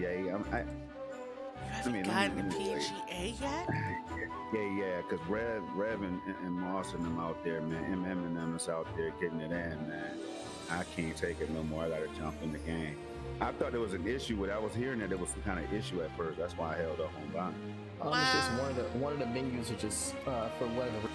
PGA. You I haven't mean, gotten let the me wait. PGA yet? Yeah, because Rev and Moss and them out there, man. MM and them is out there getting it in, man. I can't take it no more. I got to jump in the game. I thought there was an issue with. I was hearing that there was some kind of issue at first. That's why I held up on buying. It's just Wow. one of the menus are just for whatever.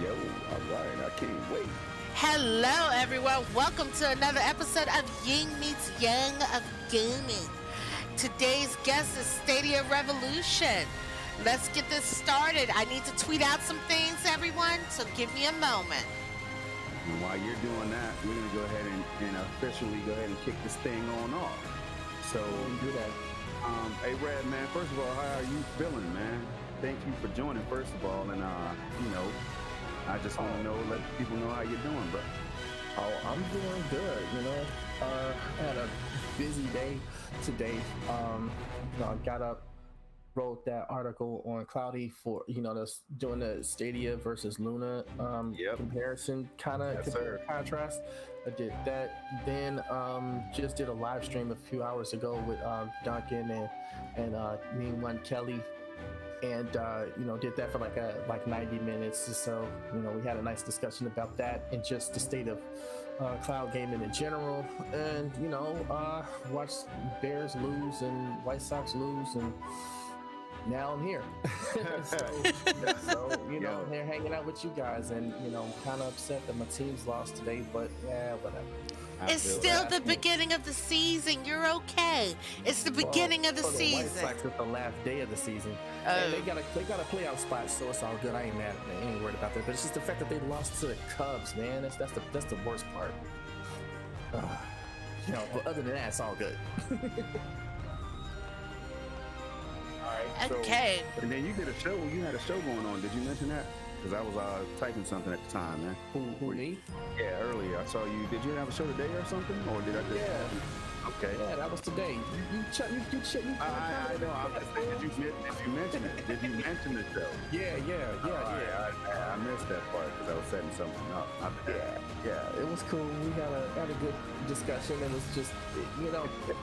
Yo. All right, I can't wait. Hello, everyone. Welcome to another episode of Ying Meets Yang of Gaming. Today's guest is Stadia Revolution. Let's get this started. I need to tweet out some things, everyone, so give me a moment. And while you're doing that, we're gonna go ahead and officially go ahead and kick this thing on off. So, Do that. hey, Red, man. First of all, how are you feeling, man? Thank you for joining, first of all, and I just want to let people know how you're doing, bro. Oh, I'm doing good. I had a busy day today. I got up, wrote that article on Cloudy for doing the Stadia versus Luna Yep. comparison, kind of Yes, sir. contrast. I did that. Then just did a live stream a few hours ago with Duncan and me and one Kelly. And did that for like 90 minutes or so. We had a nice discussion about that and just the state of cloud gaming in general. And watched Bears lose and White Sox lose, and now I'm here. so Yo. here hanging out with you guys, and I'm kind of upset that my team's lost today, but yeah, whatever. I It's feel still that. the beginning of the season. You're okay. It's the beginning of the for the White season. Sox, it's the last day of the season. Oh. And they got a playoff spot, so it's all good. I ain't mad. I ain't worried about that. But it's just the fact that they lost to the Cubs, man. That's the worst part. But other than that, it's all good. All right. Okay. So, and then you did a show. You had a show going on. Did you mention that? Because I was typing something at the time, man. Who me? Yeah, earlier I saw you. Did you have a show today or something, or did I just? Yeah. Okay. Yeah, that was today. You I know. I'm just saying, did you mention it? Did you mention the show? Yeah. I missed that part because I was setting something up. Yeah, it was cool. We had a good discussion. It was just,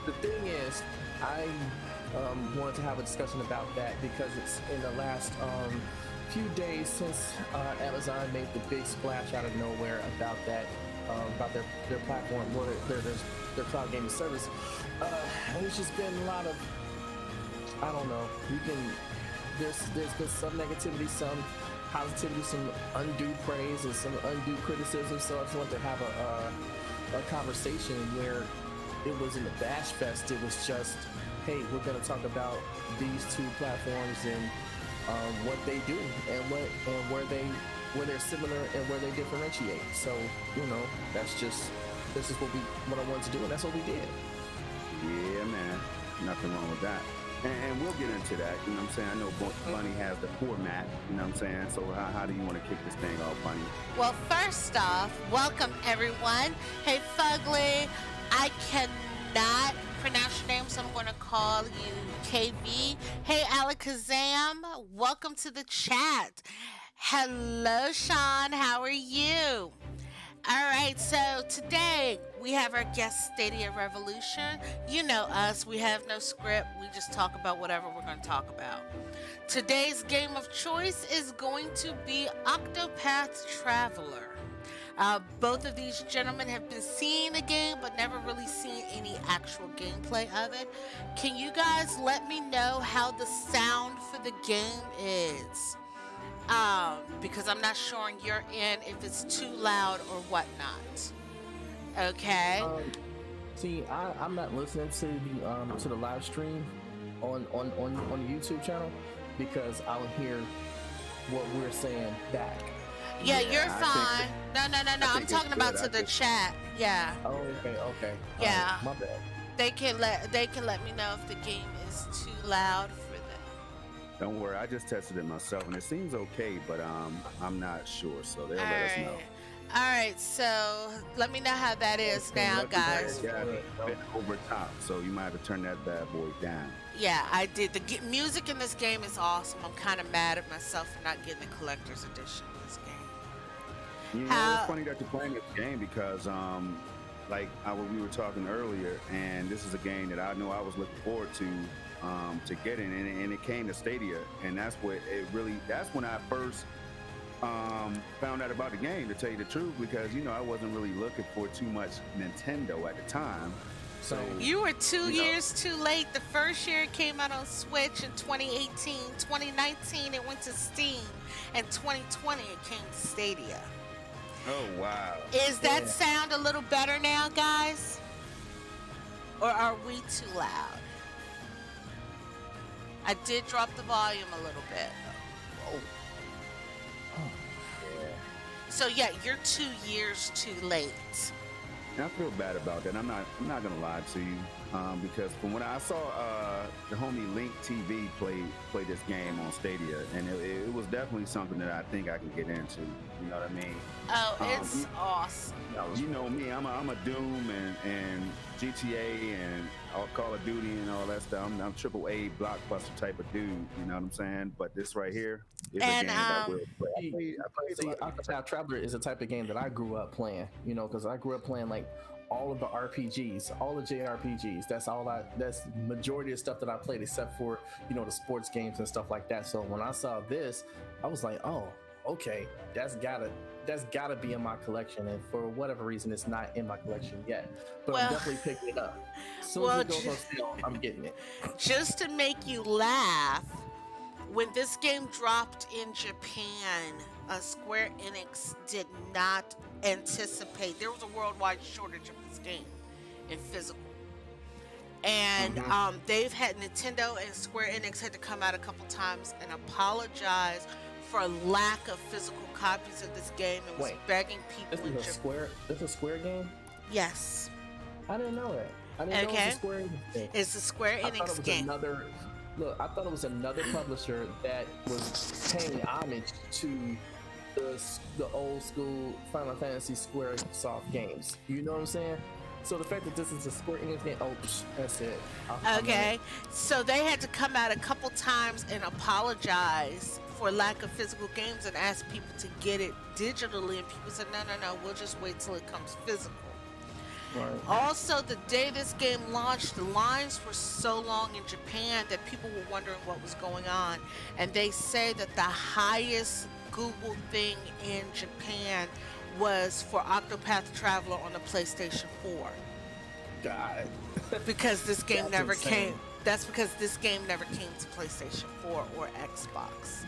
the thing is, I wanted to have a discussion about that because it's in the last few days since Amazon made the big splash out of nowhere about that, about their platform, or their cloud gaming service. There's just been a lot of, I don't know. There's been some negativity, some positivity, some undue praise, and some undue criticism. So I just wanted to have a conversation where it wasn't a bash fest. It was just, hey, we're going to talk about these two platforms and what they do and where they're similar and where they differentiate. So this is what I wanted to do, and that's what we did. Yeah, man. Nothing wrong with that. And we'll get into that. You know what I'm saying? I know Bunny has the format. You know what I'm saying? So how do you want to kick this thing off, Bunny? Well, first off, welcome everyone. Hey, Fugly. I cannot pronounce your name, so I'm going to call you KB. Hey, Alakazam. Welcome to the chat. Hello, Sean. How are you? All right, so today we have our guest Stadia Revolution. You know us, we have no script. We just talk about whatever we're going to talk about. Today's game of choice is going to be Octopath Traveler. Both of these gentlemen have been seeing the game, but never really seen any actual gameplay of it. Can you guys let me know how the sound for the game is? Because I'm not sure on your end if it's too loud or whatnot. Okay. See, I'm not listening to the live stream on the YouTube channel because I'll hear what we're saying back. Yeah, Yeah, you're I fine. think No. I I'm think talking it's about good. to the chat. Yeah. Oh, okay. Yeah. My bad. They can let me know if the game is too loud for them. Don't worry, I just tested it myself, and it seems okay, but I'm not sure, so they'll All let us know. right. All right. So let me know how that is now, Lucky guys. Got a bit over top, so you might have to turn that bad boy down. Yeah, I did. The music in this game is awesome. I'm kind of mad at myself for not getting the collector's edition of this game. You know, How- it's funny that you're playing this game because, we were talking earlier, and this is a game that I know I was looking forward to getting, and it came to Stadia, and that's when I first found out about the game, to tell you the truth, because I wasn't really looking for too much Nintendo at the time. So You were 2 you know, years too late. The first year it came out on Switch in 2018. 2019 it went to Steam. And 2020 it came to Stadia. oh wow. Is that Yeah. sound a little better now, guys? Or are we too loud? I did drop the volume a little bit. Oh. Yeah. So yeah, you're 2 years too late. And I feel bad about that. I'm not gonna lie to you, because from when I saw the homie Link TV play this game on Stadia, and it was definitely something that I think I can get into. You know what I mean? Oh, it's awesome. You know me, I'm a Doom and GTA and Call of Duty and all that stuff. I'm triple A blockbuster type of dude. You know what I'm saying? But this right here is a And, game that will play. I played See, a lot of Octopath Traveler is the type of game that I grew up playing, because I grew up playing like all of the RPGs, all the JRPGs. That's majority of stuff that I played, except for, the sports games and stuff like that. So when I saw this, I was like, oh, okay, that's gotta be in my collection. And for whatever reason, it's not in my collection yet. But Well- I'm definitely picking it up. As soon Well, as it goes on sale, I'm getting it. Just to make you laugh, when this game dropped in Japan, Square Enix did not anticipate. There was a worldwide shortage of this game in physical. And they've had Nintendo and Square Enix had to come out a couple times and apologize for lack of physical copies of this game and was Wait, begging people This in is a Japan. Square. This is a Square game. Yes, I didn't know that. I didn't know it Okay. was a Square Enix game. it's a Square I thought it Enix was game. I thought it was another publisher that was paying homage to the old school Final Fantasy Square Soft games. You know what I'm saying? So the fact that this is a Square Enix game, that's it. I'm Okay, so they had to come out a couple times and apologize for lack of physical games and ask people to get it digitally, and people said, no, we'll just wait till it comes physical. Right. Also, the day this game launched, the lines were so long in Japan that people were wondering what was going on, and they say that the highest Google thing in Japan was for Octopath Traveler on the PlayStation 4. God. Because this game That's never insane. came. That's because this game never came to PlayStation 4 or Xbox.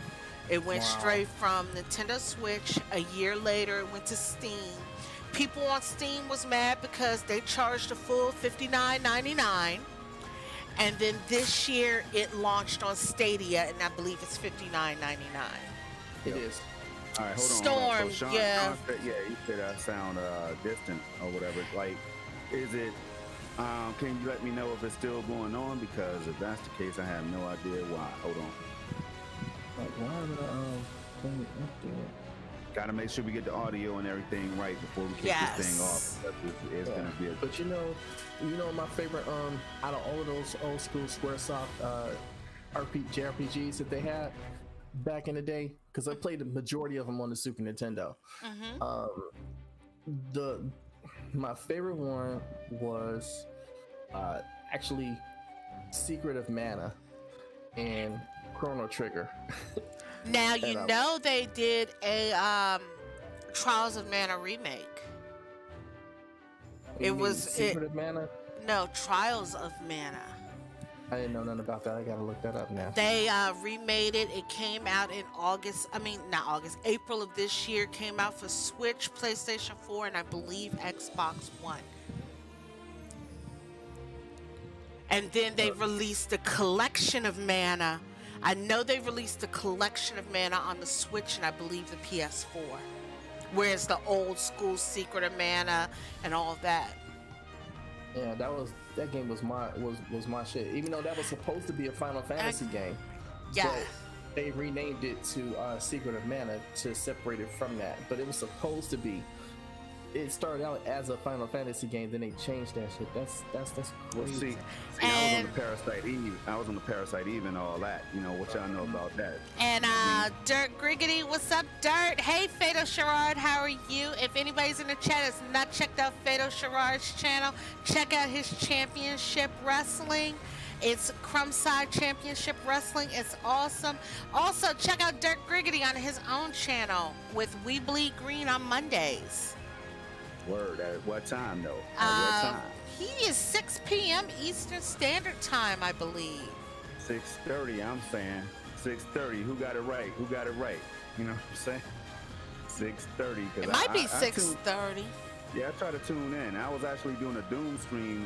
It went Wow. straight from Nintendo Switch. A year later, it went to Steam. People on Steam was mad because they charged a full $59.99. And then this year, it launched on Stadia, and I believe it's $59.99. It is. All right, hold on. Storm, So yeah. Sean said, you said I sound distant or whatever. Like, is it? Can you let me know if it's still going on? Because if that's the case, I have no idea why. Hold on. Like, why am I playing it up there? Got to make sure we get the audio and everything right before we kick Yes. this thing off. Because it's gonna be a But you know my favorite out of all of those old school SquareSoft JRPGs that they had back in the day, because I played the majority of them on the Super Nintendo. My favorite one was actually Secret of Mana and Chrono Trigger. Now you And, know they did a Trials of Mana remake. You It mean was Secret of Mana? no Trials of Mana. I didn't know nothing about that. I gotta look that up now. They remade it. It came out in August. I mean, not August. April of this year. Came out for Switch, PlayStation 4, and I believe Xbox One. And then they released the collection of Mana. I know they released the collection of Mana on the Switch and I believe the PS4. Whereas the old school Secret of Mana and all of that. Yeah, that game was my shit. Even though that was supposed to be a Final Fantasy game, Yeah. but they renamed it to Secret of Mana to separate it from that. But it was supposed to be. It started out as a Final Fantasy game, then they changed that shit. That's crazy. See, I was on the Parasite Eve. I was on the Parasite Eve and all that. You know what y'all know about that? And Dirt Griggity, what's up, Dirt? Hey, Fatal Sherrod, how are you? If anybody's in the chat has not checked out Fatal Sherrod's channel, check out his Championship Wrestling. It's Crumbside Championship Wrestling. It's awesome. Also, check out Dirt Griggity on his own channel with We Bleed Green on Mondays. Word. At what time though? At what time? He is 6 p.m. Eastern Standard Time, I believe. 6:30. I'm saying 6:30. Who got it right? Who got it right? You know what I'm saying? 6:30. It might be 6:30. Yeah, I tried to tune in. I was actually doing a Doom stream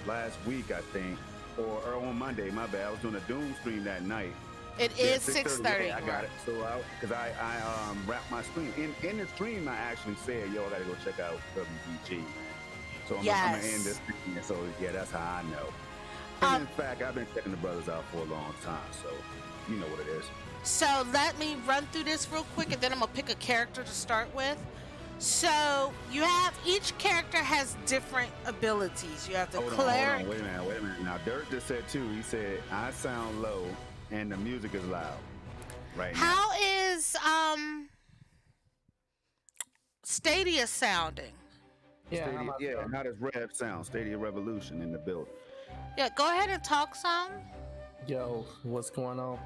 last week, I think, or on Monday. My bad. I was doing a Doom stream that night. It is 6:30. Yeah, I got it. So because I wrapped my stream in the stream, I actually said, "Yo, I gotta go check out WBG." So I'm gonna end this thing. So yeah, that's how I know. And in fact, I've been checking the brothers out for a long time, so you know what it is. So let me run through this real quick, and then I'm gonna pick a character to start with. So you have each character has different abilities. You have the cleric. Hold on, wait a minute. Now Dirk just said too. He said I sound low and the music is loud. Right. How is Stadia sounding? Yeah, Stadia, how does Rev sound? Stadia Revolution in the building. Yeah, go ahead and talk some. Yo, what's going on?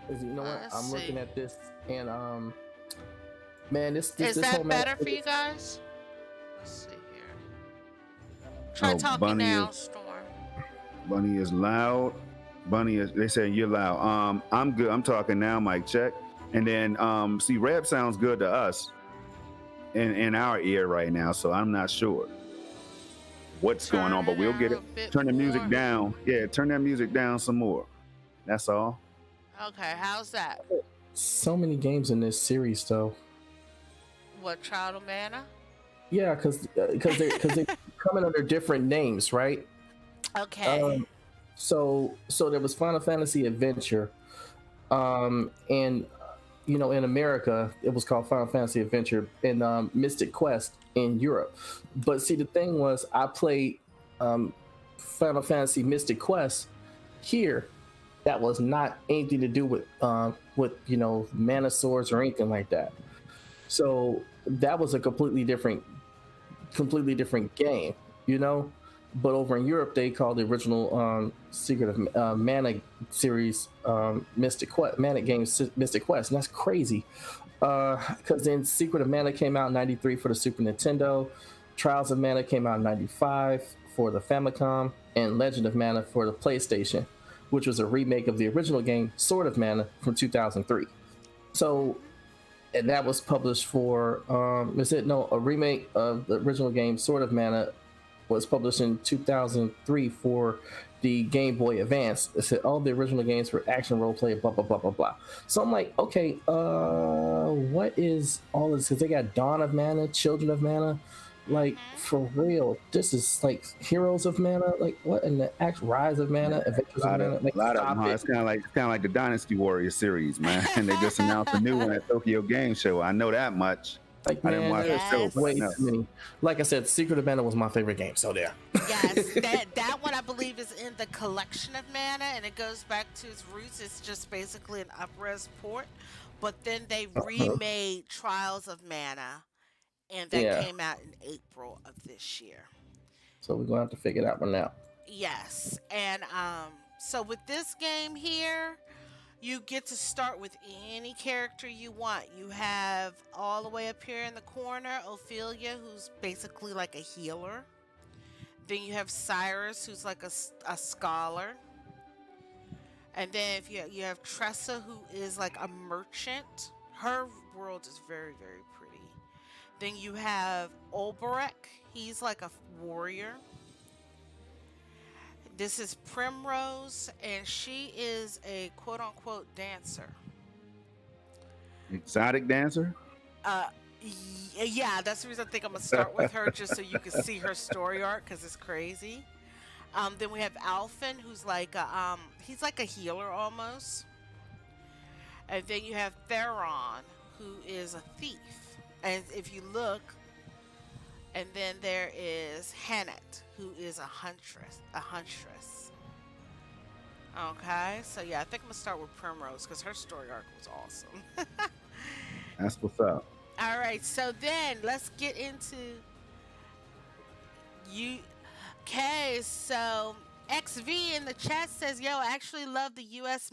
You know what? I'm looking at this and man, this is this that whole better for you guys? Let's see here. Try talking Bunny now, Storm. Bunny is loud. Bunny is. They say you're loud. I'm good. I'm talking now. Mic check. And then see, Rev sounds good to us in our ear right now. So I'm not sure what's going on, but we'll get it. Turn the music down. Yeah, turn that music down some more. That's all. Okay, how's that? So many games in this series, though. What, Trial of Mana? Yeah, because they coming under different names, right? Okay. So there was Final Fantasy Adventure, and you know, in America it was called Final Fantasy Adventure, and Mystic Quest in Europe. But see, the thing was, I played Final Fantasy Mystic Quest here. That was not anything to do with you know, mana swords or anything like that. So that was a completely different game, you know. But over in Europe, they called the original Secret of Mana series Mystic Quest, Mana game Mystic Quest, and that's crazy. Because then Secret of Mana came out in '93 for the Super Nintendo, Trials of Mana came out in '95 for the Famicom, and Legend of Mana for the PlayStation, which was a remake of the original game Sword of Mana from 2003. So, and that was published for a remake of the original game Sword of Mana was published in 2003 for the Game Boy Advance. It said all the original games were action role play, blah blah blah blah blah. So I'm like, okay, what is all this? Because they got Dawn of Mana, Children of Mana, like for real. This is like Heroes of Mana, like what in the actual Rise of Mana, Adventures of Mana. Like, a lot of them, huh? It's kind of like the Dynasty Warrior series, man. And they just announced a new one at Tokyo Game Show. I know that much. Like, I didn't watch the show. Way too many. Like I said, Secret of Mana was my favorite game. So there. Yes, that one I believe is in the collection of Mana, and it goes back to its roots. It's just basically an up-res port, but then they remade Trials of Mana, and that came out in April of this year. So we're gonna have to figure that one out. Yes, and so with this game here, You get to start with any character you want. You have all the way up here in the corner Ophelia, who's basically like a healer. Then you have Cyrus, who's like a scholar. And then if you have Tressa, who is like a merchant. Her world is very, very pretty. Then you have Olberek. He's like a warrior. This is Primrose, and she is a quote unquote dancer. Exotic dancer. Uh, yeah, that's the reason I think I'm gonna start with her just so you can see her story arc because it's crazy. Then we have Alphen, who's like he's like a healer almost. And then you have Theron, who is a thief. And if you look, and then there is Hannett, who is a huntress. A huntress. Okay, so yeah, I think I'm gonna start with Primrose because her story arc was awesome. That's what's up. All right, so then let's get into you. Okay, so XV in the chat says, "Yo, I actually love the U.S.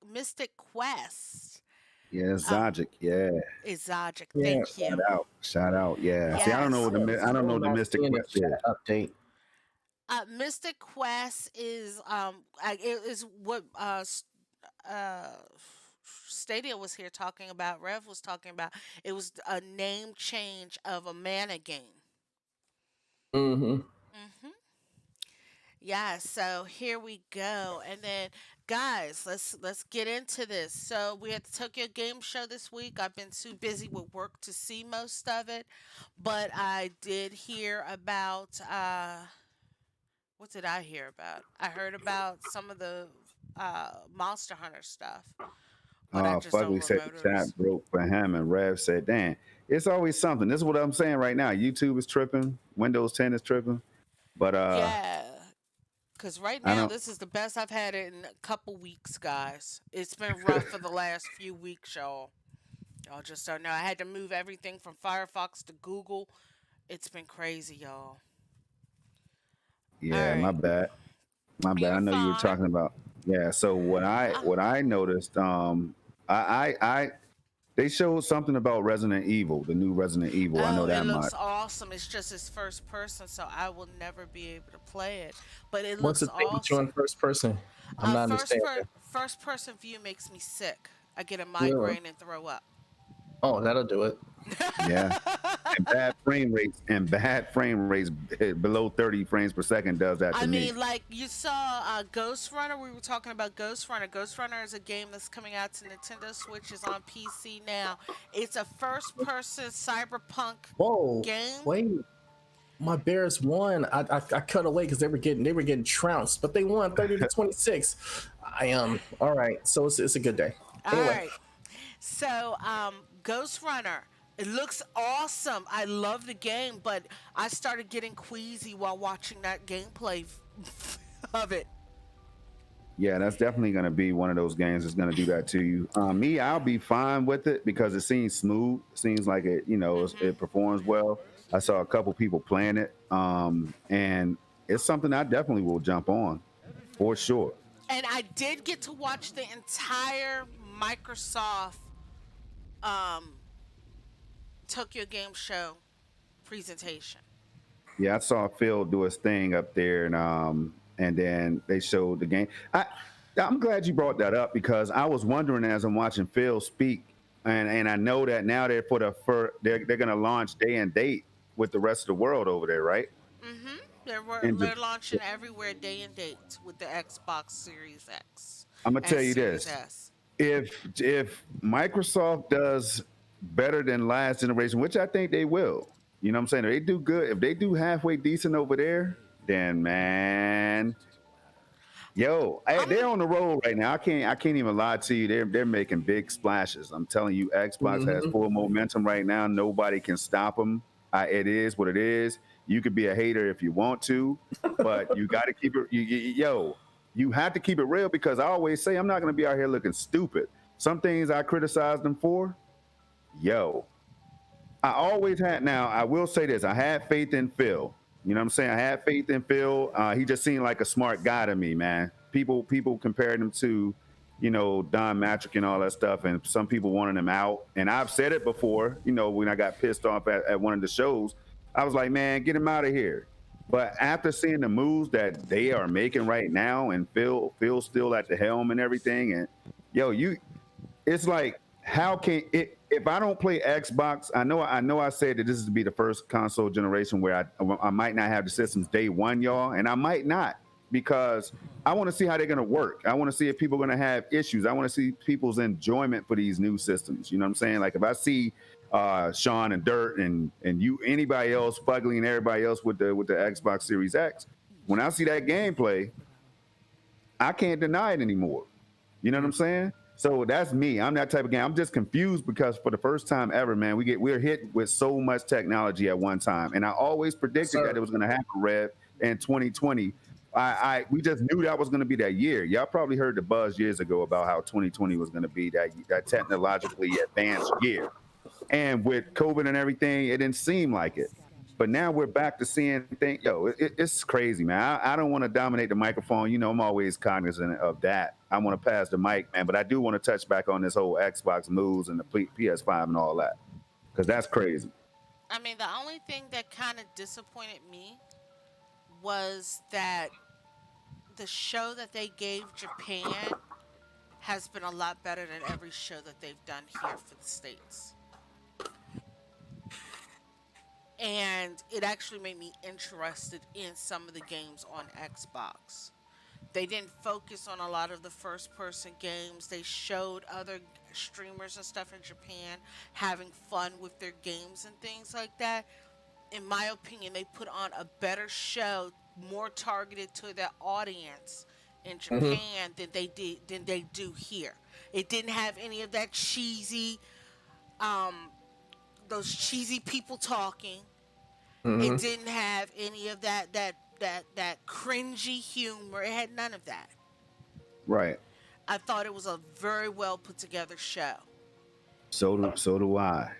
Mystic Quest." Yeah, Um, Zajic. Yeah, Exotic, Yeah, thank you. shout out. Yeah. See, I don't know Yes. what I don't know what the Mystic in the Quest is. chat update. Mystic Quest is it is what uh Stadia was here talking about. Rev was talking about. It was a name change of a mana game. Mm-hmm. hmm Yeah, so here we go. And then guys, let's get into this. So we had the Tokyo Game Show this week. I've been too busy with work to see most of it, but I did hear about what did I hear about? I heard about some of the Monster Hunter stuff, but I just don't Fugly said the remember. chat broke for him, and Rev said, "Damn, it's always something." This is what I'm saying right now. YouTube is tripping. Windows 10 is tripping. But Yeah, because right I now don't. this is the best I've had it in a couple weeks, guys. It's been rough for the last few weeks, y'all. Y'all just don't know. I had to move everything from Firefox to Google. It's been crazy, y'all. All Yeah, my right, bad. My bad. I you're know you were fine. talking about. Yeah. So Uh, what I noticed, I they showed something about Resident Evil, the new Resident Evil. I know Oh, it that looks much. awesome. It's just his first person, so I will never be able to play it. But it What's the looks thing with you in awesome. first person? I'm not understanding. First person view makes me sick. I get a Really? migraine and throw up. Oh, that'll do it. Yeah. And bad frame rates below 30 frames per second does that I to me. mean, like you saw Ghost Runner. We were talking about Ghost Runner. Ghost Runner is a game that's coming out to Nintendo Switch. Is on PC now. It's a first-person cyberpunk Whoa, game. wait. My Bears won. I cut away because they were getting trounced, but they won 30-26. All right. So it's a good day. All Anyway, right. So, Ghost Runner. It looks awesome. I love the game, but I started getting queasy while watching that gameplay of it. Yeah, that's definitely going to be one of those games that's going to do that to you. Me, I'll be fine with it because it seems smooth. Seems like it, hmm it performs well. I saw a couple people playing it, and it's something I definitely will jump on for sure. And I did get to watch the entire Microsoft um, Tokyo Game Show presentation. Yeah, I saw Phil do his thing up there, and then they showed the game. I'm glad you brought that up because I was wondering as I'm watching Phil speak, and I know that now they're going to launch day and date with the rest of the world over there, right? They're, And they're launching everywhere day and date with the Xbox Series X I'm gonna and tell you Series this: S. if Microsoft does better than last generation, which I think they will, you know what I'm saying? If they do good, if they do halfway decent over there, then man, yo, they're I'm on the road right now. I can't even lie to you. They're making big splashes. I'm telling you, Xbox has hmm full momentum right now. Nobody can stop them. It is what it is. You could be a hater if you want to, but you got to keep it. Yo, you have to keep it real because I always say I'm not going to be out here looking stupid. Some things I criticize them for, yo, I always had. Now I will say this: I had faith in Phil. You know what I'm saying? I had faith in Phil. He just seemed like a smart guy to me, man. People compared him to Don Matrick and all that stuff, and some people wanted him out. And I've said it before, when I got pissed off at one of the shows, I was like, man, get him out of here. But after seeing the moves that they are making right now, and Phil's still at the helm and everything, and it's like, how can it? If I don't play Xbox, I know I said that this is to be the first console generation where I might not have the systems day one, y'all, and I might not, because I want to see how they're going to work. I want to see if people are going to have issues. I want to see people's enjoyment for these new systems. You know what I'm saying? Like if I see Sean and Dirt and anybody else, Fugly and everybody else with the Xbox Series X, when I see that gameplay, I can't deny it anymore. You know what I'm saying? So that's me. I'm that type of guy. I'm just confused because for the first time ever, man, we're hit with so much technology at one time, and I always predicted that it was going to happen, Rev, in 2020. We just knew that was going to be that year. Y'all probably heard the buzz years ago about how 2020 was going to be that technologically advanced year. And with COVID and everything, it didn't seem like it. But now we're back to seeing things. It's crazy, man. I don't want to dominate the microphone. I'm always cognizant of that. I want to pass the mic, man. But I do want to touch back on this whole Xbox moves and the PS5 and all that, because that's crazy. I mean, the only thing that kind of disappointed me was that the show that they gave Japan has been a lot better than every show that they've done here for the States. And it actually made me interested in some of the games on Xbox. They didn't focus on a lot of the first-person games. They showed other streamers and stuff in Japan having fun with their games and things like that. In my opinion, they put on a better show, more targeted to their audience in Japan than they do here. It didn't have any of that cheesy, those cheesy people talking. It didn't have any of that cringy humor. It had none of that. Right. I thought it was a very well put together show. So do I.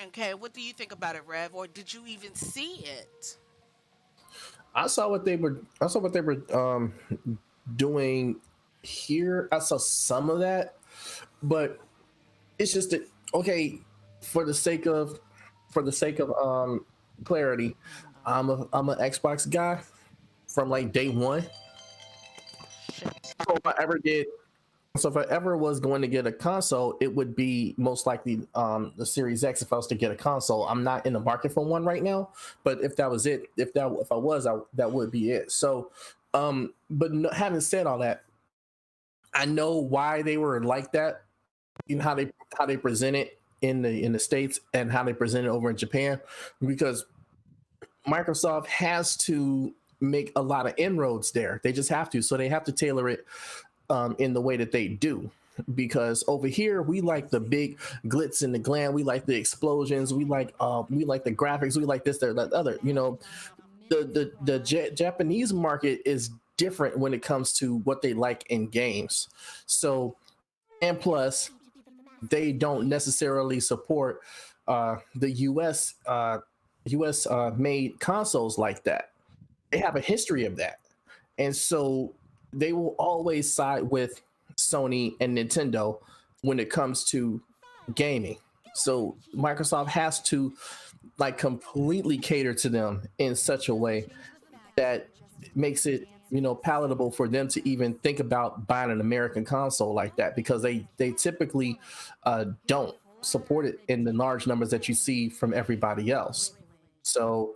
Okay, what do you think about it, Rev? Or did you even see it? I saw what they were doing here. I saw some of that, but it's just that, okay, for the sake of clarity, I'm an Xbox guy from like day one. So if I ever was going to get a console, it would be most likely the Series X. If I was to get a console, I'm not in the market for one right now. But if that was it, if I was, that would be it. So, having said all that, I know why they were like that. How they present it in the States and how they present it over in Japan, because Microsoft has to make a lot of inroads there. They just have to. So they have to tailor it in the way that they do, because over here we like the big glitz and the glam, we like the explosions, we like the graphics, we like this, that, other. The Japanese market is different when it comes to what they like in games. So, and plus, they don't necessarily support the US made consoles like that. They have a history of that, and so they will always side with Sony and Nintendo when it comes to gaming. So Microsoft has to like completely cater to them in such a way that makes it, palatable for them to even think about buying an American console like that, because they typically don't support it in the large numbers that you see from everybody else. So,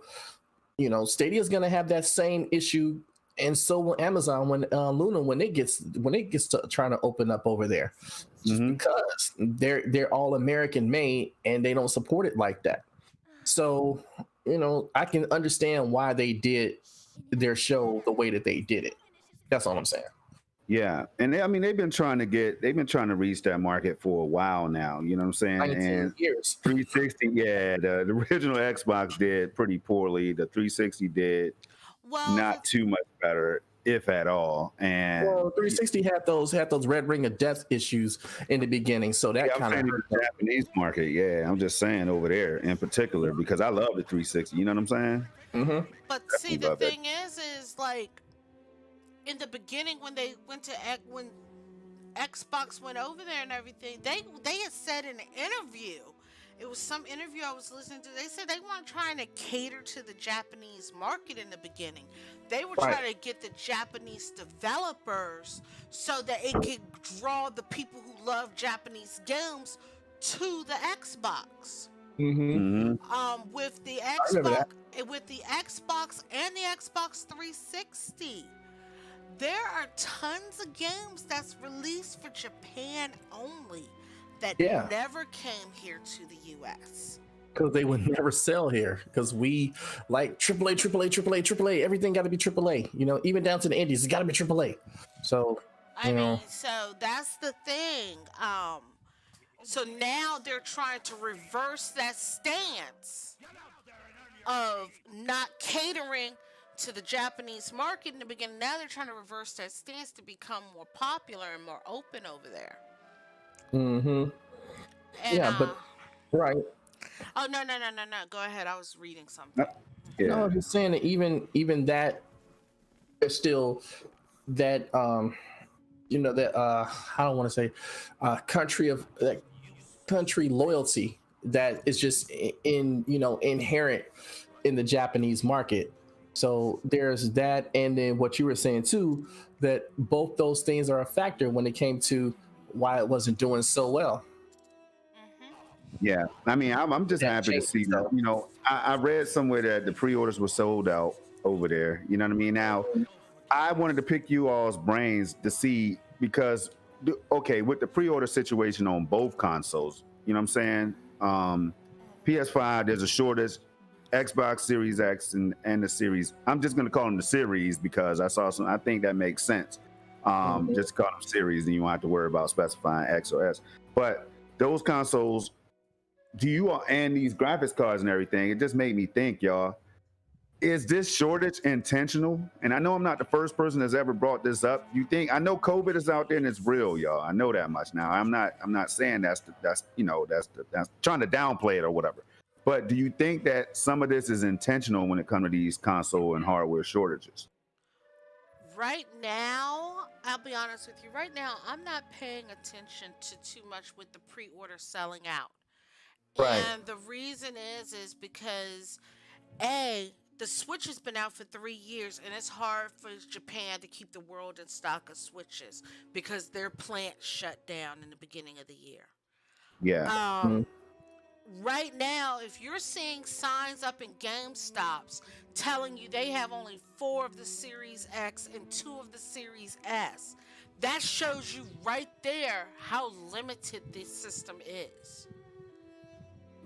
Stadia is going to have that same issue, and so will Amazon when Luna when it gets to trying to open up over there, just because they're all American made and they don't support it like that. So, I can understand why they did their show the way that they did it. That's all I'm saying. Yeah, and they've been trying to reach that market for a while now. You know what I'm saying? 19 years. 360, yeah, the original Xbox did pretty poorly. The 360 did not too much better, if at all. And 360 had those red ring of death issues in the beginning, so that kind of hurt the Japanese market. Yeah, I'm just saying over there in particular, because I love the 360. You know what I'm saying? Mm-hmm. But see, the thing is like, in the beginning when they went to when Xbox went over there and everything, they had said in an interview, it was some interview I was listening to. They said they weren't trying to cater to the Japanese market in the beginning. They were Right. trying to get the Japanese developers so that it could draw the people who love Japanese games to the Xbox. Mm-hmm. Hmm. With the I remember Xbox, that. with the Xbox and the Xbox 360, there are tons of games that's released for Japan only that Yeah, never came here to the US. because they would never sell here. Because we like AAA, AAA, AAA, AAA. Everything got to be AAA. You know, even down to the indies, it got to be AAA. So, I you mean, know, so that's the thing. So now they're trying to reverse that stance of not catering to the Japanese market in the beginning. Now they're trying to reverse that stance to become more popular and more open over there. mm-hmm. And Yeah, but right. oh, no. Go ahead. I was reading something. No, Yeah. I'm just saying that even that there's still that that I don't want to say country of that country loyalty that is just in inherent in the Japanese market. So there's that, and then what you were saying too, that both those things are a factor when it came to why it wasn't doing so well. Hmm. Yeah, I mean, I'm just That happy to changed see that. itself. I read somewhere that the pre-orders were sold out over there. You know what I mean? Now, I wanted to pick you all's brains to see because, okay, with the pre-order situation on both consoles, you know what I'm saying? PS5, there's a shortage. Xbox Series X and the Series. I'm just gonna call them the Series because I saw some. I think that makes sense. Mhm. Just call them Series, and you won't have to worry about specifying X or S. But those consoles, do you all and these graphics cards and everything? It just made me think, y'all. Is this shortage intentional? And I know I'm not the first person that's ever brought this up. You think I know COVID is out there and it's real, y'all. I know that much now. I'm not saying that's trying to downplay it or whatever. But do you think that some of this is intentional when it comes to these console and hardware shortages? Right now, I'll be honest with you. Right now, I'm not paying attention to too much with the pre-order selling out. Right. And the reason is because A, the Switch has been out for 3 years, and it's hard for Japan to keep the world in stock of Switches because their plant shut down in the beginning of the year. Yeah. Um, right now, if you're seeing signs up in GameStops telling you they have only 4 of the Series X and 2 of the Series S, that shows you right there how limited this system is.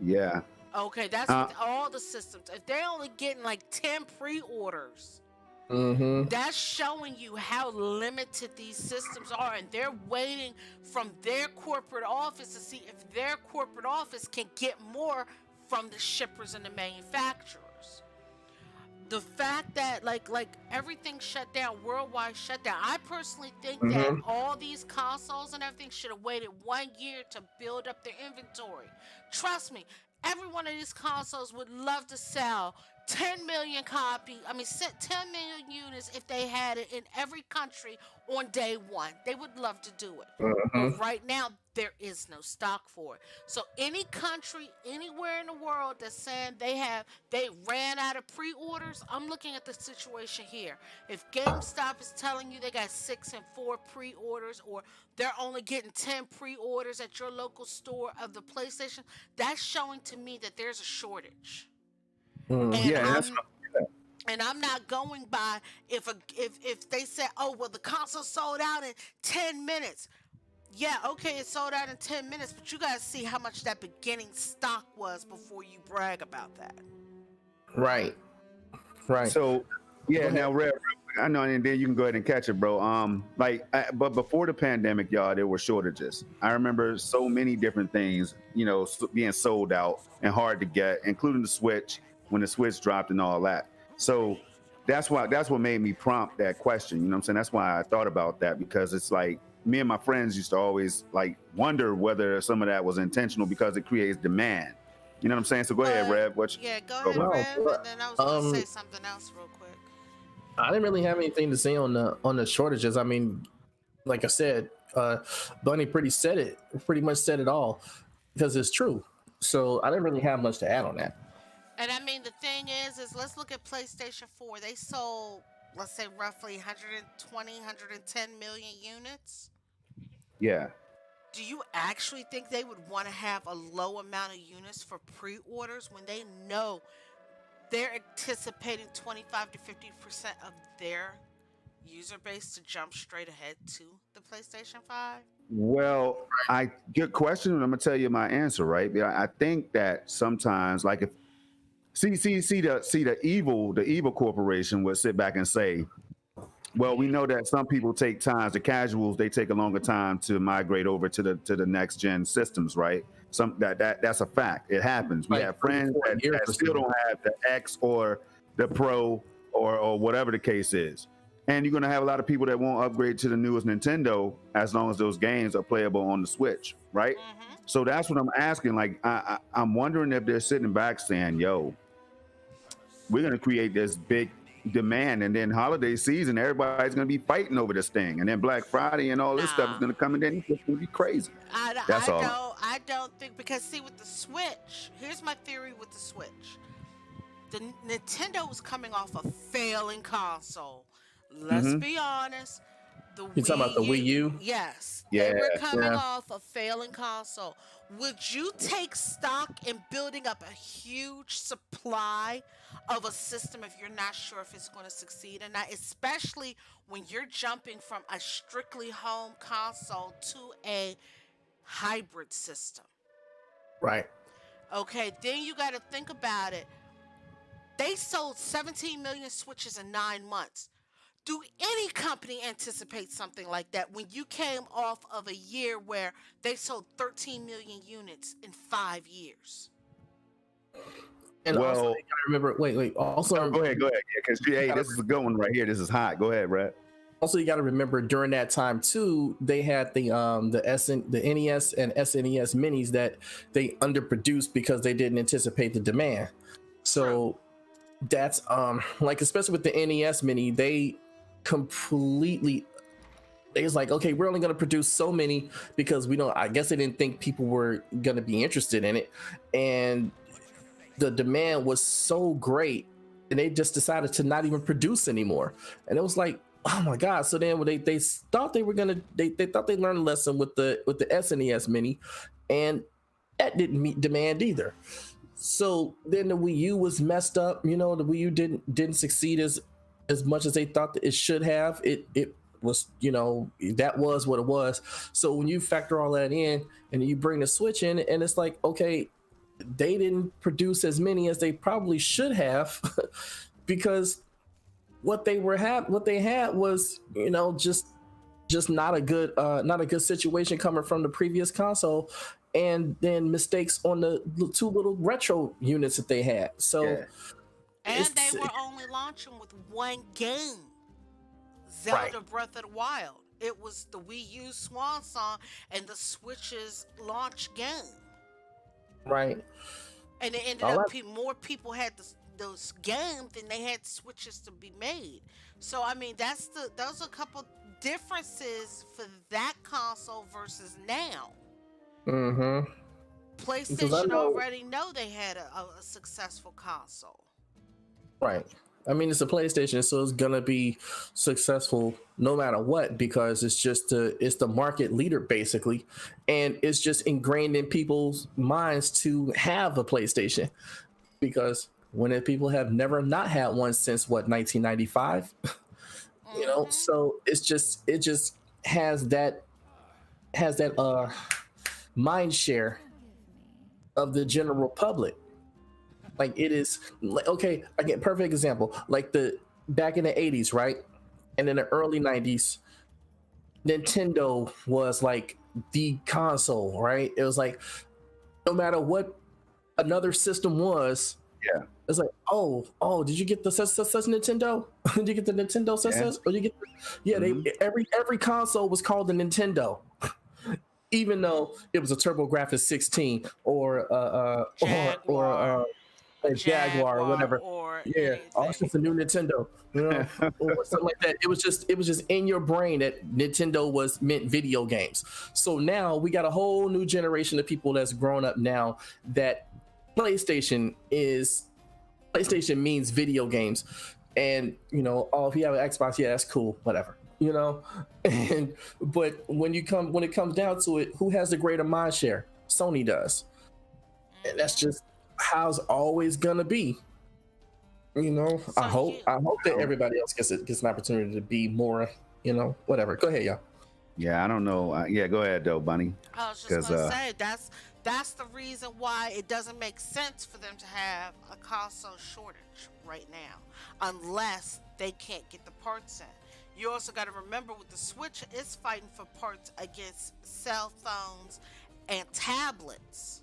Yeah. Okay, that's Uh, with all the systems. If they're only getting like 10 pre-orders, Mm-hmm. that's showing you how limited these systems are. And they're waiting from their corporate office to see if their corporate office can get more from the shippers and the manufacturers. The fact that like everything shut down, worldwide shutdown, I personally think that Mm-hmm. all these consoles and everything should have waited 1 year to build up their inventory. Trust me, every one of these consoles would love to sell 10 million copy, I mean 10 million units if they had it in every country on day one. They would love to do it. But Mm-hmm. right now there is no stock for it. So any country anywhere in the world that's saying they ran out of pre-orders, I'm looking at the situation here. If GameStop is telling you they got 6 and 4 pre-orders, or they're only getting 10 pre-orders at your local store of the PlayStation, that's showing to me that there's a shortage. And yeah, and that's I'm not going by if they say, oh well, the console sold out in 10 minutes. Yeah, okay, it sold out in 10 minutes, but you gotta see how much that beginning stock was before you brag about that. Right. Right. so. Go Yeah. ahead. Now, Red, I know, and then you can go ahead and catch it, bro. But before the pandemic, y'all, there were shortages. I remember so many different things, being sold out and hard to get, including the Switch when the Switch dropped and all that. So that's what made me prompt that question. You know what I'm saying? That's why I thought about that because it's like me and my friends used to always like wonder whether some of that was intentional because it creates demand. You know what I'm saying? So go ahead, But Rev. yeah, go Go ahead, about? No, Rev, and then I was gonna say something else real quick. I didn't really have anything to say on the shortages. I mean, like I said, Bunny pretty much said it all, because it's true. So I didn't really have much to add on that. And I mean, the thing is let's look at PlayStation 4. They sold, let's say, roughly 120, 110 million units. Yeah. Do you actually think they would want to have a low amount of units for pre-orders when they know they're anticipating 25 to 50% of their user base to jump straight ahead to the PlayStation 5? Well, good question. And I'm gonna tell you my answer, right? I think that sometimes, like if see the evil corporation would sit back and say, well, we know that some people take times, the casuals, they take a longer time to migrate over to the next gen systems, right? That's a fact. It happens. We have friends that still don't have the X or the Pro or whatever the case is. And you're gonna have a lot of people that won't upgrade to the newest Nintendo as long as those games are playable on the Switch, right? Mm-hmm. So that's what I'm asking. Like I'm wondering if they're sitting back saying, yo, we're gonna create this big demand, and then holiday season everybody's going to be fighting over this thing, and then Black Friday and all this stuff is going to come, and then it's going to be crazy. I don't think, because see, with the Switch, here's my theory with the Switch. The Nintendo was coming off a failing console. Let's be honest. You're talking about the Wii U? Yes. Yeah, they were coming off a failing console. Would you take stock in building up a huge supply of a system if you're not sure if it's going to succeed or not, especially when you're jumping from a strictly home console to a hybrid system? Right. Okay, then you got to think about it. They sold 17 million Switches in 9 months. Do any company anticipate something like that when you came off of a year where they sold 13 million units in 5 years? And also, you gotta remember. Wait. Also, go ahead. Yeah, because this is a good one right here. This is hot. Go ahead, Brad. Also, you got to remember during that time too, they had the NES and SNES minis that they underproduced because they didn't anticipate the demand. So that's like, especially with the NES mini, they was like, okay, we're only going to produce so many because I guess they didn't think people were going to be interested in it, and the demand was so great, and they just decided to not even produce anymore. And it was like, oh my god. So then when they thought they were gonna, they thought they learned a lesson with the SNES mini, and that didn't meet demand either. So then the Wii U was messed up. The Wii U didn't succeed as much as they thought that it should have. It was, that was what it was. So when you factor all that in and you bring the Switch in, and it's like, okay, they didn't produce as many as they probably should have because what they had was, just not a good situation coming from the previous console, and then mistakes on the 2 little retro units that they had. So and they were only launching with one game, Zelda Breath of the Wild. It was the Wii U swan song and the Switch's launch game. Right. And it ended up more people had those games than they had Switches to be made. So I mean, those are a couple differences for that console versus now. Mm-hmm. PlayStation already know they had a successful console. Right. I mean, it's a PlayStation, so it's gonna be successful no matter what, because it's just the market leader basically, and it's just ingrained in people's minds to have a PlayStation, because when people have never not had one since 1995, so it just has that mind share of the general public. Like, it is okay. I get perfect example, like back in the 80s, right? And in the early 90s, Nintendo was like the console, right? It was like, no matter what another system was, it's like, oh, did you get the such Nintendo? Did you get the Nintendo such? Or you get every console was called the Nintendo. Even though it was a TurboGrafx 16 or a Jaguar or Jaguar whatever. or Yeah, oh, it's anything. just a new Nintendo, you know, or something like that. It was just in your brain that Nintendo was meant video games. So now we got a whole new generation of people that's grown up now that PlayStation means video games, and oh, if you have an Xbox, yeah, that's cool, whatever, and but when it comes down to it, who has the greater mind share? Sony does, and that's Hmm. just how it's always gonna be. I So hope you, I hope that everybody else gets an opportunity to be more, whatever. Go ahead, y'all. Yeah, I don't know. Yeah, go ahead though, Bunny. I was just Because gonna say that's the reason why it doesn't make sense for them to have a console shortage right now, unless they can't get the parts in. You also got to remember with the Switch, it's fighting for parts against cell phones and tablets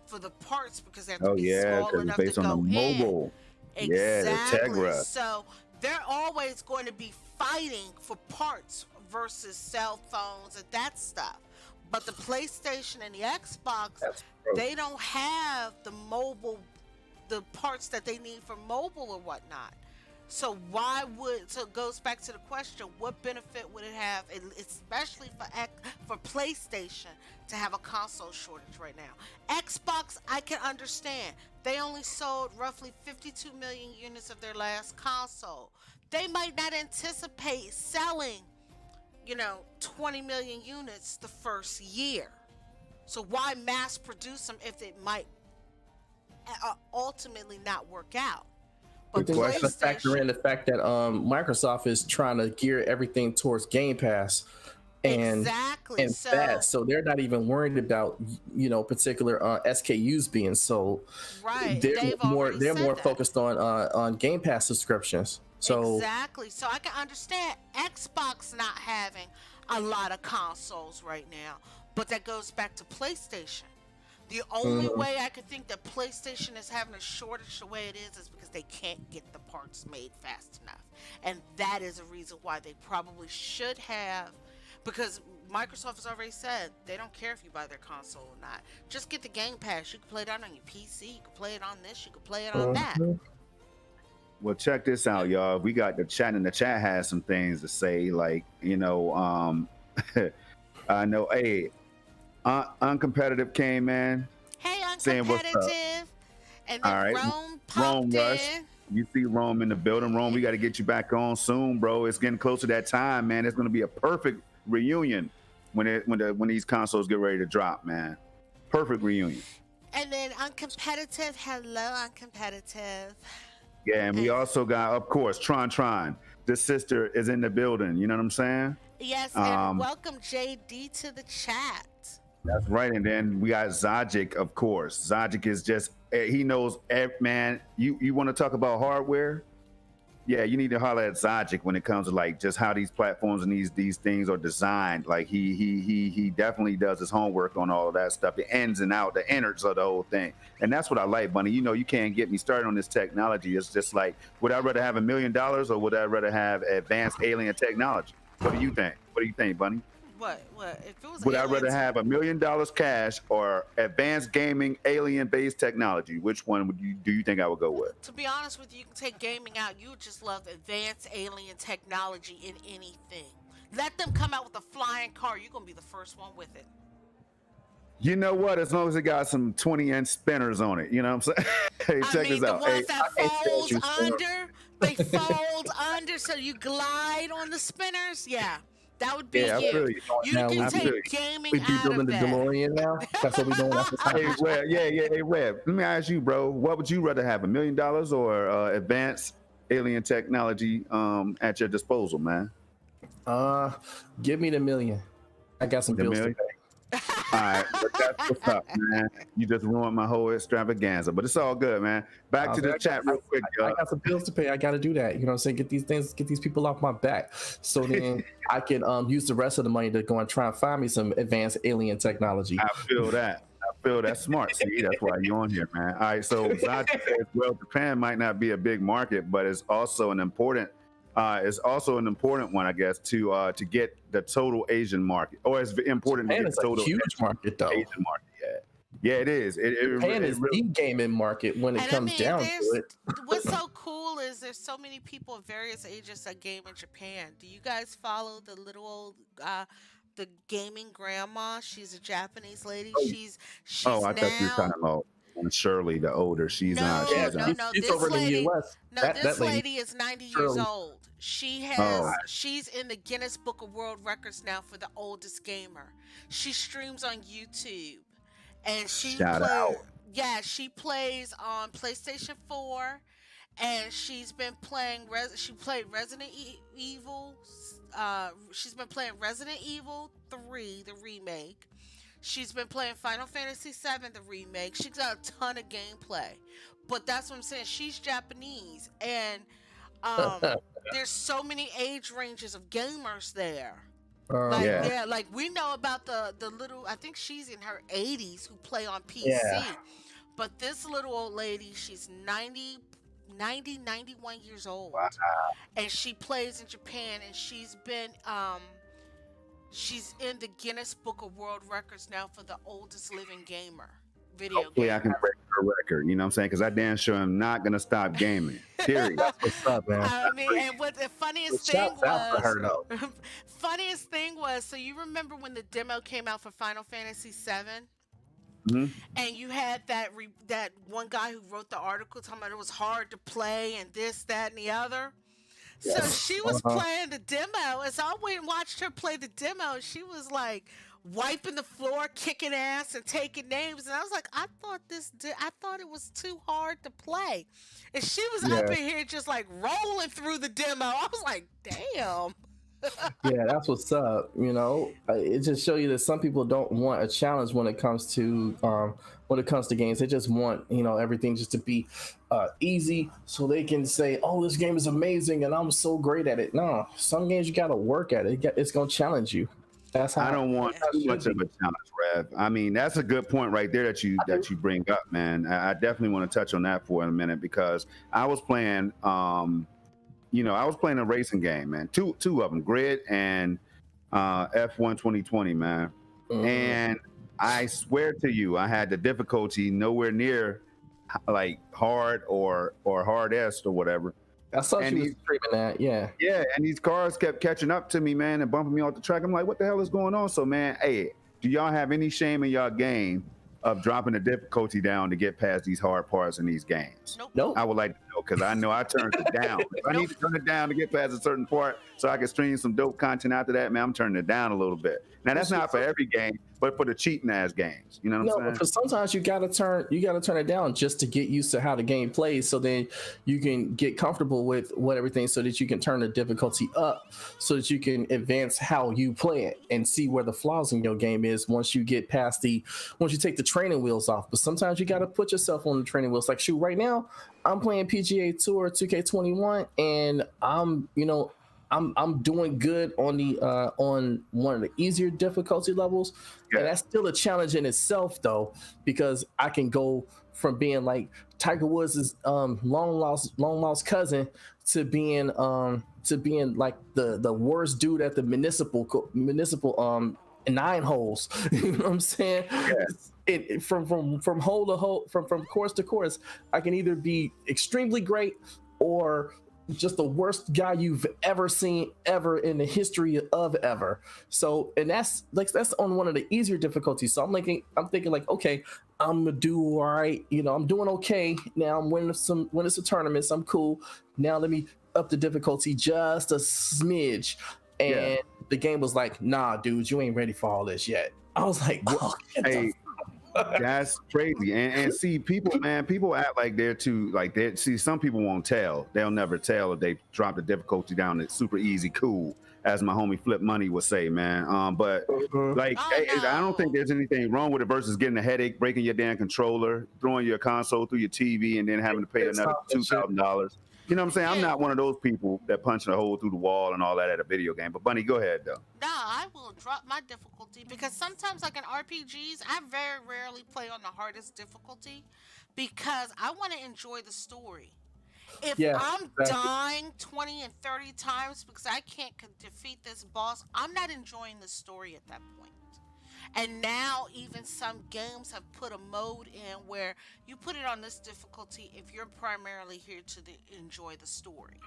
for the parts because they have to oh be yeah, small because it's enough to based on the go in. mobile. Yeah, the Exactly. Tegra. So they're always going to be fighting for parts versus cell phones and that stuff. But the PlayStation and the Xbox, That's true. they don't have the parts that they need for mobile or whatnot. So it goes back to the question, what benefit would it have, especially for PlayStation, to have a console shortage right now? Xbox, I can understand. They only sold roughly 52 million units of their last console. They might not anticipate selling, 20 million units the first year. So why mass produce them if it might ultimately not work out? But But then you have to factor in PlayStation, the fact that Microsoft is trying to gear everything towards Game Pass and exactly. and that, So, so they're not even worried about particular SKUs being sold. right, and They're they've more already they're said more that. focused on Game Pass subscriptions. So Exactly. So I can understand Xbox not having a lot of consoles right now, but that goes back to PlayStation. The only mhm. way I could think that PlayStation is having a shortage the way it is because they can't get the parts made fast enough. And that is a reason why they probably should have, because Microsoft has already said they don't care if you buy their console or not. Just get the Game Pass. You can play it on your PC, you can play it on this, you can play it on that. Mhm. Well, check this out, y'all. We got the chat, and the chat has some things to say. Like, I know. Hey, uncompetitive came in Hey, saying what's up. uncompetitive. And All then right, Rome Rome popped Rush. in. You see Rome in the building. Rome, we got to get you back on soon, bro. It's getting close to that time, man. It's going to be a perfect reunion when these consoles get ready to drop, man. Perfect reunion. And then uncompetitive. Hello, uncompetitive. Yeah, and we And also got, of course, Tron. This sister is in the building. You know what I'm saying? yes, and Um, welcome JD to the chat. that's right. And then we got Zajic, of course. Zajic is just he knows, man. You want to talk about hardware? Yeah, you need to holler at Zajic when it comes to like just how these platforms and these things are designed. Like he definitely does his homework on all of that stuff, the ins and out, the innards of the whole thing. And that's what I like, Bunny. You can't get me started on this technology. It's just like, would I rather have $1 million or would I rather have advanced alien technology? What do you think? What do you think, Bunny? What? What? If it was Would I rather aliens, have $1 million cash or advanced gaming alien based technology? Which one do you think I would go with? to be honest with you, you can take gaming out. You would just love advanced alien technology in anything. Let them come out with a flying car. You're gonna be the first one with it. You know what? As long as it got some 20-inch spinners on it, you know what I'm saying? Hey, I check mean, this the out. Hey, ones that I can't stand folds you, sir. under, they fold under, so you glide on the spinners. Yeah, that would be yeah, I you. feel you. You Now can I feel you. take gaming we out rebuilding of the that. DeLorean now. That's what we doing. That's what's Hey, happening. Web, yeah. Hey, Web, let me ask you, bro. What would you rather have, $1 million or advanced alien technology at your disposal, man? Uh, give me the million. I got some The bills to million? pay. All right, but that's what's up, man. You just ruined my whole extravaganza, but it's all good, man. Back to Man, the chat real quick, I y'all. got some bills to pay. I got to do that. You know what I'm saying? Get these people off my back. So then I can use the rest of the money to go and try and find me some advanced alien technology. I feel that. I feel that's smart. See, that's why you're on here, man. All right, so Zaji says, well, Japan might not be a big market, but it's also an important one, I guess, to get the total Asian market, or it's important to Japan get is the a total huge market, though. Asian market. Yeah. Yeah, it is. Japan It is really. the gaming market when it And I comes mean, down to there's it. what's so cool is there's so many people of various ages that game in Japan. Do you guys follow the little old the gaming grandma? She's a Japanese lady. Oh, She's I thought you were now talking about Shirley, the older. She's not. Yeah, no, She's no, not. no. she's over in the U.S. That This lady, lady is 90 years Shirley. old. Oh, She's in the Guinness Book of World Records now for the oldest gamer. She streams on YouTube and shout out. she plays on PlayStation 4 and she played Evil she's been playing Resident Evil 3 the remake. She's been playing Final Fantasy 7 the remake. She's got a ton of gameplay. But that's what I'm saying. She's Japanese and um there's so many age ranges of gamers there. Like Yeah. yeah, like we know about the little I think she's in her 80s who play on PC. Yeah. But this little old lady, she's 91 years old. Wow. And she plays in Japan and she's in the Guinness Book of World Records now for the oldest living video Hopefully, I can gamer. break her record. You know what I'm saying? Because I damn sure am not gonna stop gaming. Period. What's up, man? I mean, and what the funniest thing Shouts out to her was, though. funniest thing was, so you remember when the demo came out for Final Fantasy 7? Hmm. And you had that one guy who wrote the article talking about it was hard to play and this, that, and the other. So she was playing the demo, and so I went and watched her play the demo. She was like wiping the floor, kicking ass, and taking names. And I was like, I thought it was too hard to play. And she was up in here just like rolling through the demo. I was like, damn. Yeah, that's what's up. You know, it just shows you that some people don't want a challenge when it comes to games. They just want everything just to be easy, so they can say, "Oh, this game is amazing," and I'm so great at it. No, some games you got to work at it. It's gonna challenge you. That's how I don't want too much of a challenge, Rev. I mean, that's a good point right there that you bring up, man. I definitely want to touch on that for a minute because I was playing, I was playing a racing game, man. Two of them, Grid and F1 2020, man. And I swear to you, I had the difficulty nowhere near like hard or hardest or whatever. I saw And she was streaming that. Yeah. Yeah, and these cars kept catching up to me, man, and bumping me off the track. I'm like, what the hell is going on? So, man, hey, do y'all have any shame in y'all game of dropping the difficulty down to get past these hard parts in these games? Nope. I would like to know because I know I turned it down. If I need to turn it down to get past a certain part so I can stream some dope content after that, man, I'm turning it down a little bit. Now that's not for every game, but for the cheating ass games. You know what I'm saying? Because sometimes you gotta turn it down just to get used to how the game plays, so then you can get comfortable with everything, so that you can turn the difficulty up, so that you can advance how you play it and see where the flaws in your game is once you take the training wheels off. But sometimes you gotta put yourself on the training wheels. Like shoot, right now I'm playing PGA Tour 2K21, and I'm doing good on the on one of the easier difficulty levels. Yeah. And that's still a challenge in itself, though, because I can go from being like Tiger Woods' long lost cousin to being like the worst dude at the municipal 9 holes. You know what I'm saying? Yeah. From hole to hole, from course to course, I can either be extremely great or just the worst guy you've ever seen ever in the history of ever. So, and that's on one of the easier difficulties. So I'm thinking like, okay, I'm gonna do all right. I'm doing okay now. I'm winning some tournaments. I'm cool. Now let me up the difficulty just a smidge. And the game was like, nah, dude, you ain't ready for all this yet. I was like, oh, hey, that's crazy. And see, people act like they're too, like see, some people won't tell. They'll never tell if they drop the difficulty down. It's super easy, cool, as my homie Flip Money would say, man. But like, I don't think there's anything wrong with it versus getting a headache, breaking your damn controller, throwing your console through your TV, and then having to pay another $2,000. You know what I'm saying? I'm not one of those people that punch a hole through the wall and all that at a video game. But Bunny, go ahead though. No, I will drop my difficulty because sometimes, like in RPGs, I very rarely play on the hardest difficulty because I want to enjoy the story. If I'm dying 20 and 30 times because I can't defeat this boss, I'm not enjoying the story at that point. And now even some games have put a mode in where you put it on this difficulty if you're primarily here to enjoy the story.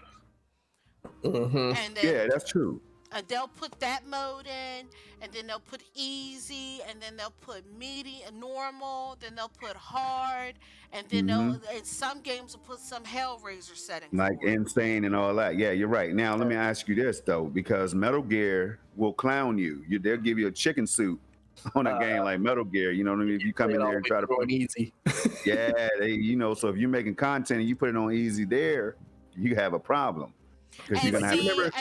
Mm-hmm. And then Yeah, that's true. they'll put that mode in, and then they'll put easy, and then they'll put medium, normal, then they'll put hard, and then Hmm. and some games will put some Hellraiser setting Like for it. insane and all that. Yeah, you're right. Now let me ask you this though, because Metal Gear will clown you. They'll give you a chicken soup on a game like Metal Gear. You know what I mean? If you come Play it in all there the and way try to through put, on easy. yeah, so if you're making content and you put it on easy there, you have a problem because you're And gonna have to. Remember,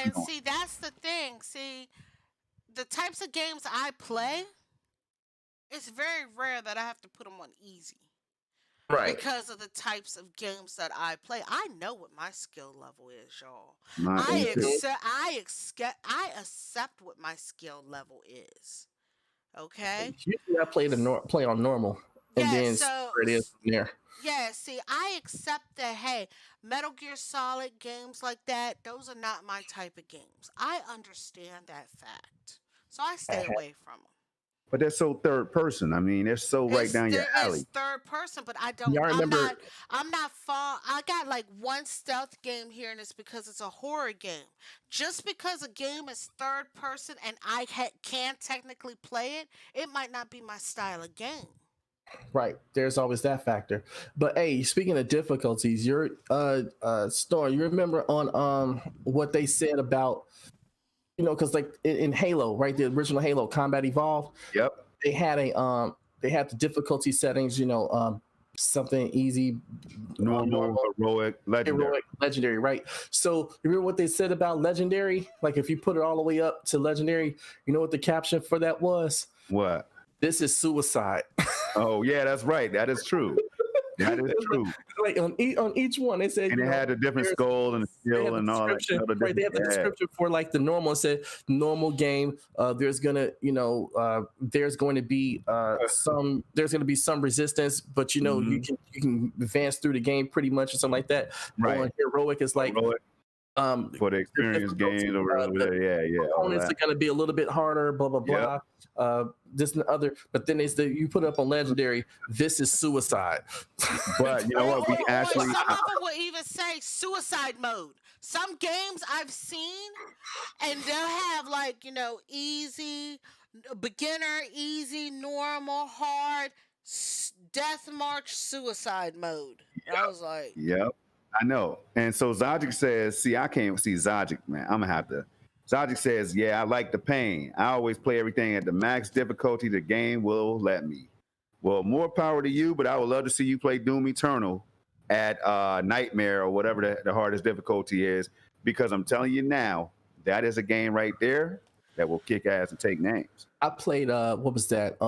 that's the thing. See, the types of games I play, it's very rare that I have to put them on easy right? because of the types of games that I play. I know what my skill level is, y'all. Me too. I accept what my skill level is. Okay? Usually, I play on normal, and Yeah, then see where it is from there. yeah, see, I accept that, hey, Metal Gear Solid games like that, those are not my type of games. I understand that fact. So I I stay had, away from them. But they're so third person. I mean, they're so right down your It's alley. third person, but y'all remember? I'm not far. I got like one stealth game here, and it's because it's a horror game. Just because a game is third person and can technically play it, it might not be my style of game. Right, there's always that factor. But hey, speaking of difficulties, your Storm, you remember on what they said about, because like in Halo, right, the original Halo Combat Evolved, Yep. they had they had the difficulty settings, something easy, Normal, heroic, legendary. heroic, legendary, right? So you remember what they said about legendary? Like if you put it all the way up to legendary, you know what the caption for that was? What? This is suicide. Oh yeah, that's right. That is true. That is true. Like on each one, they said, And it had a different skull and a they had skill the and all that. description, right? They have the description for like the normal. It said normal game. There's gonna, there's going to be some resistance, but you can advance through the game pretty much or something like that. Right. On heroic, it's like Heroic for the experience games or whatever. Yeah. Opponents are going to be a little bit harder, blah blah blah. This and the other, but then you put up on legendary. This is suicide. But you know what? We actually some of them will even say suicide mode. Some games I've seen, and they'll have like easy, beginner, easy, normal, hard, death march, suicide mode. Yep. I was like, yep. I know. And so Zajic says, see, I can't see Zajic, man. I'm going to have to. Zajic says, yeah, I like the pain. I always play everything at the max difficulty the game will let me. Well, more power to you, but I would love to see you play Doom Eternal at Nightmare or whatever the hardest difficulty is, because I'm telling you now, that is a game right there that will kick ass and take names. I played, what was that?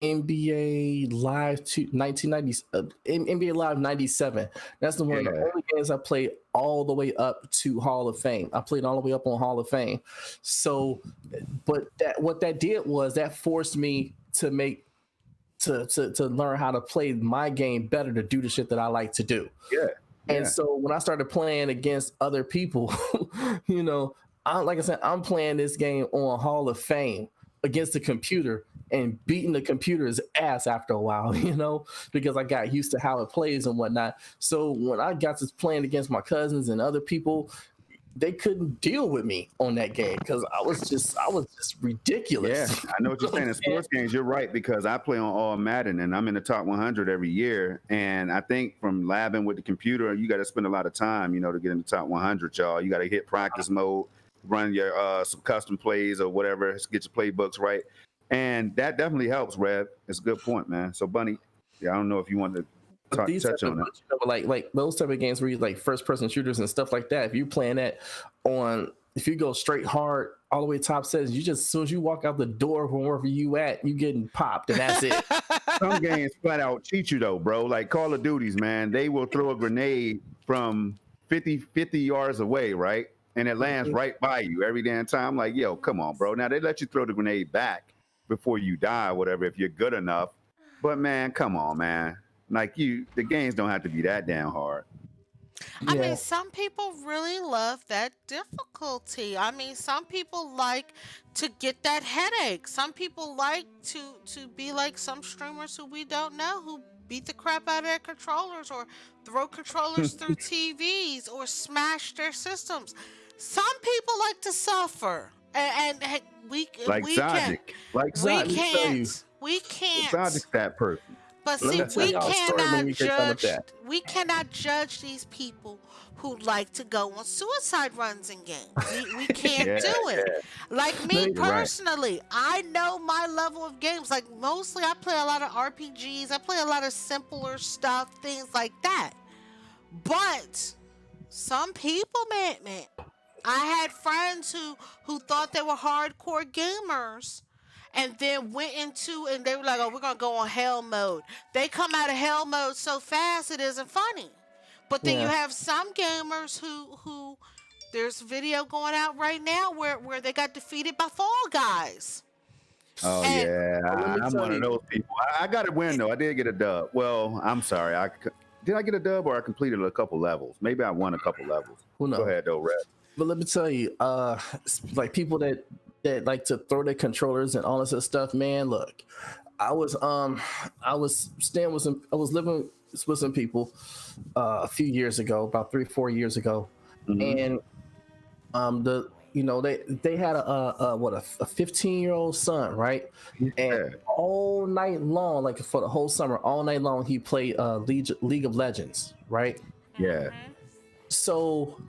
NBA Live 1990, NBA Live 97. That's the one of the only games I played all the way up to Hall of Fame. I played all the way up on Hall of Fame. So, but what that did was that forced me to learn how to play my game better, to do the shit that I like to do. Yeah. And so when I started playing against other people, like I said, I'm playing this game on Hall of Fame against the computer and beating the computer's ass after a while, because I got used to how it plays and whatnot. So when I got to playing against my cousins and other people, they couldn't deal with me on that game because I was just ridiculous. Yeah, I know what you're saying. In sports games, you're right, because I play on all Madden and I'm in the top 100 every year. And I think from labbing with the computer, you got to spend a lot of time, to get in the top 100, y'all. You got to hit practice mode, run your some custom plays or whatever, get your playbooks right. And that definitely helps, Rev. It's a good point, man. So, Bunny, I don't know if you want to touch on that. Like those type of games where you like first person shooters and stuff like that. If you playing that if you go straight hard all the way top settings, you just, as soon as you walk out the door from wherever you at, you getting popped and that's it. Some games flat out cheat you though, bro. Like Call of Duties, man. They will throw a grenade from 50 yards away, right? And it lands right by you every damn time. Like, yo, come on, bro. Now they let you throw the grenade back before you die or whatever if you're good enough. But man, come on, man. Like the games don't have to be that damn hard. I mean, Yeah, some people really love that difficulty. I mean, some people like to get that headache. Some people like to be like some streamers who we don't know who beat the crap out of their controllers or throw controllers through TVs or smash their systems. Some people like to suffer. And hey, Like we can Zajic, like Zod, let me tell you. we can't Zajic's that person. but Let see, me tell y'all a story when we get done with that. we cannot judge these people who like to go on suicide runs in games. We can't Yeah, do it. Like me Let me, you're right. personally, I know my level of games. Like mostly I play a lot of RPGs. I play a lot of simpler stuff, things like that. But some people, man, I had friends who thought they were hardcore gamers and then went into and they were like, "Oh, we're gonna go on hell mode." They come out of hell mode so fast it isn't funny. But then you yeah. have some gamers who there's video going out right now where they got defeated by Fall Guys. Oh And yeah, But let me I'm tell one of you. those people. I got a win though. I did get a dub. Well, I'm sorry. Did I get a dub or I completed a couple levels? Maybe I won a couple levels. Who Go knows? ahead though, Red. But let me tell you, like people that like to throw their controllers and all this other stuff, man. Look, I was staying with some, I was living with some people a few years ago, about 3 or 4 years ago, Mhm. and the they had a 15-year-old son, right? And Yeah, all night long, like for the whole summer, all night long, he played League of Legends, right? yeah. Mhm. So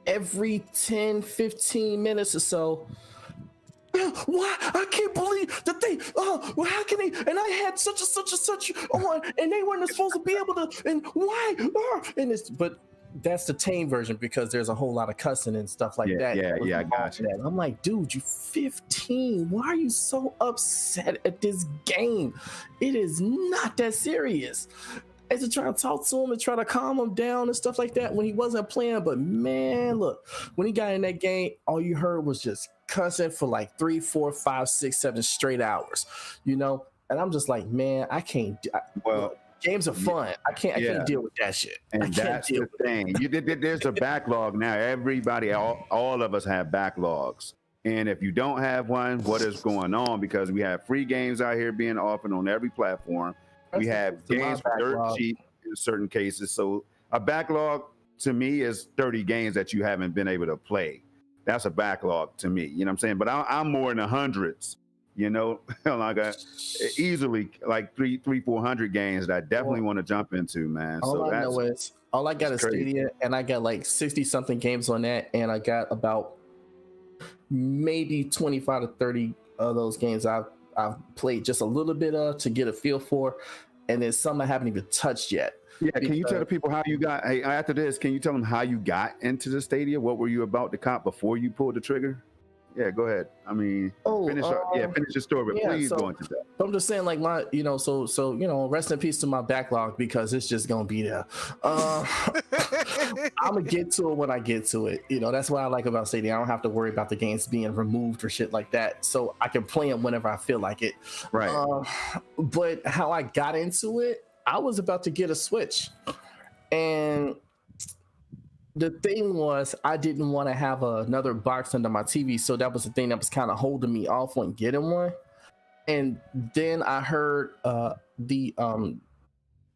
every 10-15 minutes or so, why I can't believe that they well, how can they, and I had such and such and such on and they weren't supposed to be able to, and why and it's, but that's the tame version because there's a whole lot of cussing and stuff like Yeah, that yeah, was yeah, I involved got in you. that. And I'm like, dude, you 15, why are you so upset at this game? It is not that serious. I had to try to talk to him and try to calm him down and stuff like that when he wasn't playing. But man, look, when he got in that game, all you heard was just cussing for like 3, 4, 5, 6, 7 straight hours, you know. And I'm just like, man, I can't. Well, Look, games are fun. I can't yeah. deal with that shit. I And can't that's deal the with it. thing. There's a backlog now. Everybody, all of us have backlogs. And if you don't have one, what is going on? Because we have free games out here being offered on every platform. We have It's a lot games of for dirt backlog. cheap in certain cases. So a backlog to me is 30 games that you haven't been able to play. That's a backlog to me. You know what I'm saying? But I'm more in the hundreds. You know, like easily like 400 games that I definitely want to jump into, man. All So I that's know is all I got is crazy. Stadia, and I got like 60 something games on that, and I got about maybe 25 to 30 of those games I've played just a little bit of to get a feel for, and then some I haven't even touched yet. Yeah, can you tell the Because people how you got? Hey, after this, can you tell them how you got into the Stadia? What were you about to cop before you pulled the trigger? Yeah, go ahead. I mean, finish your story, but yeah, please so go into that. I'm just saying, like my, rest in peace to my backlog because it's just gonna be there. I'm gonna get to it when I get to it. You know, that's what I like about Stadia. I don't have to worry about the games being removed or shit like that, so I can play them whenever I feel like it. Right. But how I got into it, I was about to get a Switch, and the thing was I didn't want to have another box under my TV, so that was the thing that was kind of holding me off on getting one. And then I heard the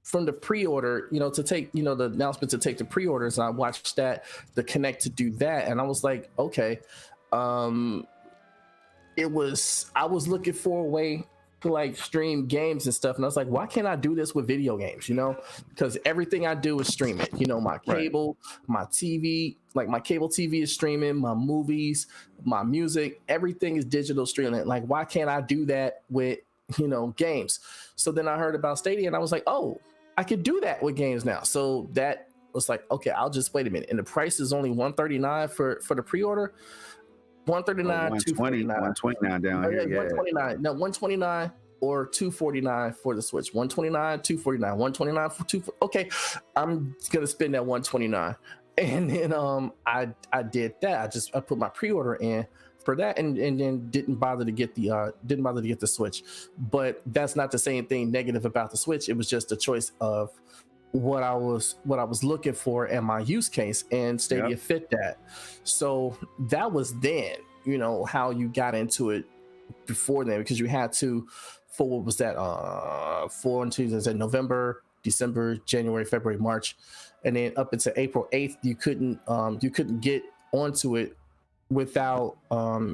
from the pre-order, to take, the announcement to take the pre-orders, and I watched that, the Connect to do that, and I was like, okay, I was looking for a way to like stream games and stuff, and I was like, why can't I do this with video games? Because everything I do is stream it. My cable, my TV, like my cable TV is streaming, my movies, my music, everything is digital streaming. Like, why can't I do that with games? So then I heard about Stadia, and I was like, oh, I could do that with games now. So that was like, okay, I'll just wait a minute, and the price is only $139 for the pre-order. 139, 120, 129 down here. Yeah. 129. No, 129 or 249 for the Switch. 129, 249, 129 for two. Okay, I'm gonna spend that 129, and then I did that. I put my pre-order in for that, and then didn't bother to get the Switch. But that's not the same thing negative about the Switch. It was just a choice of what I was looking for in my use case, and Stadia Yep. fit that. So that was then, how you got into it before then, because you had to, for what was that, 4 and 2, November, December, January, February, March, and then up until April 8th, you couldn't get onto it without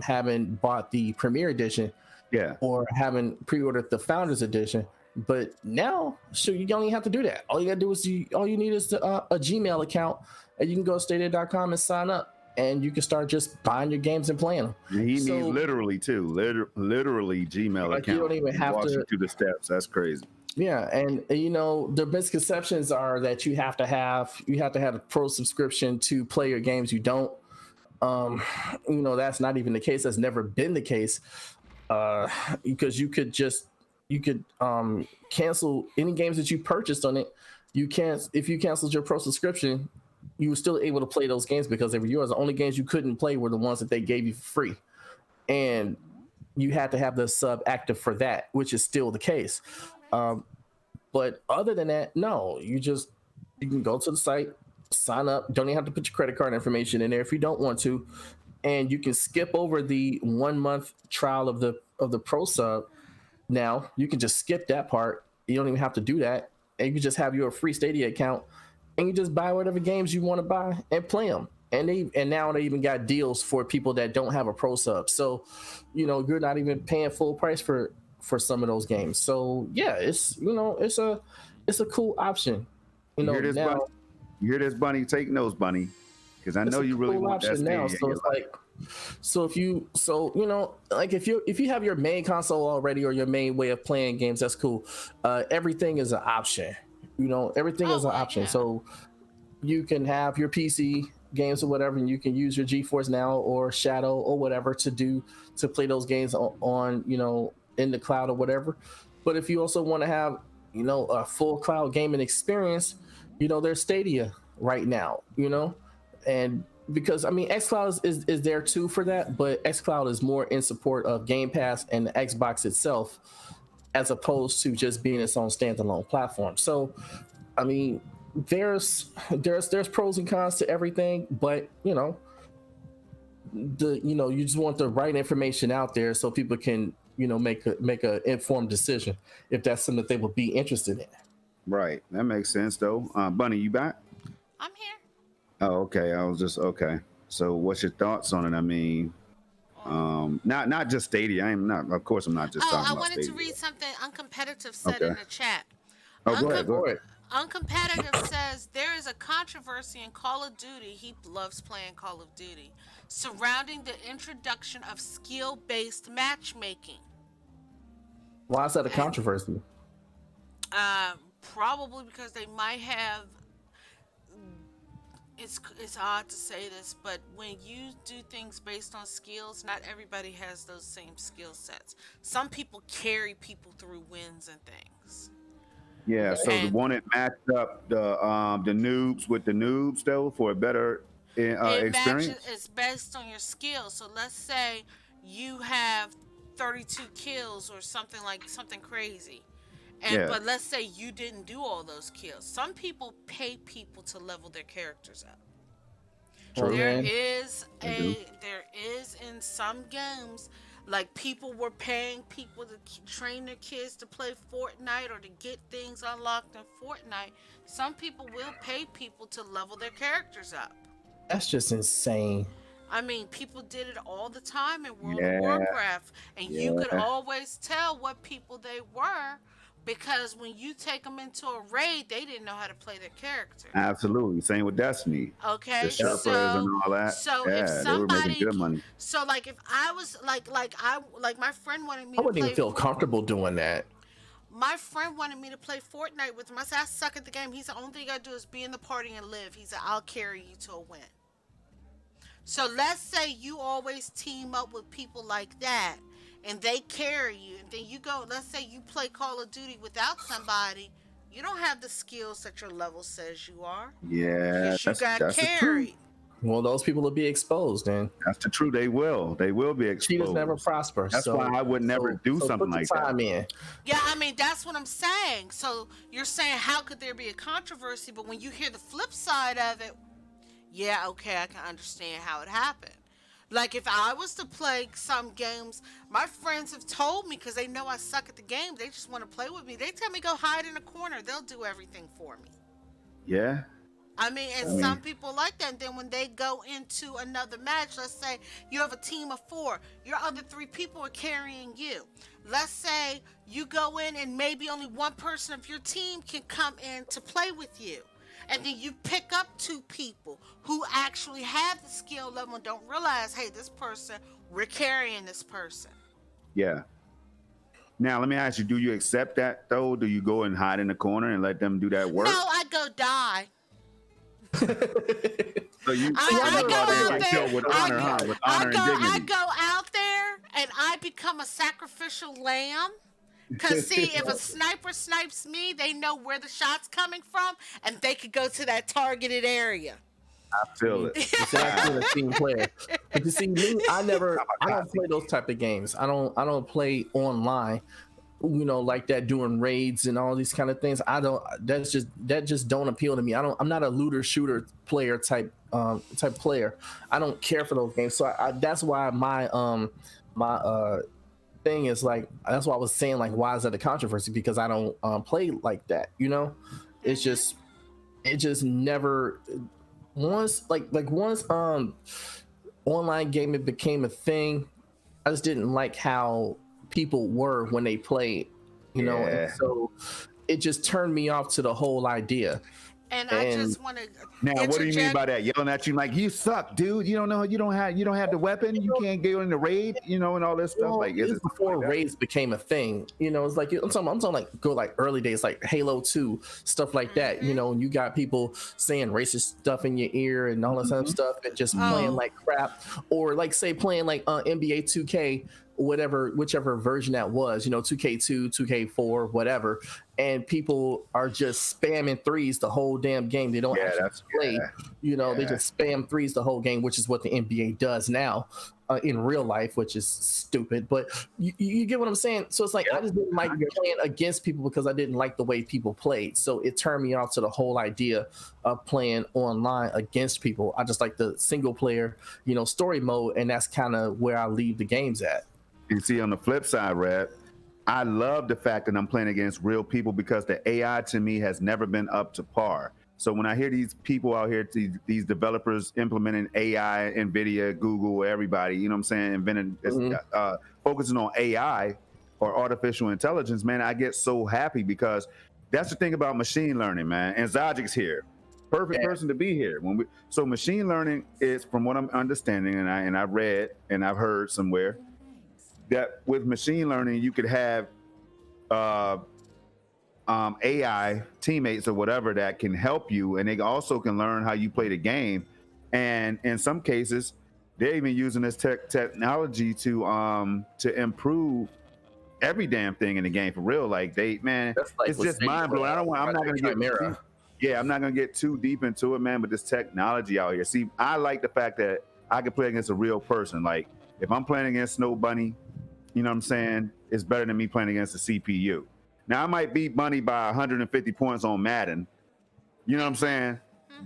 having bought the Premier Edition Yeah. or having pre-ordered the Founders Edition. But now, sure, you don't even have to do that. All you gotta do is all you need is a Gmail account, and you can go to Stadia.com and sign up, and you can start just buying your games and playing them. And he So, needs literally too, literally Gmail like, account. you don't even He have walks to. you through the steps. That's crazy. Yeah, and the misconceptions are that you have to have a pro subscription to play your games. You don't. Um, that's not even the case. That's never been the case. Because you could cancel any games that you purchased on it. You can't If you canceled your pro subscription, you were still able to play those games because they were yours. The only games you couldn't play were the ones that they gave you for free, and you had to have the sub active for that, which is still the case. Um, but other than that, no, you can go to the site, sign up. Don't even have to put your credit card information in there if you don't want to, and you can skip over the 1 month trial of the pro sub. Now you can just skip that part. You don't even have to do that, and you can just have your free Stadia account, and you just buy whatever games you want to buy and play them. And now they even got deals for people that don't have a pro sub. So, you're not even paying full price for some of those games. So yeah, it's a cool option. You hear this, Bunny? Now You hear this, Bunny? Take notes, Bunny, because I it's know a you really cool want that option now. Stadia. So it's like, like if you have your main console already or your main way of playing games, that's cool. Everything is an option. Everything Oh, is an well, option. yeah. So you can have your PC games or whatever, and you can use your GeForce Now or Shadow or whatever to play those games on in the cloud or whatever. But if you also want to have a full cloud gaming experience, there's Stadia right now. And because I mean xCloud is there too for that, but xCloud is more in support of Game Pass and the Xbox itself, as opposed to just being its own standalone platform. So I mean, there's pros and cons to everything, but you just want the right information out there so people can make a informed decision if that's something that they would be interested in. Right. That makes sense, though. Bunny, you back? I'm here. Oh, okay. I was just okay. So, what's your thoughts on it? I mean, not just Stadia. I'm not. Of course, I'm not just Oh, talking I about wanted to Stadia. read something Uncompetitive said in Okay. the chat. Oh, go ahead. Go ahead. Uncompetitive says there is a controversy in Call of Duty. He loves playing Call of Duty surrounding the introduction of skill-based matchmaking. Why is that a And controversy? probably because they might have. It's odd to say this, but when you do things based on skills, not everybody has those same skill sets. Some people carry people through wins and things. Yeah. So the And one that matched up the noobs with the noobs though for a better it matches, experience. it's based on your skills. So let's say you have 32 kills or something crazy. Yeah. But let's say you didn't do all those kills. Some people pay people to level their characters up. True. There Man. is They do. there is in some games, like people were paying people to train their kids to play Fortnite or to get things unlocked in Fortnite. Some people will pay people to level their characters up. That's just insane. I mean, people did it all the time in World of Yeah. Warcraft, and you could Yeah. always tell what people they were because when you take them into a raid, they didn't know how to play their character. Absolutely. Same with Destiny. The Okay, Sherpas so and all that. so if Yeah, they were making somebody, good money. so like if I was like my friend wanted me I to wouldn't even play. feel comfortable doing that. My friend wanted me to play Fortnite with him. I said I suck at the game. He said the only thing you gotta do is be in the party and live. He said I'll carry you to a win. So let's say you always team up with people like that and they carry you, and then you go, let's say you play Call of Duty without somebody, you don't have the skills that your level says you are Yeah, because you got that's the truth. carried. Well, those people will be exposed, and That's the truth. They will. They will be cheaters never exposed. prosper. That's why I would never do something put the like that. time in. Yeah, I mean, that's what I'm saying. So you're saying, how could there be a controversy? But when you hear the flip side of it, yeah, okay, I can understand how it happened. Like, if I was to play some games, my friends have told me, because they know I suck at the game, they just want to play with me. They tell me go hide in a corner. They'll do everything for me. Yeah. I mean, and some people like that. And then when they go into another match, let's say you have a team of 4, your other 3 people are carrying you. Let's say you go in and maybe only one person of your team can come in to play with you. And then you pick up 2 people who actually have the skill level and don't realize, hey, this person, we're carrying this person. Yeah. Now, let me ask you, do you accept that, though? Do you go and hide in the corner and let them do that work? No, I go die. So you I go out there with honor, huh? With honor and dignity. I go out there and I become a sacrificial lamb. Because, see, if a sniper snipes me, they know where the shot's coming from, and they could go to that targeted area. I feel it. It's actually a team player. But you see, me, I don't play those type of games. I don't play online, like that, doing raids and all these kind of things. That just don't appeal to me. I'm not a looter shooter player type player. I don't care for those games. So that's why my thing is, like, that's why I was saying, like, why is that a controversy? Because I don't play like that. It's just never once once online gaming became a thing. I just didn't like how people were when they played, and so it just turned me off to the whole idea. And I just want to now, what do you mean by that? Yelling at you like, you suck, dude. You don't know, you don't have the weapon. You can't go in the raid, and all this stuff. Like, it's before raids became a thing. It's like I'm talking like go like early days, like Halo 2, stuff like that. And you got people saying racist stuff in your ear and all this other stuff, and just playing like crap, or like say playing like NBA 2K, whichever version that was, 2K2, 2K4, whatever, and people are just spamming threes the whole damn game. They don't actually play. They just spam threes the whole game, which is what the NBA does now in real life, which is stupid. But you get what I'm saying? So it's like, I just didn't like playing against people because I didn't like the way people played. So it turned me off to the whole idea of playing online against people. I just like the single player, story mode, and that's kind of where I leave the games at. And see, on the flip side, Red, I love the fact that I'm playing against real people, because the AI to me has never been up to par. So when I hear these people out here, these developers implementing AI, NVIDIA, Google, everybody, focusing on AI or artificial intelligence, man, I get so happy, because that's the thing about machine learning, man. And Zajic's here. Perfect person to be here. So machine learning is, from what I'm understanding, and I read and I've heard somewhere, that with machine learning, you could have AI teammates or whatever that can help you, and they also can learn how you play the game. And in some cases, they're even using this technology to improve every damn thing in the game, for real. Like, it's just mind blowing. I'm not gonna get too deep into it, man. But this technology out here. See, I like the fact that I can play against a real person. Like, if I'm playing against Snow Bunny, it's better than me playing against the CPU. Now, I might beat Bunny by 150 points on Madden,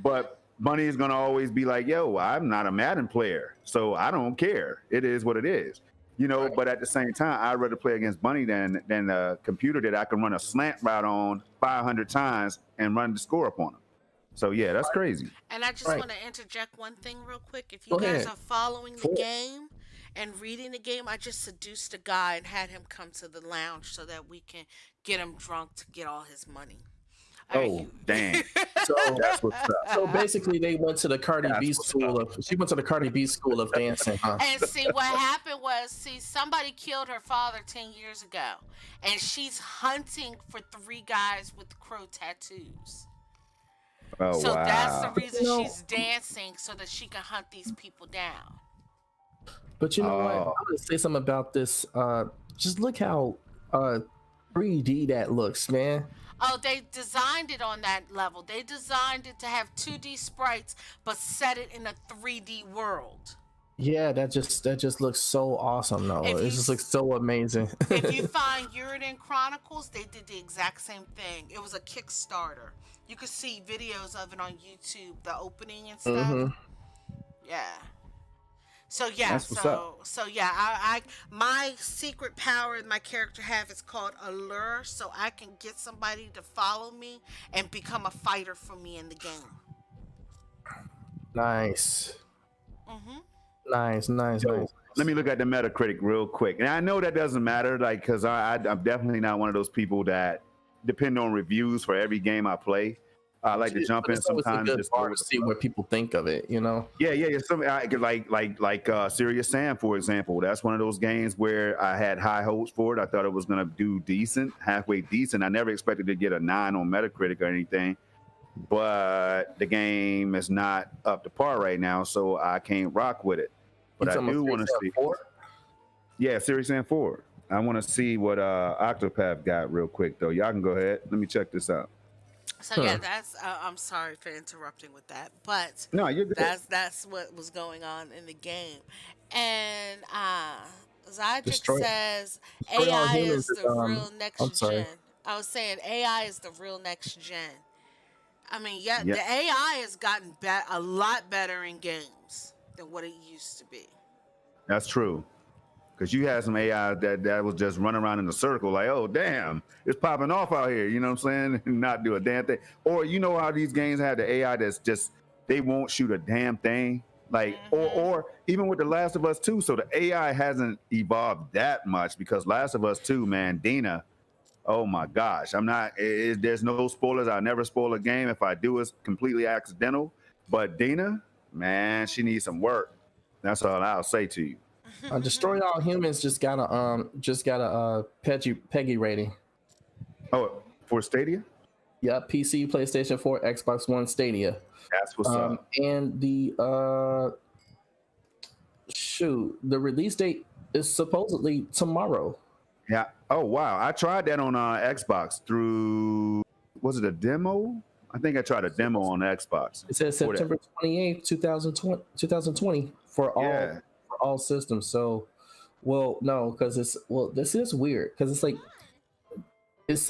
but Bunny is going to always be like, yo, I'm not a Madden player, so I don't care. It is what it is, right. But at the same time, I'd rather play against Bunny than a computer that I can run a slant route on 500 times and run the score up on him. So, yeah, that's crazy. And I just want to interject one thing real quick. If you guys are following the game and reading the game, I just seduced a guy and had him come to the lounge so that we can get him drunk to get all his money. Dang. So that's what's up. So basically, they went to the Cardi B school she went to the Cardi B school of dancing, huh? And see, what happened was, somebody killed her father 10 years ago, and she's hunting for 3 guys with crow tattoos. Oh, so wow. that's the reason she's dancing, so that she can hunt these people down. But you know what? I'm gonna say something about this. Just look how 3D that looks, man. Oh, they designed it on that level. They designed it to have 2D sprites, but set it in a 3D world. Yeah, that just looks so awesome. No, If it you just looks so amazing. if you find Uridan Chronicles, they did the exact same thing. It was a Kickstarter. You could see videos of it on YouTube, the opening and stuff. hmm Yeah. So yeah, That's what's up. so yeah, I my secret power my character have is called allure, so I can get somebody to follow me and become a fighter for me in the game. Nice, Mhm. nice, nice, Yo, nice. let me look at the Metacritic real quick. And I know that doesn't matter, like, because I'm definitely not one of those people that depend on reviews for every game I play. I like to jump But in it's always a sometimes good just bar over to the see flow. what people think of it. You know. Yeah. Some like Serious Sam, for example. That's one of those games where I had high hopes for it. I thought it was gonna do decent, halfway decent. I never expected to get a 9 on Metacritic or anything, but the game is not up to par right now, so I can't rock with it. But You I talking about do want to Serious see. Sam 4? Yeah, Serious Sam 4. I want to see what Octopath got real quick though. Y'all can go ahead. Let me check this out. So yeah, Huh. that's I'm sorry for interrupting with that, but No, you're good. that's what was going on in the game. And Zydrax Destroy says Destroy All AI Humans is is the real I'm next sorry. gen. I was saying AI is the real next gen. I mean, yeah, Yeah, the AI has gotten a lot better in games than what it used to be. that's true. Because you had some AI that was just running around in a circle, like, oh damn, it's popping off out here. You know what I'm saying? And not do a damn thing. Or you know how these games have the AI that's just they won't shoot a damn thing. Like, Mhm. or even with the Last of Us 2, so the AI hasn't evolved that much because Last of Us 2, man, Dina. Oh my gosh, I'm not. There's no spoilers. I never spoil a game. If I do, it's completely accidental. But Dina, man, she needs some work. That's all I'll say to you. Destroy All Humans just got a Peggy rating. Oh, for Stadia, Yep, PC, PlayStation 4, Xbox One, Stadia. that's what's up. And the the release date is supposedly tomorrow. Yeah. Oh wow, I tried that on Xbox through. Was it a demo? I think I tried a demo on Xbox It says for that. September 28th, 2020 for Yeah. all systems. So, well, no, because this is weird because it's like it's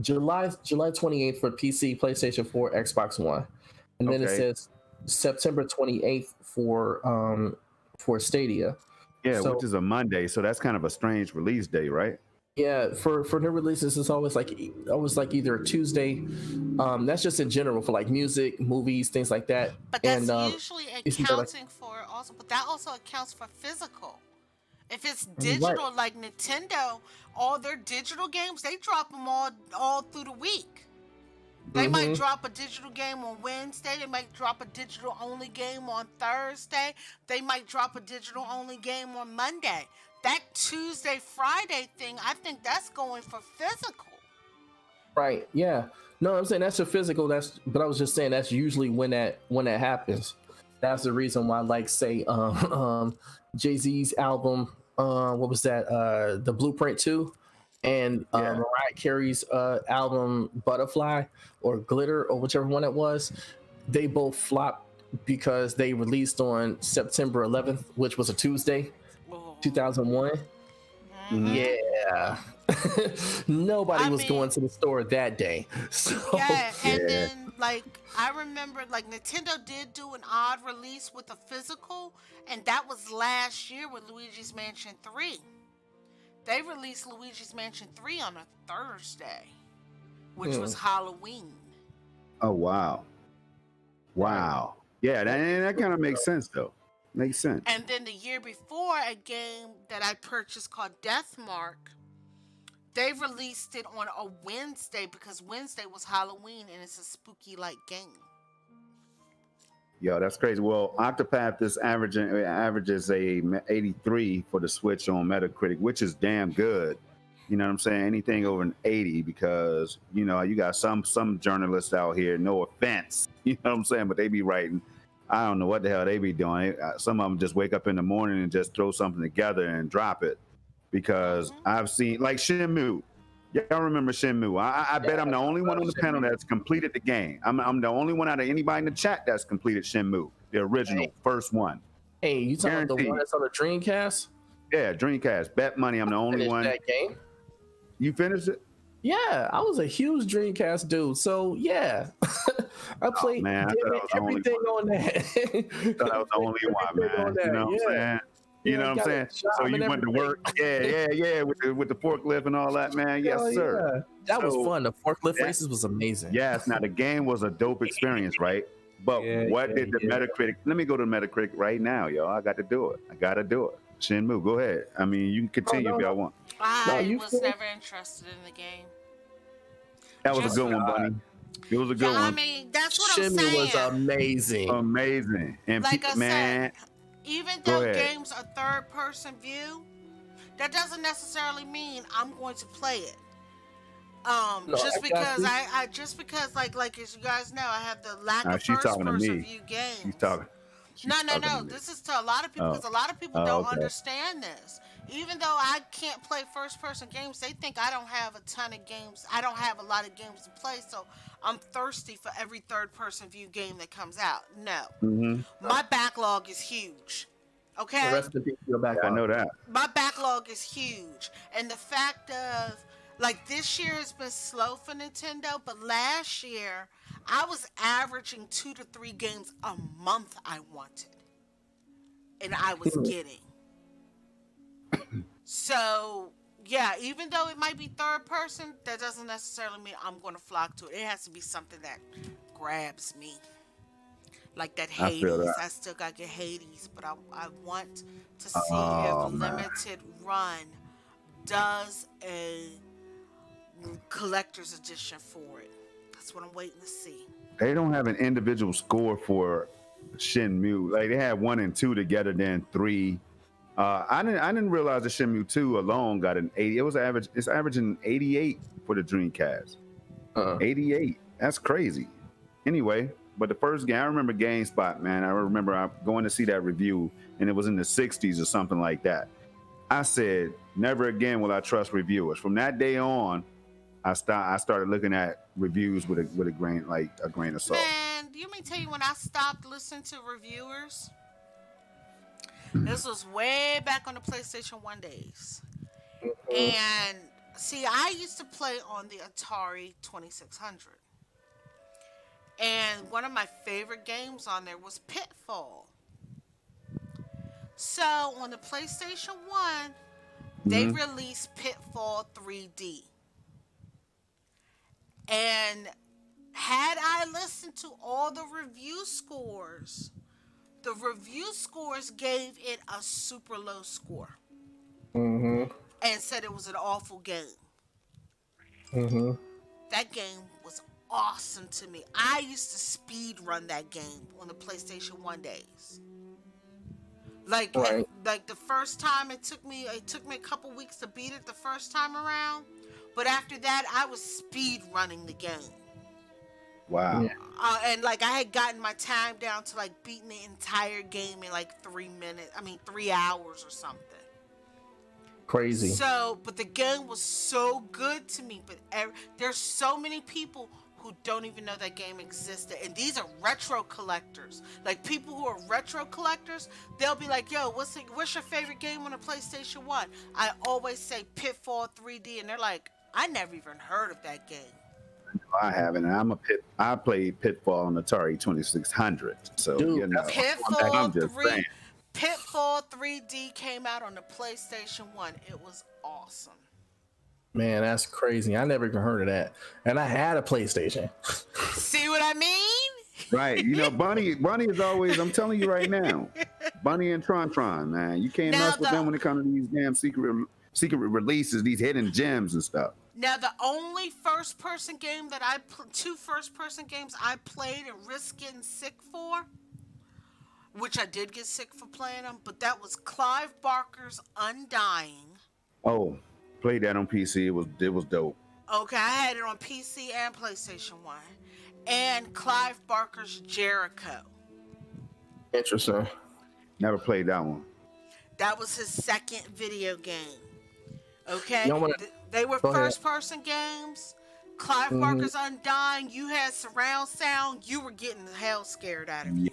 July 28th for PC, PlayStation 4, Xbox One, and then it Okay. says September 28th for Stadia. Yeah, So which is a Monday, so that's kind of a strange release day, right? yeah, for new releases, it's always like either a Tuesday. That's just in general for like music, movies, things like that. But And that's usually it's either like accounting for also, but that also accounts for physical. If it's right. digital, like Nintendo, all their digital games, they drop them all through the week. They might hmm drop a digital game on Wednesday. They might drop a digital only game on Thursday. They might drop a digital only game on Monday. That Tuesday, Friday thing, I think that's going for physical. Right. Yeah. No, I'm saying that's a physical. But I was just saying that's usually when that happens. That's the reason why, like, say, Jay-Z's album, what was that? The Blueprint 2, and Yeah. Mariah Carey's album Butterfly or Glitter or whichever one it was. They both flopped because they released on September 11th, which was a Tuesday, Oh. 2001. Mhm. Yeah. Nobody I was mean, going to the store that day. So yeah, and Yeah. then like I remember like Nintendo did do an odd release with a physical, and that was last year with Luigi's Mansion 3. They released Luigi's Mansion 3 on a Thursday, which hmm, was Halloween. Oh wow. right. Wow. Yeah, that kind of makes sense though. Makes sense. And then the year before, a game that I purchased called Deathmark, they released it on a Wednesday because Wednesday was Halloween and it's a spooky like game. Yo, that's crazy. Well, Octopath is averages a 83 for the Switch on Metacritic, which is damn good. You know what I'm saying? Anything over an 80 because you got some journalists out here. No offense, you know what I'm saying, but they be writing. I don't know what the hell they be doing. Some of them just wake up in the morning and just throw something together and drop it because I've seen like Shenmue. Y'all remember Shenmue? I bet I'm the only one on the panel that's completed the game. I'm the only one out of anybody in the chat that's completed Shenmue, the original first one. Hey, you talking about the one that's on the Dreamcast? Yeah, Dreamcast. Bet money I'm the only one. That game. You finished it? Yeah, I was a huge Dreamcast dude. So yeah, I played everything on that. I thought I was the only one, man. You know what I'm saying? You know what I'm saying? So you went to work, with the forklift and all that, man. Yes, sir. Yeah. That was fun. The forklift races was amazing. Yes. Now the game was a dope experience, right? But what did the Metacritic? Let me go to Metacritic right now, y'all. I got to do it. Shenmue, go ahead. I mean, you can continue if y'all want. I was never interested in the game. That was a good one, Bunny. It was a good one. I mean, that's what I'm saying. Shenmue was amazing. Amazing. And like I said, even though games are third-person view, that doesn't necessarily mean I'm going to play it. Just because like as you guys know, I have the lack of first-person view games. She's talking. No. This is to a lot of people because a lot of people don't understand this. Even though I can't play first-person games, they think I don't have a ton of games. I don't have a lot of games to play, so I'm thirsty for every third-person view game that comes out. No, my backlog is huge. Okay, the rest of the your backlog. I know that. My backlog is huge, and the fact of like this year has been slow for Nintendo, but last year I was averaging 2 to 3 games a month I wanted, and I was getting. So, yeah, even though it might be third person, that doesn't necessarily mean I'm going to flock to it. It has to be something that grabs me. Like that Hades. I still got to get Hades, but I want to see if Limited Run does a collector's edition for it. That's what I'm waiting to see. They don't have an individual score for Shenmue. Like they had 1 and 2 together, then 3. I didn't realize the Shenmue 2 alone got an 80. It's averaging 88 for the Dreamcast. 88. That's crazy. Anyway, but the first game, I remember GameSpot, man. I remember going to see that review, and it was in the 60s or something like that. I said, never again will I trust reviewers. From that day on, I started looking at reviews with a grain of salt. Man, do you mean tell you when I stopped listening to reviewers? This was way back on the PlayStation 1 days. And see, I used to play on the Atari 2600. And one of my favorite games on there was Pitfall. So on the PlayStation 1, they released Pitfall 3D. And had I listened to all the review scores, the review scores gave it a super low score. And said it was an awful game. That game was awesome to me. I used to speed run that game on the PlayStation 1 days. Like the first time it took me a couple weeks to beat it the first time around. But after that, I was speed running the game. Wow. And like I had gotten my time down to like beating the entire game in like 3 hours or something. Crazy. So, but the game was so good to me. But there's so many people who don't even know that game existed. And these are retro collectors. Like people who are retro collectors, they'll be like, yo, what's your favorite game on the PlayStation 1? I always say Pitfall 3D. And they're like, I never even heard of that game. I haven't. I played Pitfall on Atari 2600. So dude, Pitfall 3D came out on the PlayStation 1. It was awesome. Man, that's crazy. I never even heard of that. And I had a PlayStation. See what I mean? Right. You know, Bunny is always, I'm telling you right now, Bunny and Tron, man. You can't mess with them when it comes to these damn secret releases, these hidden gems and stuff. Now, the only first-person game that two first-person games I played and risked getting sick for, which I did get sick for playing them, but that was Clive Barker's Undying. Oh, played that on PC. It was dope. Okay, I had it on PC and PlayStation 1. And Clive Barker's Jericho. Interesting. Never played that one. That was his second video game. Okay, Y'all wanna they were go ahead? first-person games. Clive Hmm. Barker's Undying. You had surround sound. You were getting the hell scared out of you.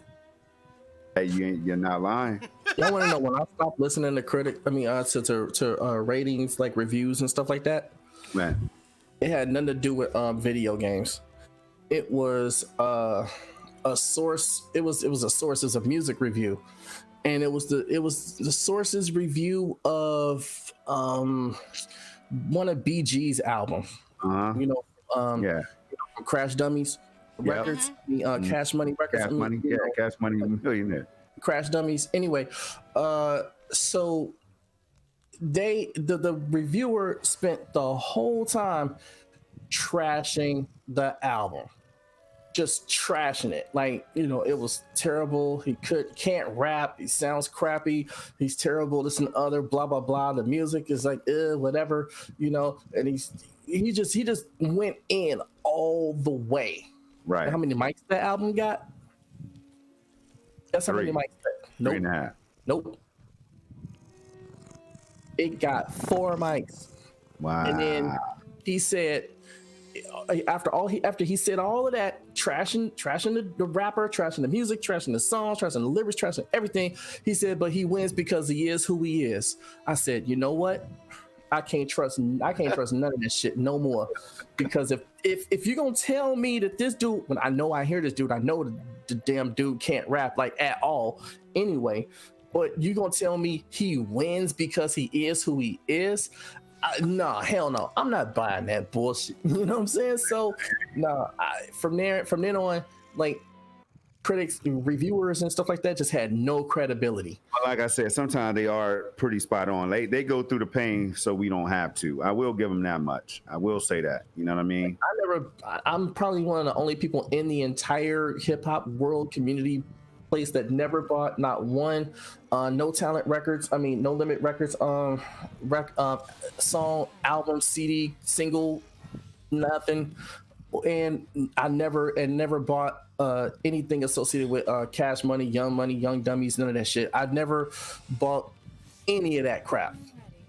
Hey, you're not lying, Y'all want to know when I stopped listening to ratings, like reviews and stuff like that? man. It had nothing to do with video games. It was a source. It was a source. It was a music review, and it was the source's review of one of BG's album. Uh huh. You know, Yeah. Crash Dummies Yep. Records, Cash Money Records. Cash money. Yeah. Cash money. Millionaire. Crash Dummies. Anyway, so the reviewer spent the whole time trashing the album, just trashing it. Like, it was terrible. He can't rap. He sounds crappy. He's terrible. This and other. Blah blah blah. The music is like whatever. And he just went in all the way. Right. And how many mics that album got? That's how many mics. Nope. 3.5. Nope. It got 4 mics. Wow. And then he said, after he said all of that, trashing the rapper, trashing the music, trashing the songs, trashing the lyrics, trashing everything, he said, but he wins because he is who he is. I said, you know what? I can't trust none of this shit no more. Because if you're gonna tell me that this dude, when I hear this dude, I know the damn dude can't rap like at all anyway, but you gonna tell me he wins because he is who he is? Nah, hell no. I'm not buying that bullshit. You know what I'm saying? So nah, from then on, like, critics, reviewers and stuff like that just had no credibility. Like I said, sometimes they are pretty spot on. They go through the pain so we don't have to. I will give them that much. I will say that. You know what I mean? I'm probably one of the only people in the entire hip hop world community place that never bought not one No Talent Records, No Limit Records song, album, CD, single, nothing. And I never bought anything associated with Cash Money, Young Dummies, none of that shit. I've never bought any of that crap,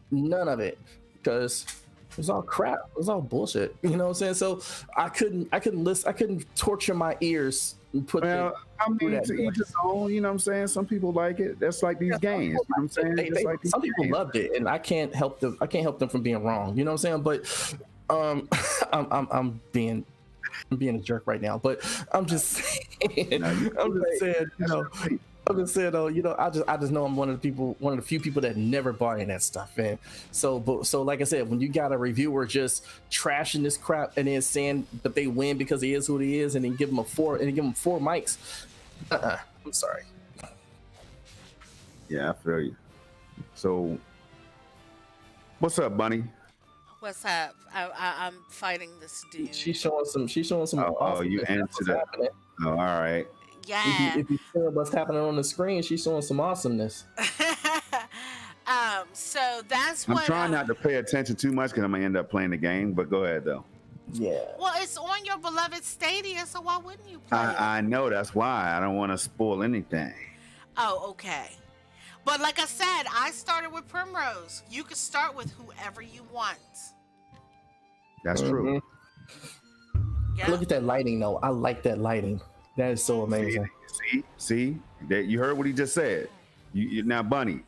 none of it, because it was all crap. It was all bullshit. You know what I'm saying? So I couldn't listen. I couldn't torture my ears and put. Well, to each his own. You know what I'm saying? Some people like it. That's like these games. You know what I'm saying? Some people loved it, and I can't help them. I can't help them from being wrong. You know what I'm saying? But I'm being a jerk right now, but I'm just saying. I'm just saying though, I just know I'm one of the few people that never bought in that stuff, man. So like I said, when you got a reviewer just trashing this crap and then saying that they win because he is who he is, and then give him 4 mics, I'm sorry. Yeah, I feel you. So, what's up, Bunny? What's up? I'm fighting this dude. She's showing some. Oh, you answered it. Oh, all right. Yeah. If you see what's happening on the screen, she's showing some awesomeness. So that's I'm what trying not to pay attention too much because I'm gonna end up playing the game. But go ahead though. Yeah. Well, it's on your beloved Stadia, so why wouldn't you play it? I know, that's why I don't want to spoil anything. Oh, okay. But like I said, I started with Primrose. You can start with whoever you want. That's true. Yeah. Look at that lighting, though. I like that lighting. That is so amazing. See, that you heard what he just said. You now, Bunny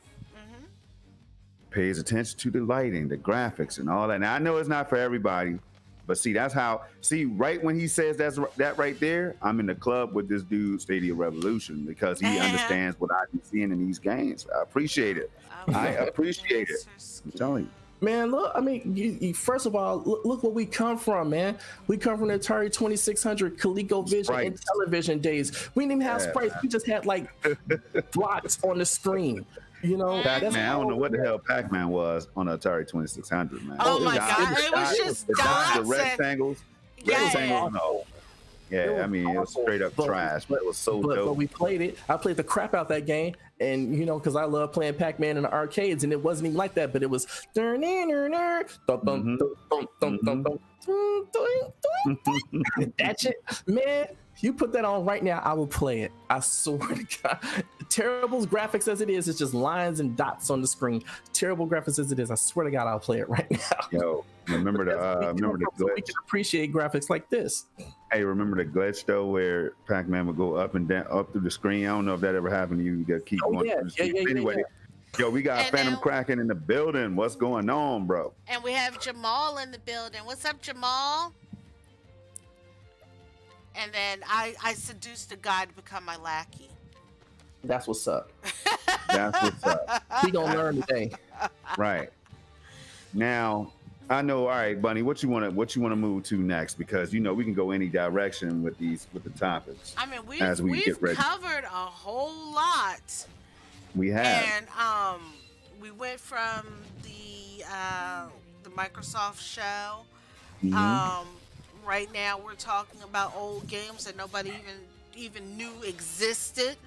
pays attention to the lighting, the graphics, and all that. Now I know it's not for everybody, but see, that's how. See, right when he says that right there, I'm in the club with this dude, Stadia Revolution, because he understands what I've been seeing in these games. I appreciate it. I appreciate it. I'm telling you. Man, look, you first of all, look where we come from, man. We come from the Atari 2600 ColecoVision and television days. We didn't even have sprites. We just had like blocks on the screen. Pac-Man, I don't know what the hell Pac-Man was on the Atari 2600, man. Oh my God, it was just dots. The rectangles. No. Yeah, it was straight up trash, but it was so dope. But we played it. I played the crap out that game, and because I love playing Pac-Man in the arcades, and it wasn't even like that, but it was that shit, man. You put that on right now, I will play it. I swear to God. terrible graphics as it is, it's just lines and dots on the screen. Terrible graphics as it is, I swear to God, I'll play it right now. Yo, remember the so we can appreciate graphics like this. Hey, remember the glitch though, where Pac-Man would go up and down, up through the screen? I don't know if that ever happened to you. You got to keep going through the screen. Anyway, yo, we got Phantom Kraken in the building. What's going on, bro? And we have Jamal in the building. What's up, Jamal? And then I seduced a guy to become my lackey. That's what's up. That's what's up. He gonna learn today. Right. Now, I know. All right, Bunny. What you wanna move to next? Because we can go any direction with the topics. I mean, we've covered a whole lot. We have. And we went from the Microsoft show. Mm-hmm. Right now we're talking about old games that nobody even knew existed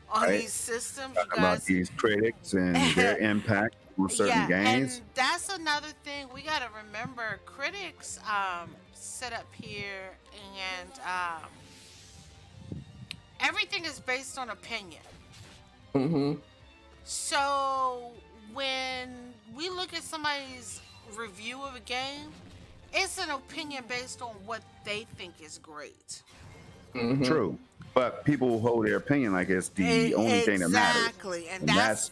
on these systems. Talking about these critics and their impact on certain games. And that's another thing we got to remember. Critics sit up here and everything is based on opinion. Mm-hmm. So when we look at somebody's review of a game, it's an opinion based on what they think is great. Mm-hmm. True. But people will hold their opinion like it's the only thing that matters. Exactly. And that's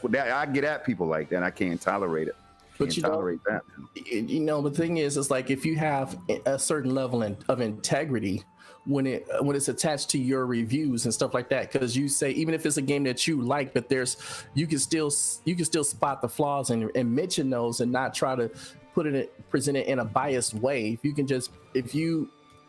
what I get at people like that. I can't tolerate it. But tolerate that. The thing is, it's like if you have a certain level of integrity when it's attached to your reviews and stuff like that, because you say even if it's a game that you like, but you can still spot the flaws and mention those and not try to present it in a biased way.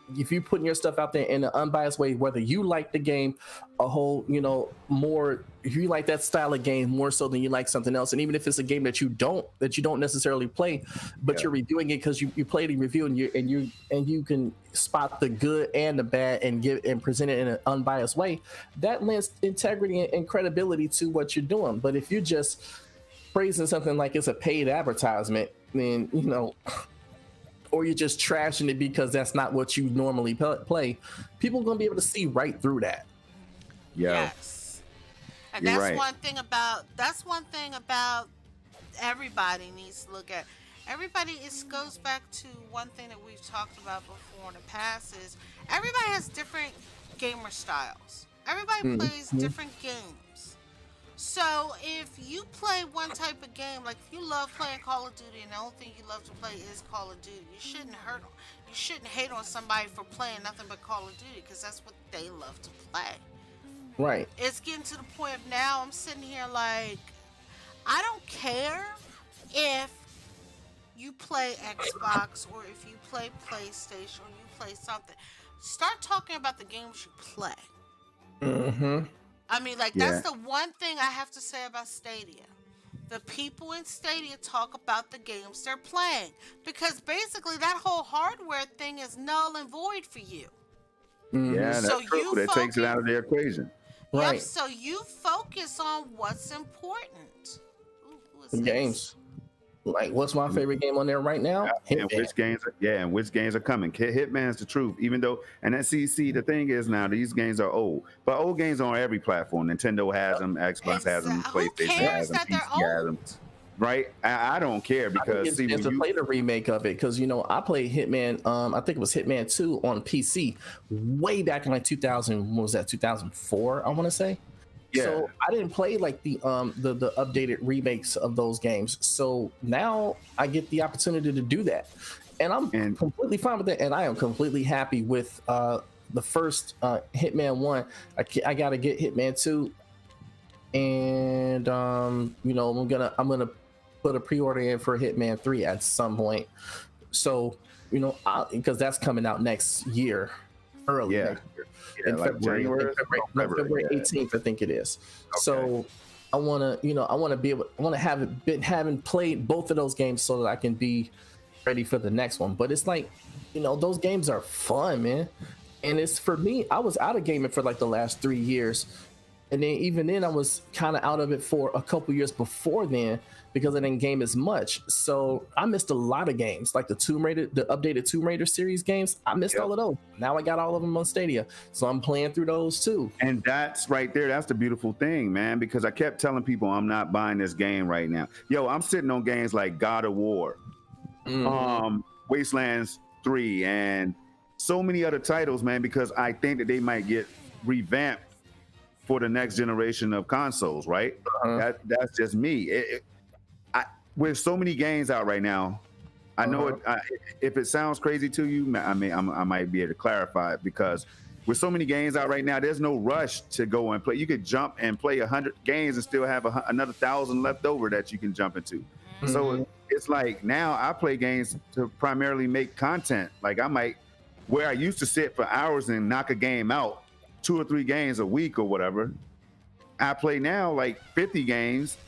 If you putting your stuff out there in an unbiased way, whether you like the game more, if you like that style of game more so than you like something else, and even if it's a game that you don't necessarily play, but you're reviewing it because you played and review and you can spot the good and the bad and present it in an unbiased way, that lends integrity and credibility to what you're doing. But if you're just praising something like it's a paid advertisement, then or you're just trashing it because that's not what you normally play, people are going to be able to see right through that. Yes. And that's one thing about everybody needs to look at. Everybody, it goes back to one thing that we've talked about before in the past is everybody has different gamer styles. Everybody plays different games. So if you play one type of game, like if you love playing Call of Duty and the only thing you love to play is Call of Duty, you shouldn't hate on somebody for playing nothing but Call of Duty, because that's what they love to play. Right. It's getting to the point of now I'm sitting here like, I don't care if you play Xbox or if you play PlayStation or you play something. Start talking about the games you play. Mm-hmm. I mean, that's the one thing I have to say about Stadia. The people in Stadia talk about the games they're playing, because basically that whole hardware thing is null and void for you. Mm-hmm. Yeah, that's true. That takes it out of the equation. Right. Yep, so you focus on what's important. Ooh, games. Like, what's my favorite game on there right now? And which games are coming? Hitman's the truth. Even though, and that see, the thing is now these games are old, but old games are on every platform. Nintendo has them, Xbox has them, PlayStation has them, PC has them. Right? I don't care, because it's to play the remake of it, because I played Hitman. I think it was Hitman 2 on PC way back in like 2000. What was that? 2004, I want to say. Yeah. So I didn't play like the updated remakes of those games. So now I get the opportunity to do that, and I'm completely fine with that. And I am completely happy with the first Hitman 1. I got to get Hitman 2, and I'm gonna put a pre-order in for Hitman 3 at some point. So because that's coming out next year, early next year. In February 18th, I think it is. Okay. So I want to having played both of those games so that I can be ready for the next one. But it's like, those games are fun, man. And it's, for me, I was out of gaming for like the last 3 years, And then even then I was kind of out of it for a couple years before then because I didn't game as much. So I missed a lot of games, like the updated Tomb Raider series games. I missed all of those. Now I got all of them on Stadia, so I'm playing through those too. And that's right there. That's the beautiful thing, man, because I kept telling people I'm not buying this game right now. Yo, I'm sitting on games like God of War, Wastelands 3, and so many other titles, man, because I think that they might get revamped for the next generation of consoles, right? That's just me. With so many games out right now, I know if it sounds crazy to you, I might be able to clarify it, because with so many games out right now, there's no rush to go and play. You could jump and play 100 games and still have another 1,000 left over that you can jump into. So it's like now I play games to primarily make content. Like where I used to sit for hours and knock a game out, 2 or 3 games a week or whatever, I play now like 50 games,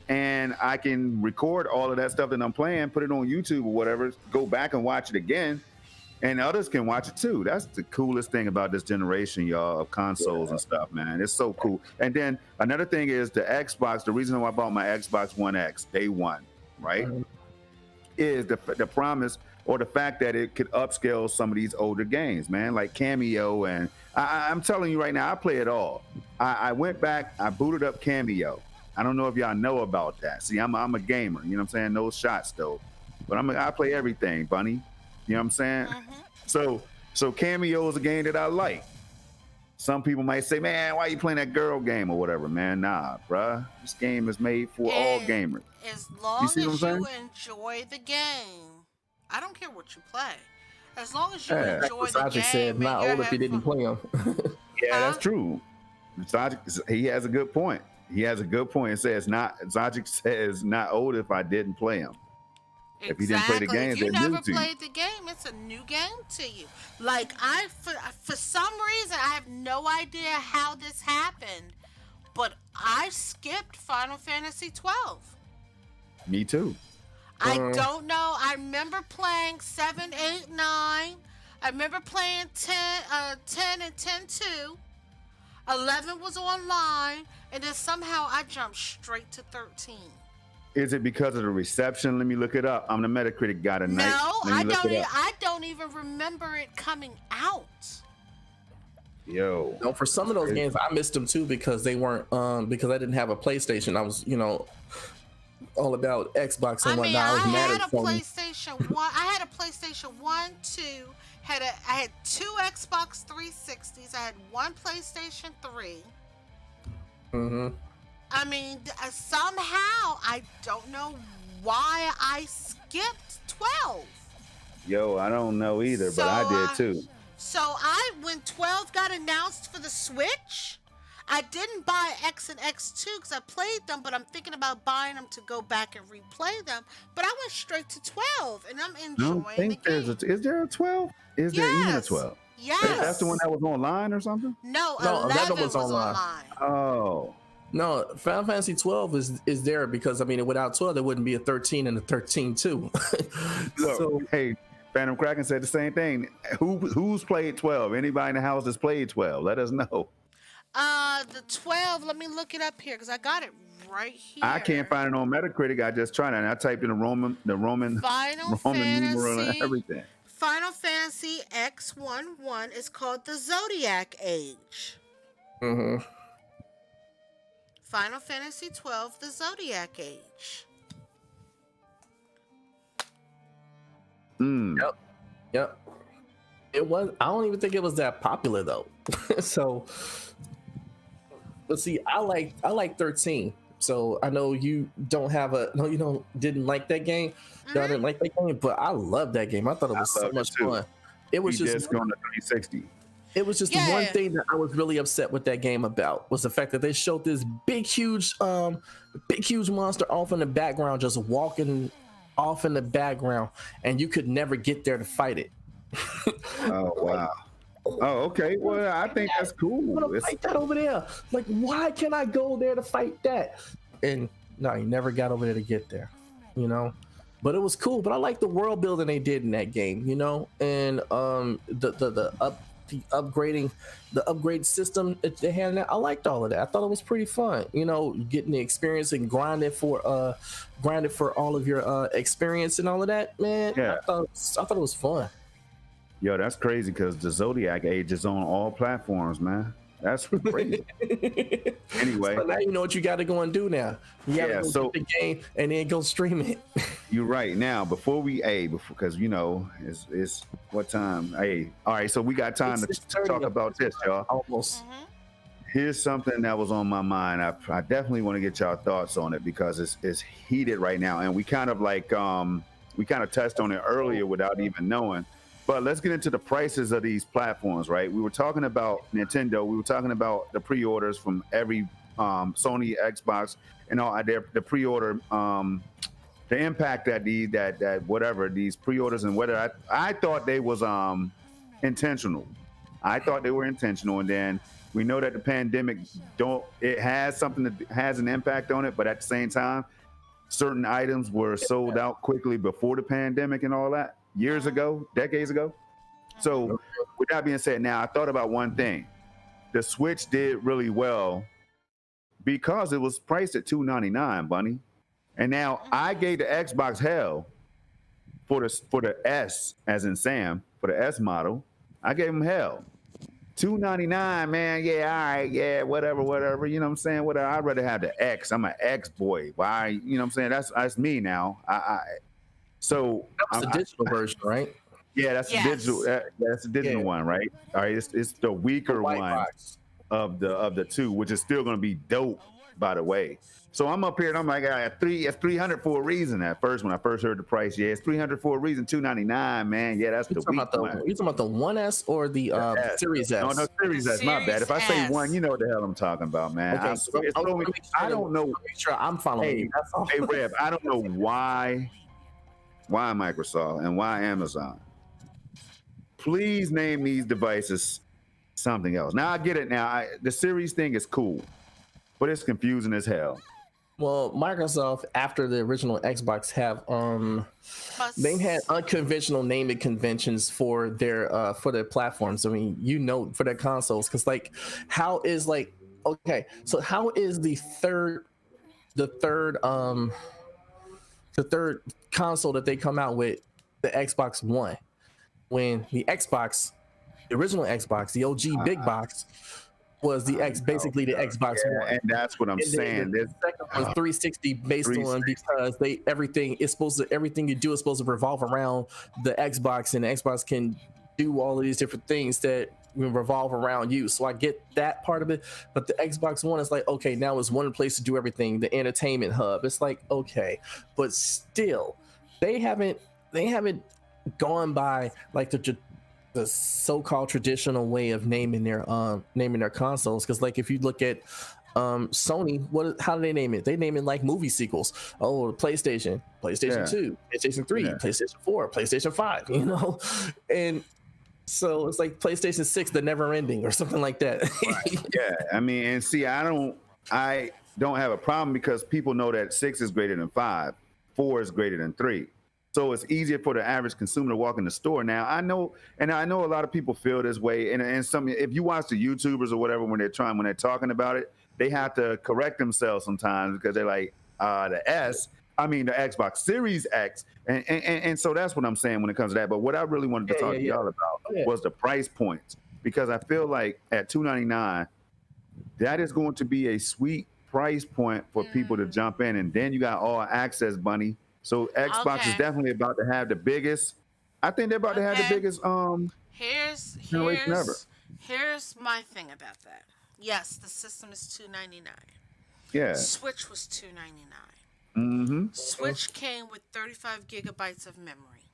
and I can record all of that stuff that I'm playing, put it on YouTube or whatever, go back and watch it again, and others can watch it too. That's the coolest thing about this generation, y'all, of consoles and stuff, man. It's so cool. And then another thing is the Xbox. The reason why I bought my Xbox One X day one, right, is the promise or the fact that it could upscale some of these older games, man, like Cameo. And I'm telling you right now, I play it all. I went back, I booted up Cameo. I don't know if y'all know about that. See, I'm a gamer, you know what I'm saying? No shots though, but I play everything, Bunny. You know what I'm saying? So Cameo is a game that I like. Some people might say, man, why you playing that girl game or whatever, man? Nah, bruh. This game is made for all gamers. As long as you enjoy the game, I don't care what you play. As long as you enjoy the game. Said, not old if you didn't play them. Yeah, that's true. He has a good point. It says Zajic says not old if I didn't play him. Exactly. If you didn't play the game, if you never played the game, it's a new game to you. Like for some reason, I have no idea how this happened, but I skipped Final Fantasy 12. Me too. I don't know. I remember playing 7, 8, 9. I remember playing 10 and 10-2. 11 was online, and then somehow I jumped straight to 13. Is it because of the reception? Let me look it up. I'm the Metacritic guy tonight. No, I don't even remember it coming out. Yo. No, for some of those games, I missed them too because they weren't because I didn't have a PlayStation. I was, all about Xbox and whatnot. I had a PlayStation 1. I had a PlayStation 1, 2. I had 2 Xbox 360s. I had 1 PlayStation 3. I mean, somehow, I don't know why I skipped 12. Yo, I don't know either, but I did too. So when 12 got announced for the Switch, I didn't buy X and X2 because I played them, but I'm thinking about buying them to go back and replay them. But I went straight to 12, and I'm enjoying the game. Is there a 12? Is there even a 12? Yes. That's the one that was online or something? No, 11 was online. Oh. No, Final Fantasy 12 is there because, without 12, there wouldn't be a 13 and a 13 too. So, hey, Phantom Kraken said the same thing. Who's played 12? Anybody in the house that's played 12? Let us know. The 12, let me look it up here because I got it right here. I can't find it on Metacritic. I just tried it, and I typed in the Roman numeral and everything. Final Fantasy X11 is called the Zodiac Age. Final Fantasy 12, the Zodiac Age. Yep. It was. I don't even think it was that popular though. So, let's see. I like 13. So I know you didn't like that game. Y'all didn't like that game, but I love that game. I thought it was so much fun. It was just going to 360. It was just the one thing that I was really upset with that game about was the fact that they showed this big huge monster off in the background, just walking off in the background, and you could never get there to fight it. Oh wow. Oh, okay. Well, I think that's cool. I want to fight that over there. Like, why can't I go there to fight that? And no, you never got over there to get there, But it was cool. But I like the world building they did in that game, And the the upgrade system that they had in there. I liked all of that. I thought it was pretty fun. You know, getting the experience and grinding for all of your experience and all of that. Man, Yeah. I thought it was fun. Yo, that's crazy because the Zodiac Age is on all platforms, man. That's crazy. Anyway, So now you know what you got to go and do now. You got to go get the game and then go stream it. You're right. Now, before because you know, it's what time? Hey, all right. So we got time to talk about this, y'all. Almost. Here's something that was on my mind. I definitely want to get y'all thoughts on it because it's heated right now, and we kind of touched on it earlier without even knowing. But let's get into the prices of these platforms, right? We were talking about Nintendo. We were talking about the pre-orders from every Sony, Xbox, and all the pre-order, the impact that these pre-orders and whether I thought they was intentional. I thought they were intentional, and then we know that the pandemic it has something that has an impact on it, but at the same time, certain items were sold out quickly before the pandemic and all that. Years ago, decades ago. So with that being said, now I thought about one thing. The Switch did really well because it was priced at $299, Bunny. And now I gave the Xbox hell for the S, as in Sam, for the S model. I gave him hell. $299, man. Yeah, all right, yeah, whatever. You know what I'm saying? Whatever. I'd rather have the X. I'm an X boy. Why? You know what I'm saying? That's me now. So that was the digital version, right? Yeah, that's the digital. That's the digital one, right? All right, it's the weaker one of the two, which is still going to be dope, by the way. So I'm up here and I'm like, it's 300 for a reason. At first, when I first heard the price, it's 300 for a reason. $299, man. Yeah, that's the weak one. You talking about the 1S or the Series S? No, Series S. My bad. If I say one, you know what the hell I'm talking about, man. Okay, I don't know. Make sure I'm following you. Hey, Rev, I don't know why Microsoft and why Amazon. Please name these devices something else. Now I get it. Now the Series thing is cool, but it's confusing as hell. Well, Microsoft, after the original Xbox, they had unconventional naming conventions for their platforms. I mean, for their consoles, because how is the third console that they come out with, the Xbox One, when the original Xbox, the OG big box, was basically the Xbox One, and that's what I'm saying. The second was 360 based on because everything you do is supposed to revolve around the Xbox, and the Xbox can do all of these different things that revolve around you. So I get that part of it, but the Xbox One is like, okay, now it's one place to do everything, the entertainment hub. It's like, okay, but still they haven't gone by like the so-called traditional way of naming their consoles, because like if you look at Sony, how do they name it? They name it like movie sequels. Oh, PlayStation 2, PlayStation 3, PlayStation 4, PlayStation 5, and so it's like PlayStation 6, the never ending or something like that. Right. Yeah, I mean, and see, I don't have a problem because people know that 6 is greater than 5, 4 is greater than 3. So it's easier for the average consumer to walk in the store. Now I know a lot of people feel this way, and if you watch the YouTubers or whatever when they're talking about it, they have to correct themselves sometimes because they're like the Xbox Series X, and so that's what I'm saying when it comes to that. But what I really wanted to talk to y'all about was the price points, because I feel like at $299, that is going to be a sweet price point for people to jump in, and then you got all access, Bunny. So Xbox is definitely about to have the biggest. I think they're about to have the biggest generation ever. Here's my thing about that. Yes, the system is $299. Yeah. Switch was $299. Mm-hmm. Switch came with 35 gigabytes of memory.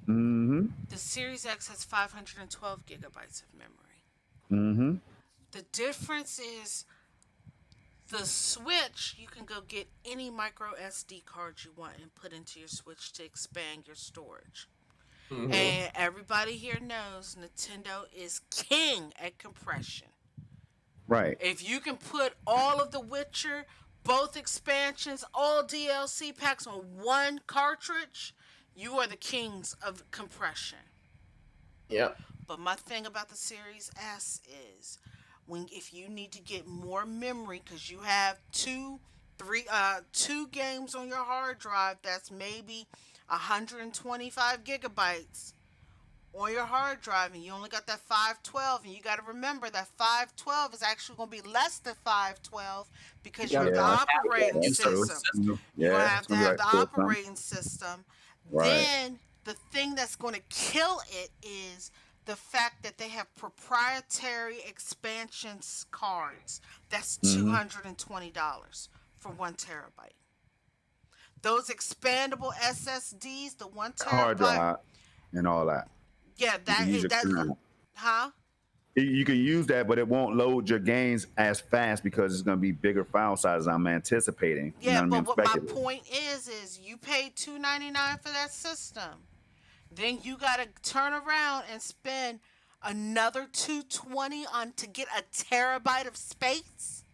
Mm-hmm. The Series X has 512 gigabytes of memory. Mm-hmm. The difference is the Switch, you can go get any micro SD card you want and put into your Switch to expand your storage. Mm-hmm. And everybody here knows Nintendo is king at compression. Right. If you can put all of The Witcher, both expansions, all DLC packs on one cartridge, you are the kings of compression. Yep. But my thing about the Series S is when if you need to get more memory because you have two games on your hard drive that's maybe 125 gigabytes on your hard drive and you only got that 512 and you got to remember that 512 is actually going to be less than 512 You because you gotta have the Yeah, operating use the true. system. system. You're going to Yeah, have it's to gonna be have like the four something. operating system. Right. Then the thing that's going to kill it is the fact that they have proprietary expansions cards. That's Mm-hmm. $220 for 1 terabyte. Those expandable SSDs, the one Hard terabyte, drive and all that. yeah, You can use your that, current. huh? You can use that, but it won't load your games as fast because it's going to be bigger file sizes. I'm anticipating. You know Yeah, what I mean? but I'm what my speculating. point is you paid $299 for that system. Then you gotta turn around and spend another $220 on to get a terabyte of space.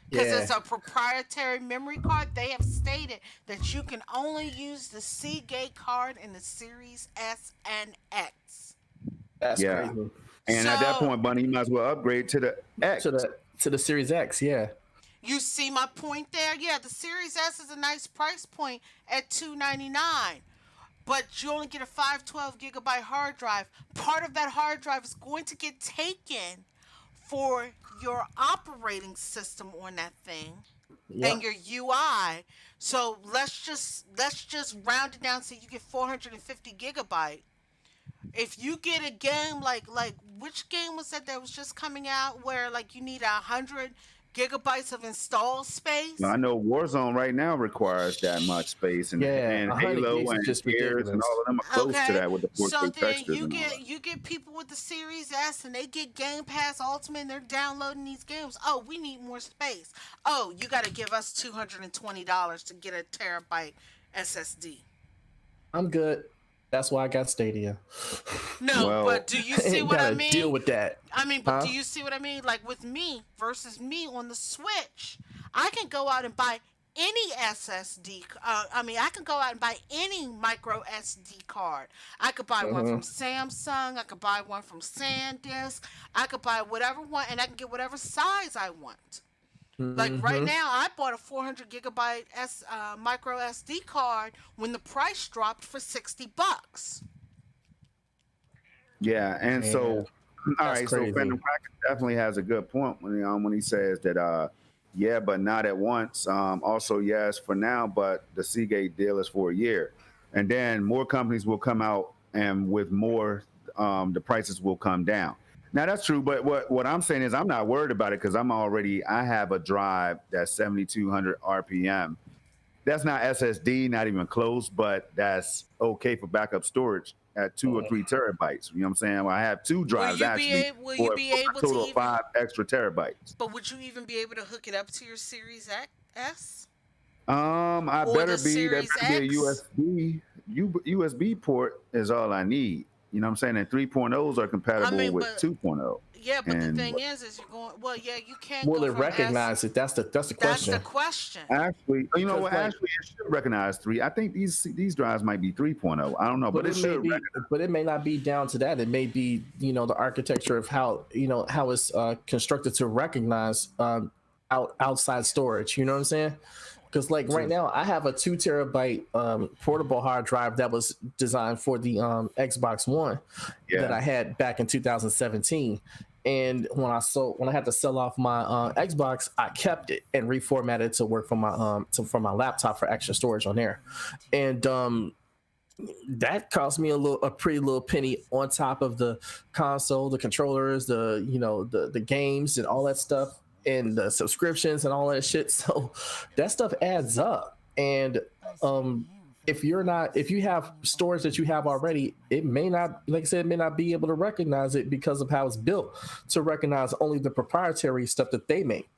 Because Yeah, it's a proprietary memory card. They have stated that you can only use the Seagate card in the Series S and X. that's Yeah. crazy. And at that So point, Bunny, you might as well upgrade to the To X. the Series X, yeah. you see my point there? Yeah, the Series S is a nice price point at $299. But you only get a 512 gigabyte hard drive. Part of that hard drive is going to get taken for your operating system on that thing and Yep. your UI. So let's just round it down so you get 450 gigabyte. If you get a game like which game was that was just coming out where like you need 100 gigabytes of install Now, space? I know Warzone right now requires that much space, and Yeah, and 100 Halo gigs is and just Gears and ridiculous. all of them are close to Okay, that with the so 4K then textures and all that. you get people with the Series S and they get Game Pass Ultimate and they're downloading these games. Oh, we need more space. Oh, you got to give us $220 to get a terabyte SSD. I'm good. That's why I got Stadia. No, Well, but do you see Ain't what I gotta mean? deal with that. I mean, but Huh? do you see what I mean? Like with me versus me on the Switch, I can go out and buy any SSD. I can go out and buy any micro SD card. I could buy one from Mhm. Samsung. I could buy one from SanDisk. I could buy whatever one, and I can get whatever size I want. Like right Mhm. now, I bought a 400 gigabyte micro SD card when the price dropped for $60. Yeah, and Man, so all that's right, so crazy. Phantom Cracker definitely has a good point when he says that yeah, but not at once. Also, yes, for now, but the Seagate deal is for a year, and then more companies will come out and with more, the prices will come down. Now that's true, but what I'm saying is I'm not worried about it because I have a drive that's 7,200 RPM. That's not SSD, not even close, but that's okay for backup storage at 2 or 3 terabytes. You know what I'm saying? Well, I have two drives actually Will you for be a able to total of even? 5 extra terabytes. But would you even be able to hook it up to your Series S I or the that Series better be a X? USB. USB port is all I need. You know what I'm saying? And 3.0s are I compatible mean, with but 2.0. yeah, but the And thing is you're going. Well, yeah, you can Will go it from S. recognize it? That's the That's the question. question. actually, you know Because what? like, Actually, it should recognize 3. I think these drives might be 3.0. I don't know, but but it it may should be, but it may not be down to that. It may be, the architecture of how how it's constructed to recognize outside storage. You know what I'm saying? Because like right now, I have a 2 terabyte portable hard drive that was designed for the Xbox One that I Yeah. had back in 2017. And when I had to sell off my Xbox, I kept it and reformatted it to work for my for my laptop for extra storage on there. And that cost me a pretty little penny on top of the console, the controllers, the games and all that stuff, and the subscriptions and all that shit. So that stuff adds up. And if you have storage that you have already, it may not, like I said, it may not be able to recognize it because of how it's built to recognize only the proprietary stuff that they make.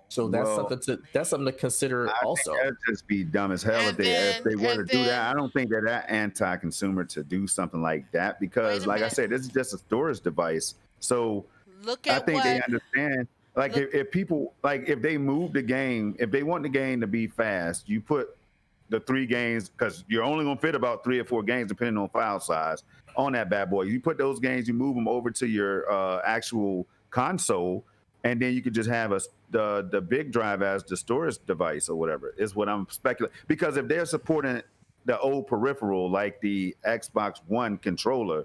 So Well, that's something to consider I think also. that'd just be dumb as hell And if then they were and to do that. I then don't think that anti-consumer to do something like that wait because, a like I minute. said, this is just a storage device. So Look I at think they what understand. Like look. if people like if they move the game, if they want the game to be fast, you put the 3 games because you're only gonna fit about 3 or 4 games depending on file size. on that bad boy. You put those games, you move them over to your actual console, and then you could just have the big drive as the storage device or whatever. Is what I'm speculating. Because if they're supporting the old peripheral like the Xbox One controller,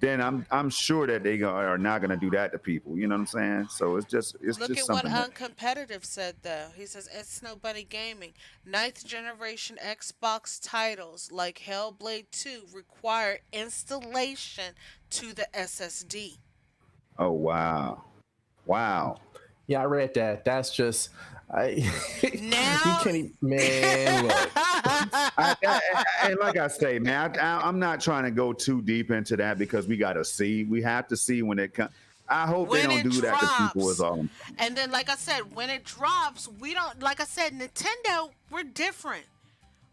then I'm sure that they are not going to do that to people. You know what I'm saying? So it's Look just at what something that. Uncompetitive said though. He says it's Snow Bunny Gaming. Ninth generation Xbox titles like Hellblade 2 require installation to the SSD. Oh wow, wow. Yeah, I read that. That's just, I, you Now can't even, man, look. And like I say, man, I'm not trying to go too deep into that because we got to see. We have to see when it comes. I hope they when don't it do that to people. Is drops. all. And then like I said, when it drops, we don't like I said, Nintendo, we're different.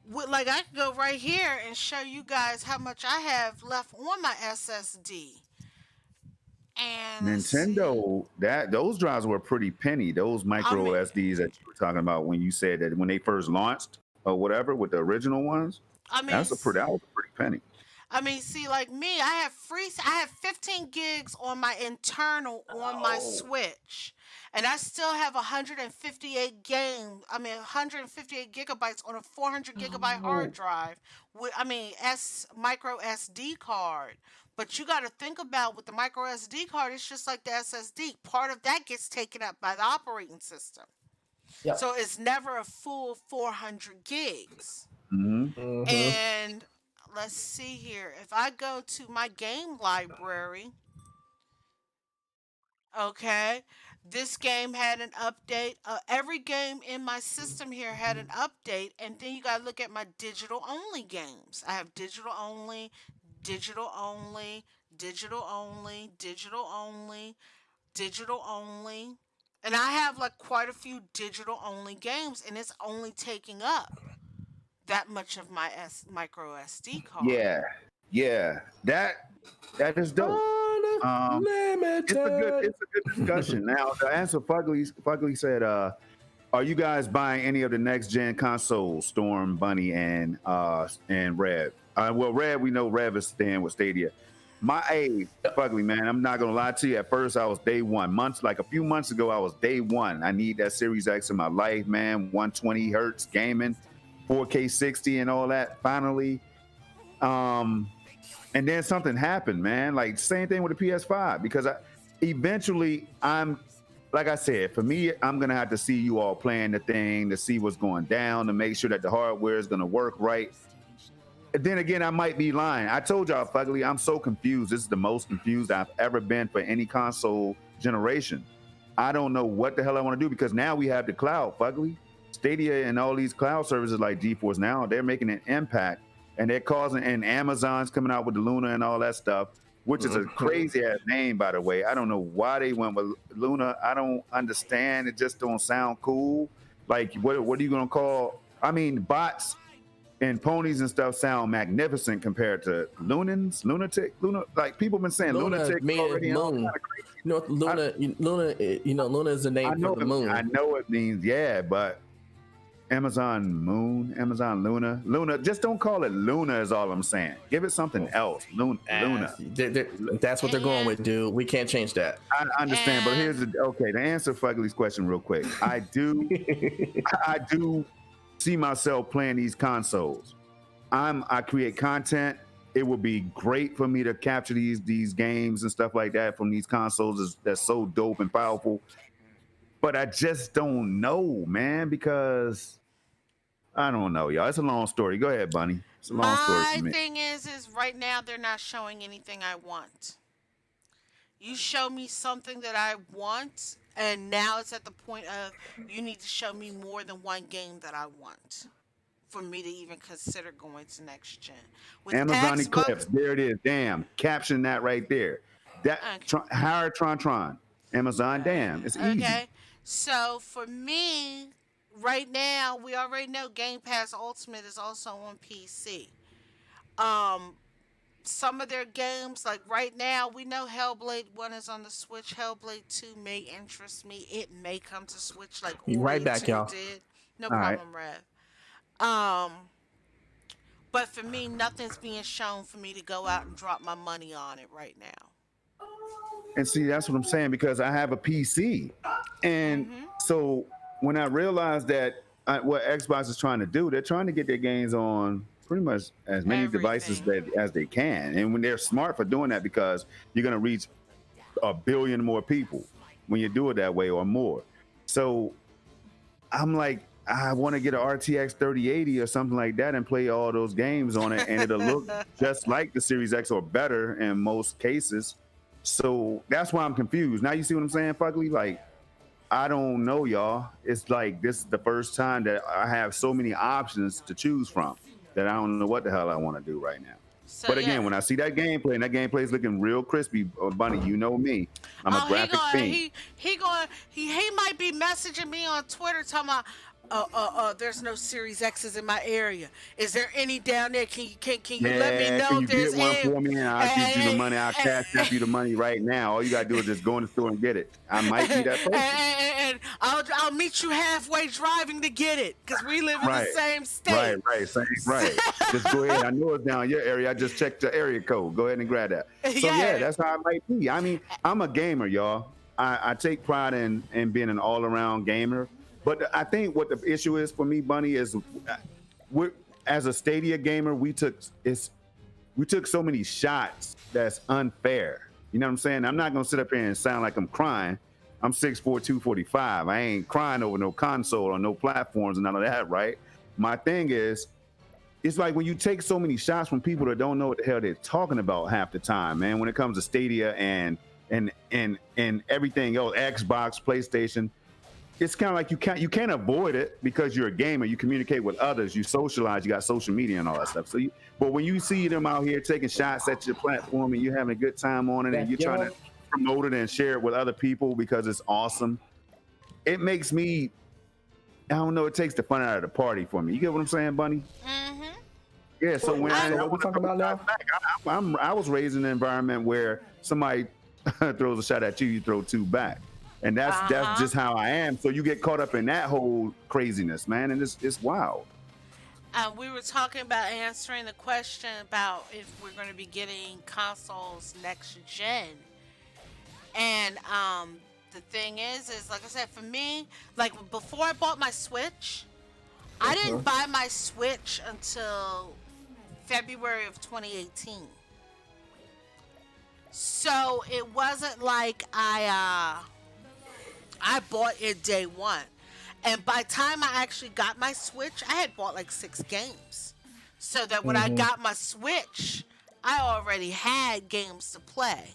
Like I can go right here and show you guys how much I have left on my SSD. And let's see. Nintendo, that those drives were pretty penny. Those I micro mean, SDs that you were talking about when you said that when they first launched or whatever with the original ones, I mean, that's a pretty that was a pretty penny. see, like me, I have 15 gigs on my internal on my Oh, Switch, and I still have 158 games. 158 gigabytes on a 400 gigabyte hard oh. drive with, S micro SD card. But you got to think about with the micro SD card, it's just like the SSD. Part of that gets taken up by the operating system, Yep. so it's never a full 400 gigs. Hmm. Mm-hmm. And let's see here. If I go to my game library, okay, this game had an update. Every game in my system here had an update. And then you got to look at my digital only games. I have digital only, digital only, digital only, digital only, digital only. And I have like quite a few digital only games, and it's only taking up that much of my micro SD card. Yeah, yeah, that is dope. Um, Unlimited. it's a good discussion. Now, to answer Fugly said, are you guys buying any of the next gen consoles, Storm, Bunny, and Rev? Well, Rev, we know Rev is staying with Stadia. My age, Fugly man, I'm not gonna lie to you. At first, I was day one. Like a few months ago, I was day one. I need that Series X in my life, man. 120 hertz gaming, 4K 60, and all that. Finally, um, and then something happened, man. Like same thing with the PS5 because eventually I'm like I said, for me, I'm gonna have to see you all playing the thing to see what's going down to make sure that the hardware is gonna work right. And then again, I might be lying. I told y'all, Fugly, I'm so confused. This is the most confused I've ever been for any console generation. I don't know what the hell I want to do because now we have the cloud, Fugly. Stadia and all these cloud services like GeForce now, they're making an impact and they're causing, and Amazon's coming out with the Luna and all that stuff, which is a crazy ass name, by the way. I don't know why they went with Luna. I don't understand. It just don't sound cool. Like, what are you going to call? I mean, bots and ponies and stuff sound magnificent compared to lunatic. Like people been saying Luna lunatic means already. moon. You know, Luna is the name for the moon. I know it means, yeah, but Amazon Luna. Just don't call it Luna. Is all I'm saying. Give it something else. Luna. That's what they're going with, dude. We can't change that. I understand, but here's to answer Fugly's question real quick. I do see myself playing these consoles. I create content. It would be great for me to capture these games and stuff like that from these consoles that's so dope and powerful. But I just don't know, man, because I don't know, y'all. It's a long story. Go ahead, Bunny. It's a long story My for me. thing is right now they're not showing anything I want. You show me something that I want, and now it's at the point of you need to show me more than one game that I want for me to even consider going to next gen. With Amazon Eclipse. Xbox, There it is. Damn. Caption that right there. That okay, hire Tron. Amazon. Damn. It's easy. okay. So for me, right now, we already know Game Pass Ultimate is also on PC. Um, some of their games, like right now, we know Hellblade 1 is on the Switch. Hellblade 2 may interest me. It may come to Switch like Be right Ori back, 2 y'all. did. No All right. problem, Rev. Um, But for me, nothing's being shown for me to go out and drop my money on it right now. And see, that's what I'm saying because I have a PC, and Mhm. so when I realized that what Xbox is trying to do, they're trying to get their games on pretty much as many devices Everything. as they can, and when they're smart for doing that because you're going to reach a billion more people when you do it that way or more. So I'm like, I want to get an RTX 3080 or something like that and play all those games on it, and it'll look just like the Series X or better in most cases. So that's why I'm confused. Now you see what I'm saying, Fugly? Like, I don't know, y'all. It's like this is the first time that I have so many options to choose from that I don't know what the hell I want to do right now. So But again, yeah. when I see that gameplay and that gameplay is looking real crispy, Bunny, you know me. I'm a Oh, he graphics going fiend. he going he might be messaging me on Twitter talking about there's no Series X's in my area. Is there any down there? Can you let me Yeah, know can if you there's get one any? for me and I'll get you the money. I'll cash app you the money right now. All you gotta do is just go in the store and get it. I might be that person. And I'll meet you halfway driving to get it because we live in the Right. same state. Same, right. Just go ahead. I know it's down your area. I just checked the area code. Go ahead and grab that. So yeah, Yeah. that's how it might be. I mean, I'm a gamer, y'all. I take pride in being an all around gamer. But I think what the issue is for me, Bunny, is we're as a Stadia gamer, we took so many shots that's unfair. You know what I'm saying? I'm not gonna sit up here and sound like I'm crying. I'm 6'4", 245. I ain't crying over no console or no platforms and none of that, right? My thing is, it's like when you take so many shots from people that don't know what the hell they're talking about half the time, man. When it comes to Stadia and everything else, Xbox, PlayStation, it's kind of like you can't avoid it because you're a gamer. You communicate with others, you socialize, you got social media and all that stuff. But when you see them out here taking shots at your platform and you're having a good time on it and you're trying to promote it and share it with other people because it's awesome, it makes me, I don't know, it takes the fun out of the party for me. You get what I'm saying, Bunny? Mhm. Yeah. So when So I what we talking about now? I was raised in an environment where somebody throws a shot at you, you throw two back. And that's just how I am. So you get caught up in that whole craziness, man, and it's wild. We were talking about answering the question about if we're going to be getting consoles next gen, and the thing is like I said, for me, like before I bought my Switch, I didn't buy my Switch until February of 2018. So it wasn't like I bought it day one. And by the time I actually got my Switch, I had bought like 6 games. So that when I got my Switch, I already had games to play.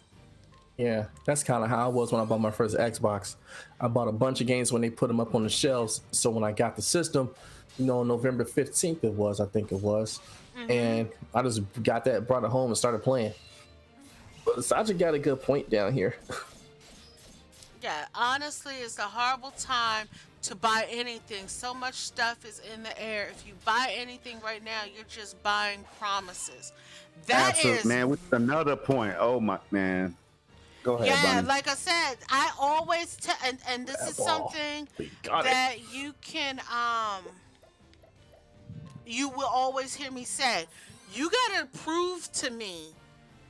Yeah, that's kind of how I was when I bought my first Xbox. I bought a bunch of games when they put them up on the shelves. So when I got the system, November 15th I think it was. And I just got that, brought it home and started playing. But Sajid got a good point down here. Yeah, honestly, it's a horrible time to buy anything. So much stuff is in the air. If you buy anything right now, you're just buying promises. That Absolutely, is, man. With another point. Oh my man. Go ahead, yeah, Bunny. like I said, I always tell, and this is Ball. something We got it. that you can, you will always hear me say, you gotta prove to me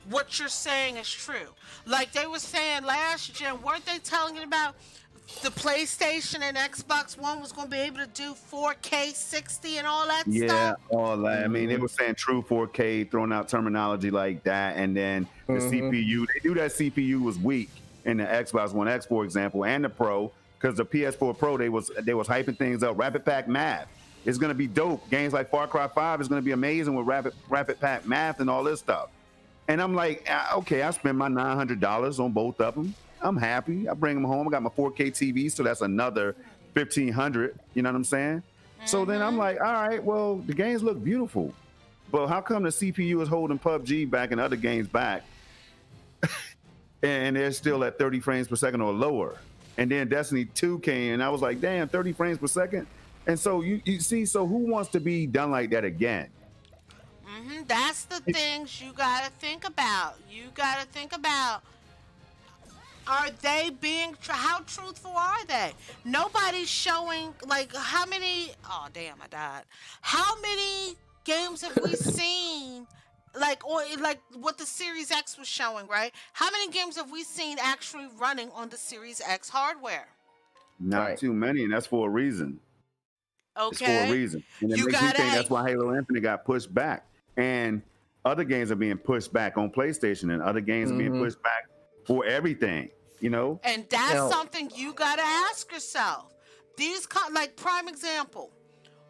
what you're saying is true. Like they were saying last gen, weren't they telling you about the PlayStation and Xbox One was going to be able to do 4K 60 and all that Yeah, stuff? all that. I mean, they were saying true 4K, throwing out terminology like that, and then the CPU. They knew that CPU was weak in the Xbox One X, for example, and the Pro, because the PS4 Pro they was hyping things up. Rapid Pack Math is going to be dope. Games like Far Cry 5 is going to be amazing with Rapid Pack Math and all this stuff. And I'm like, okay, I spent my $900 on both of them. I'm happy. I bring them home. I got my 4K TV, so that's another $1,500. You know what I'm saying? So then I'm like, all right, well, the games look beautiful, but how come the CPU is holding PUBG back and other games back, and they're still at 30 frames per second or lower? And then Destiny 2 came, and I was like, damn, 30 frames per second. And so you see, so who wants to be done like that again? That's the things you got to think about. You got to think about, are they being, how truthful are they? Nobody's showing, like, how many, oh, damn, I died. How many games have we seen? Like what the Series X was showing, right? How many games have we seen actually running on the Series X hardware? Not Right. too many, and that's for a reason. It's for a Okay, reason, and it you makes me gotta. think that's why Halo Infinite got pushed back, and other games are being pushed back on PlayStation, and other games are being Mm-hmm. pushed back for everything. You know, And that's Now, something you gotta ask yourself. Like prime example,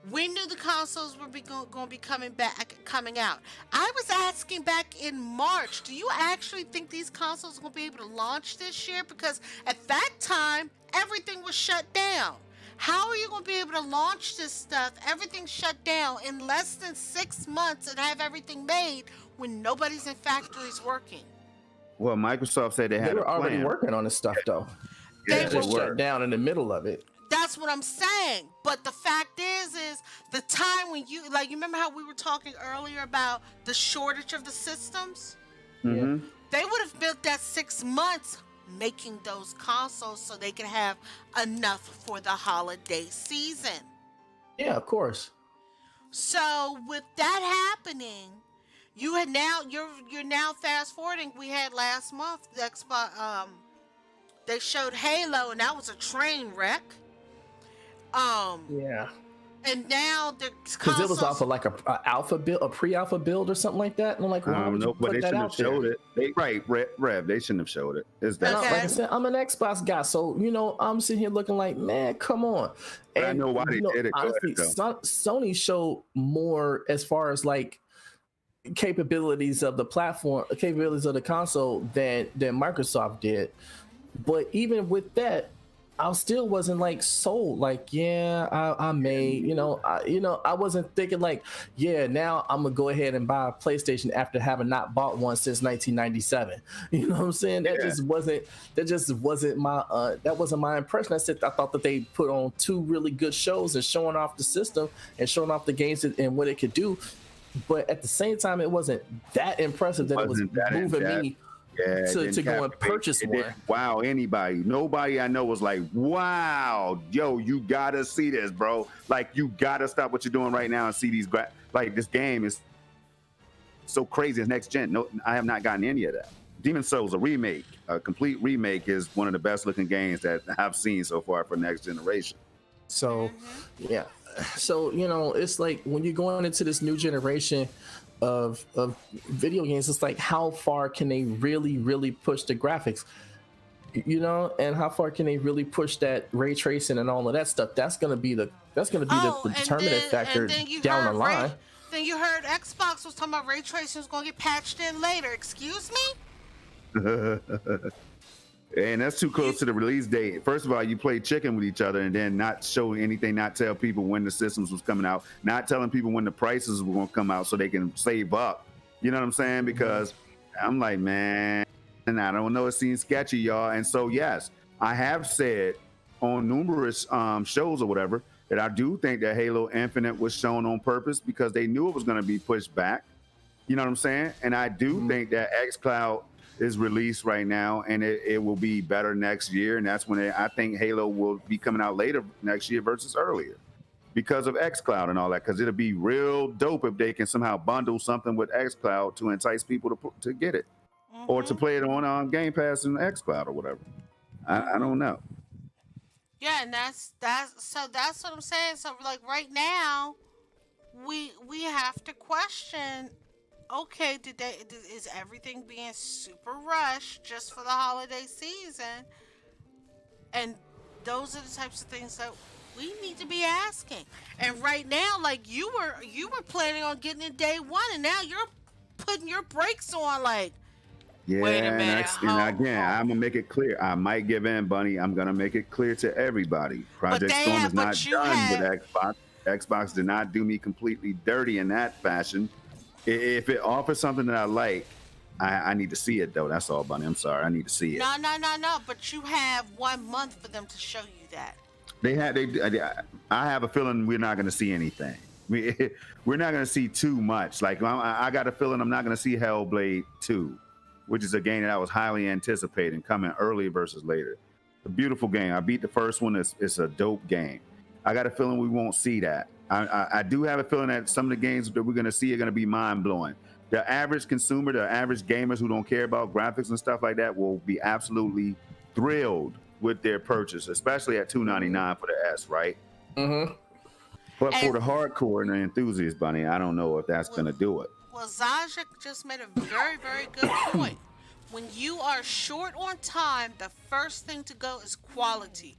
we knew the consoles were going to be coming out. I was asking back in March, do you actually think these consoles are going to be able to launch this year? Because at that time, everything was shut down. How are you going to be able to launch this stuff? Everything's shut down in less than 6 months and have everything made when nobody's in factories working. well, Microsoft said they they had a were already plan. working on this stuff though. They Yeah, It they were just were. shut down in the middle of it. That's what I'm saying. But the fact is the time when you remember how we were talking earlier about the shortage of the systems? Hmm. They would have built that 6 months making those consoles so they could have enough for the holiday season. Yeah, of course. So with that happening, you're now fast forwarding. We had last month the Xbox. They showed Halo, and that was a train wreck. Yeah. And now the Because it was off consoles. of like a alpha build, a pre-alpha build or something like that. And I'm like, why would you No, but put they that shouldn't have out there? showed it. Rev, they shouldn't have showed it. It's And that. Okay. like I said, I'm an Xbox guy, so I'm sitting here looking like, man, come on. But I know why they did it. Go ahead, Honestly, though. Sony showed more as far as like capabilities of the platform, capabilities of the console than Microsoft did. But even with that, I still wasn't like sold. Like, yeah, I made, I wasn't thinking like, yeah, now I'm gonna go ahead and buy a PlayStation after having not bought one since 1997. You know what I'm saying? That just wasn't my impression. I thought that they put on two really good shows and showing off the system and showing off the games and what it could do. But at the same time, it wasn't that impressive that it was Wasn't that moving in-depth. me Yeah, to go and purchase one. Wow, anybody. Nobody I know was like, wow, yo, you gotta see this, bro. Like, you gotta stop what you're doing right now and see these. Like, this game is so crazy. It's next gen. No, I have not gotten any of that. Demon's Souls, a remake, a complete remake, is one of the best looking games that I've seen so far for next generation. So, yeah. So, it's like when you're going into this new generation of video games, it's like how far can they really push the graphics, and how far can they really push that ray tracing and all of that stuff? That's gonna be the determinant factor down the line. Then you heard Xbox was talking about ray tracing was going to get patched in later. Excuse me? And that's too close to the release date. First of all, you play chicken with each other and then not show anything, not tell people when the systems was coming out, not telling people when the prices were going to come out so they can save up. You know what I'm saying? Because I'm like, man, and I don't know, it seems sketchy, y'all. And so, yes, I have said on numerous shows or whatever that I do think that Halo Infinite was shown on purpose because they knew it was going to be pushed back. You know what I'm saying? And I do think that xCloud is released right now, and it will be better next year, and that's when I think Halo will be coming out later next year versus earlier because of xCloud and all that. Because it'll be real dope if they can somehow bundle something with xCloud to entice people to get it or to play it on Game Pass and xCloud or whatever. I don't know. Yeah, and that's what I'm saying. So like right now, we have to question. Okay, is everything being super rushed just for the holiday season? And those are the types of things that we need to be asking. And right now, like you were planning on getting it day one, and now you're putting your brakes on. Like, Yeah, wait a minute. and again, I'm gonna make it clear. I might give in, Bunny. I'm gonna make it clear to everybody. Project Storm is not done with Xbox. Xbox did not do me completely dirty in that fashion. If it offers something that I like, I need to see it though. That's all, Bunny. I'm sorry. I need to see it. No. But you have 1 month for them to show you that. I have a feeling we're not going to see anything. We're not going to see too much. Like I got a feeling I'm not going to see Hellblade 2, which is a game that I was highly anticipating coming early versus later. A beautiful game. I beat the first one. It's a dope game. I got a feeling we won't see that. I do have a feeling that some of the games that we're going to see are going to be mind blowing. The average consumer, the average gamers who don't care about graphics and stuff like that, will be absolutely thrilled with their purchase, especially at $299 for the S, right? Mm-hmm. But for And the hardcore and the enthusiasts, Bunny, I don't know if that's going to do it. Well, Zaja just made a very, very good point. When you are short on time, the first thing to go is quality.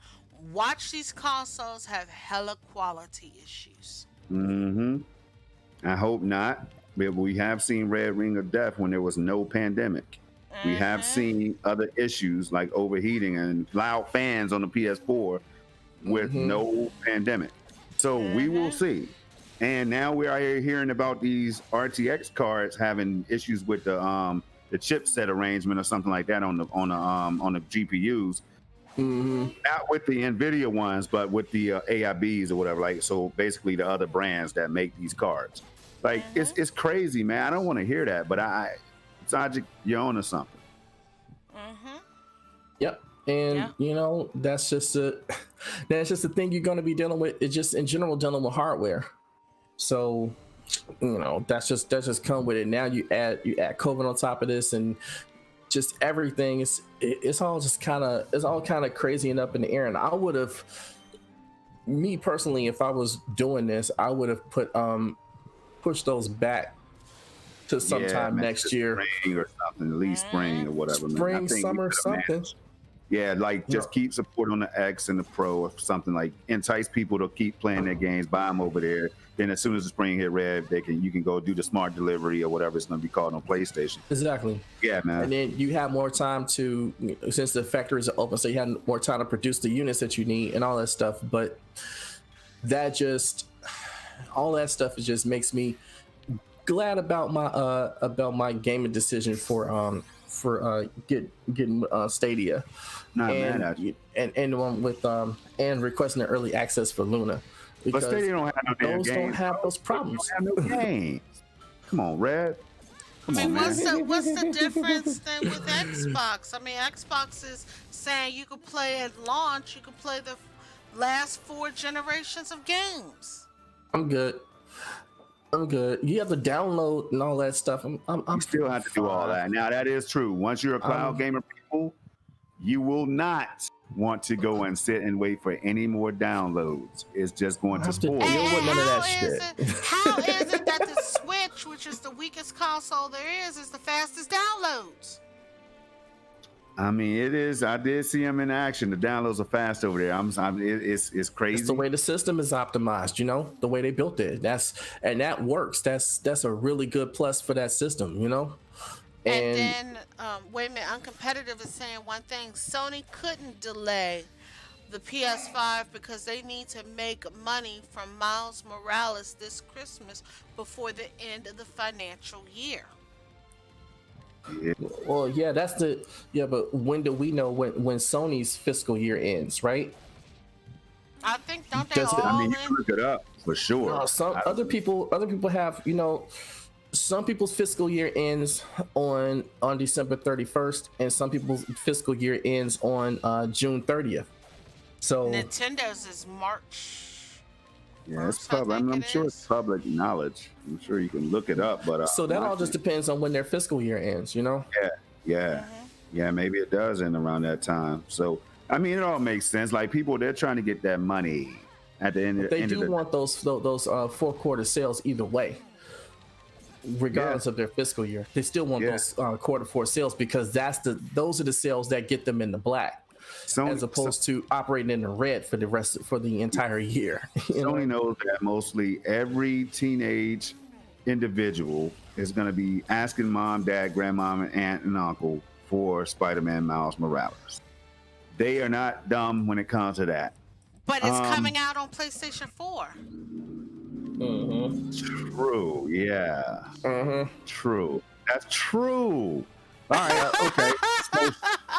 Watch these consoles have hella quality issues. Mm-hmm. I hope not. But we have seen Red Ring of Death when there was no pandemic. We have seen other issues like overheating and loud fans on the PS4 with no pandemic. So we will see. And now we are hearing about these RTX cards having issues with the chipset arrangement or something like that on the GPUs. Not with the Nvidia ones, but with the AIBs or whatever. Like, so basically the other brands that make these cards. Like, it's crazy, man. I don't want to hear that, but Sajik, you're on to something. Yep. And you know, that's just a thing you're going to be dealing with. It's just in general dealing with hardware. So, you know, that's just come with it. Now you add COVID on top of this, and just everything it's all kind of crazy and up in the air. And I would have, me personally, if I was doing this, I would have pushed those back to sometime next year, spring or something, at least spring or whatever. Spring, summer, something. Yeah, like just keep support on the X and the Pro or something, like entice people to keep playing their games, buy them over there. Then as soon as the spring hit red, you can go do the smart delivery or whatever it's going to be called on PlayStation. Exactly. Yeah, man. And then you have more time to, since the factories are open, so you have more time to produce the units that you need and all that stuff. But all that stuff just makes me glad about my gaming decision for getting Stadia, and with and requesting the early access for Luna, because but Stadia don't have no damn those games. don't have those problems. Don't have no games. Come on, Red. Come on, man. What's the difference then with Xbox? I mean, Xbox is saying you could play at launch, you could play the last 4 generations of games. I'm good. You have to download and all that stuff. I'm you still have to do all that. Now that is true. Once you're a cloud gamer, people, you will not want to go and sit and wait for any more downloads. It's just going to spoil. Deal with none of that shit. How is it that the Switch, which is the weakest console there is the fastest downloads? I mean, it is. I did see them in action. The downloads are fast over there. It's crazy. It's the way the system is optimized. You know, the way they built it. That works. That's a really good plus for that system. You know. And then, wait a minute. Uncompetitive is saying one thing. Sony couldn't delay the PS5 because they need to make money from Miles Morales this Christmas before the end of the financial year. Yeah. Well, yeah, but when do we know when Sony's fiscal year ends, right? I think don't they all? I mean, you can look it up for sure. Some other people have, you know, some people's fiscal year ends on December 31st, and some people's fiscal year ends on June 30th. So Nintendo's is March. Yeah, it's public. I'm sure it's public knowledge. I'm sure you can look it up, but so that all just depends on when their fiscal year ends, you know? Yeah. Maybe it does end around that time. So I mean, it all makes sense. Like they're trying to get that money at the end. They do want those 4-quarter sales either way, regardless of their fiscal year. They still want those quarter 4 sales because those are the sales that get them in the black. As opposed to operating in the red for the entire year. Sony knows that mostly every teenage individual is going to be asking mom, dad, grandmom, aunt, and uncle for Spider-Man Miles Morales. They are not dumb when it comes to that. But it's coming out on PlayStation 4. True. Yeah. True. That's true. All right. Okay. So,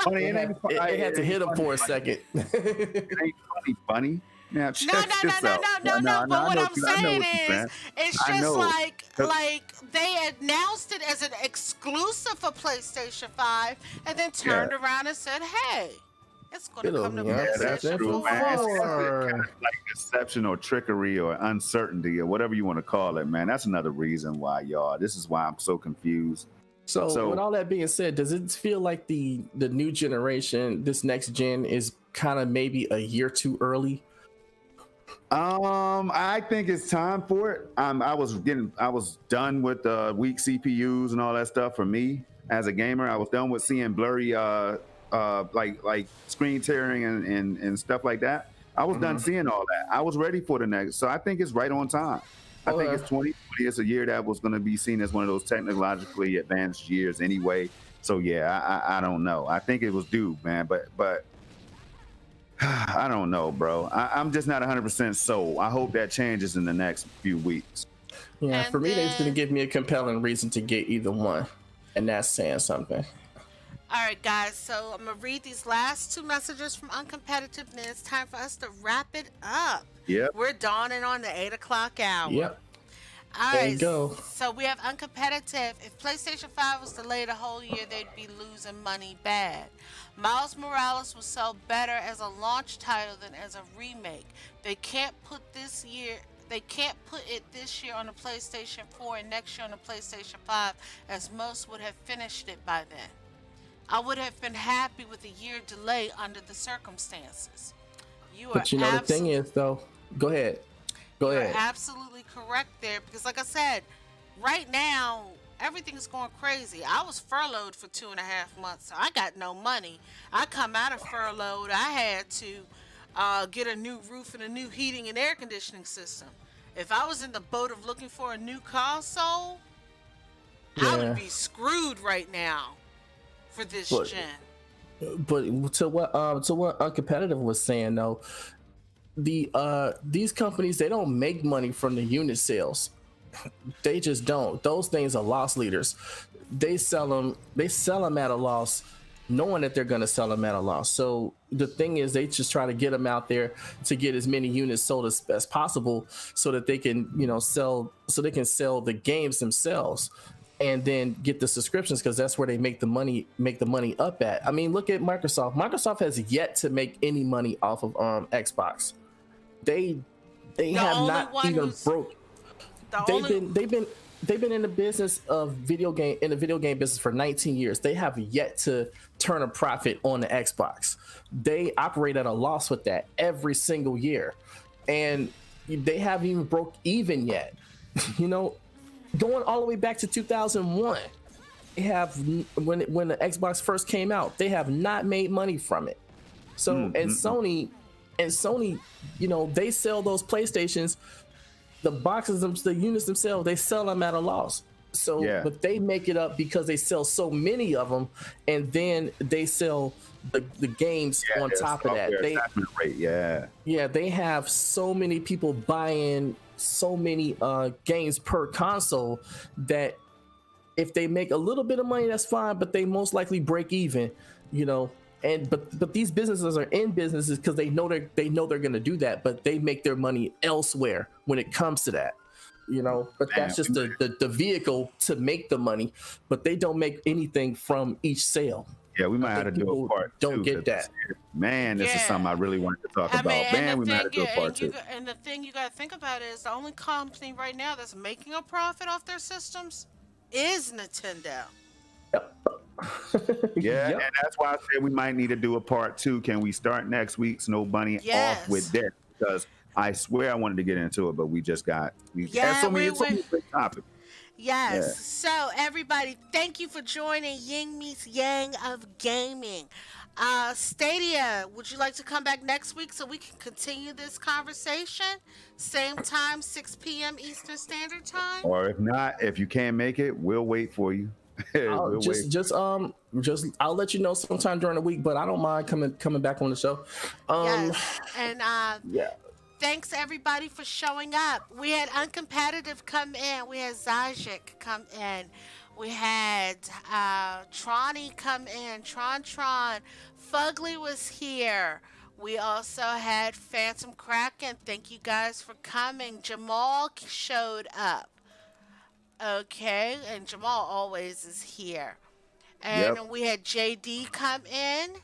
funny, it had to hit him for a second. It ain't funny, Bunny. Now check this out. No. But what I'm saying is, it's just like they announced it as an exclusive for PlayStation 5, and then turned around and said, "Hey." It's going to It'll come to be on Yeah, that's PlayStation true, 4. man. It's kind of 4. like deception or trickery or uncertainty or whatever you want to call it, man. That's another reason why, y'all. This is why I'm so confused. So, with So, all that being said, does it feel like the new generation, this next gen, is kind of maybe a year too early? I think it's time for it. I was done with weak CPUs and all that stuff. For me as a gamer, I was done with seeing blurry, like screen tearing and stuff like that. I was done seeing all that. I was ready for the next. So I think it's right on time. I think it's 2020. It's a year that was going to be seen as one of those technologically advanced years anyway. So yeah, I don't know. I think it was due, man. But I don't know, bro. I'm just not 100% sold. I hope that changes in the next few weeks. Yeah, And for me, they're going to then, give me a compelling reason to get either one, and that's saying something. all right, guys. So I'm gonna read these last two messages from Uncompetitive, and it's time for us to wrap it up. Yep. We're dawning on the 8 o'clock hour. Yep, All there right. you go. So we have Uncompetitive. If PlayStation 5 was delayed a whole year, they'd be losing money bad. Miles Morales will sell better as a launch title than as a remake. They can't put this year. They can't put it this year on the PlayStation 4 and next year on the PlayStation 5, as most would have finished it by then. I would have been happy with a year delay under the circumstances. You are But you know, the thing is, though, go ahead. Go You're ahead. absolutely correct there, because like I said, right now everything is going crazy. I was furloughed for 2.5 months, so I got no money. I come out of furloughed, I had to get a new roof and a new heating and air conditioning system. If I was in the boat of looking for a new console, I Yeah. would be screwed right now for this But- gen. But to what Uncompetitive was saying though, these companies, they don't make money from the unit sales. They just don't. Those things are loss leaders. They sell them at a loss, knowing that they're going to sell them at a loss. So the thing is, they just try to get them out there to get as many units sold as possible, so that they can sell the games themselves, and then get the subscriptions, because that's where they make the money up at. I mean, look at Microsoft. Microsoft has yet to make any money off of Xbox. They have only not one even who's- broke. The They've only been in the business of video game business for 19 years. They have yet to turn a profit on the Xbox. They operate at a loss with that every single year, and they haven't even broke even yet. Going all the way back to 2001, they have when the Xbox first came out, they have not made money from it. So and Sony, they sell those PlayStations, the boxes, the units themselves, they sell them at a loss. So, Yeah. but they make it up because they sell so many of them, and then they sell the games on their top of that. software They attachment rate, yeah. they have so many people buying so many games per console that if they make a little bit of money, that's fine, but they most likely break even. But these businesses are in businesses because they know they're going to do that, but they make their money elsewhere when it comes to that. But that's just the vehicle to make the money, but they don't make anything from each sale. Yeah, we might have to do people a part don't two, get 'cause that. Man, this is Yeah. something I really wanted to talk I about. mean, Man, we might have to do a part two. and the thing you got to think about is the only company right now that's making a profit off their systems is Nintendo. Yeah, Yep. and that's why I said we might need to do a part two. Can we start next week's No Bunny Yes. off with this? Because I swear I wanted to get into it, but we just got Yeah, had so many we- big topics. Yes. Yeah. So everybody, thank you for joining Ying Meets Yang of Gaming. Stadia, would you like to come back next week so we can continue this conversation? Same time, 6 p.m. Eastern Standard Time? Or if not, if you can't make it, we'll wait for you. I'll We'll wait. I'll let you know sometime during the week, but I don't mind coming back on the show. Yes. And Yeah. thanks everybody for showing up. We had Uncompetitive come in. We had Zajic come in. We had Tronny come in. Tron. Fugly was here. We also had Phantom Kraken. Thank you guys for coming. Jamal showed up. Okay, and Jamal always is here. And Yep. we had JD come in.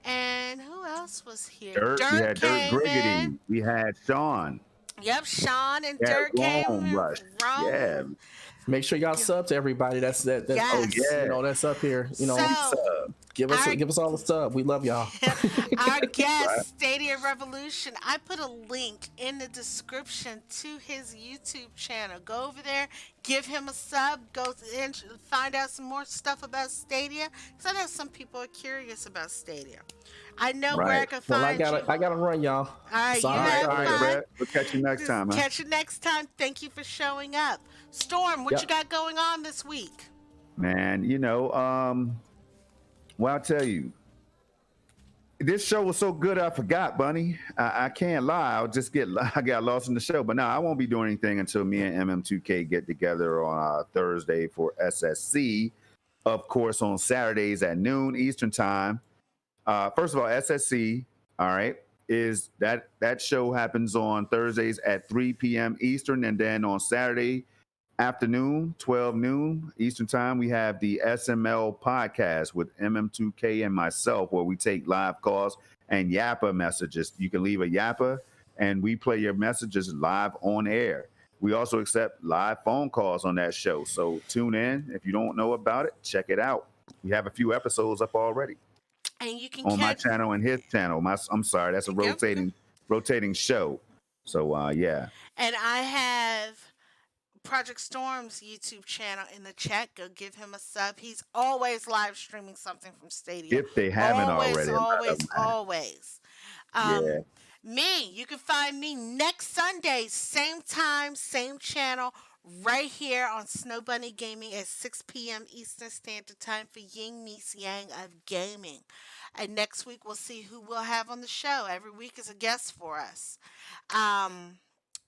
And who else was here? Dirt. We Dirt had Dirt came in. Griggity. We had Sean. Yep, Sean and Yeah, Dirt came Rome in. Rush. Yeah. Rome. Make sure y'all Yeah. sub to everybody. That's Oh Yes. you yeah. know that's up here. You know, Please, So our give us all the sub. We love y'all. our right. guest, Stadia Revolution, I put a link in the description to his YouTube channel. Go over there, give him a sub, go and find out some more stuff about Stadia. Because I know some people are curious about Stadia. I know where I Right. can Well, find you. I gotta run, y'all. All right, you All Sorry, right. have All right, later. fun. Red. We'll catch you next Just time, huh? catch you next time. Thank you for showing up. Storm, what you Yep. got going on this week? Man, well, I'll tell you, this show was so good I forgot, Bunny. I can't lie. I got lost in the show. But no, I won't be doing anything until me and MM2K get together on Thursday for SSC. Of course, on Saturdays at noon Eastern time. First of all, SSC, all right, is that show happens on Thursdays at 3 p.m. Eastern, and then on Saturday afternoon, 12 noon Eastern time, we have the SML podcast with MM2K and myself, where we take live calls and Yappa messages. You can leave a Yappa, and we play your messages live on air. We also accept live phone calls on that show. So tune in. If you don't know about it, check it out. We have a few episodes up already And you can on my catch. channel and his channel. I'm sorry, that's a Yep. rotating show. So yeah, And I have Project Storm's YouTube channel in the chat. Go give him a sub. He's always live streaming something from Stadia. if they haven't Always, already, let always, them know. always. Yeah. Me, you can find me next Sunday, same time, same channel, right here on Snow Bunny Gaming at 6 p.m. Eastern Standard Time for Ying meets Yang of Gaming. And next week we'll see who we'll have on the show. Every week is a guest for us. Um,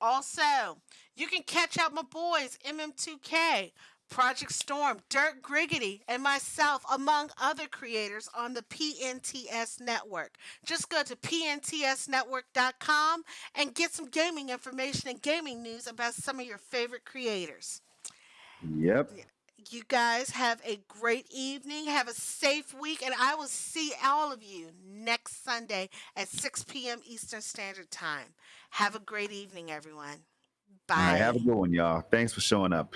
Also, you can catch out my boys, MM2K, Project Storm, Dirt Griggity, and myself, among other creators, on the PNTS Network. Just go to pntsnetwork.com and get some gaming information and gaming news about some of your favorite creators. Yep. You guys have a great evening. Have a safe week, and I will see all of you next Sunday at 6 p.m. Eastern Standard Time. Have a great evening, everyone. All right. Have a Bye. good one, y'all. Thanks for showing up.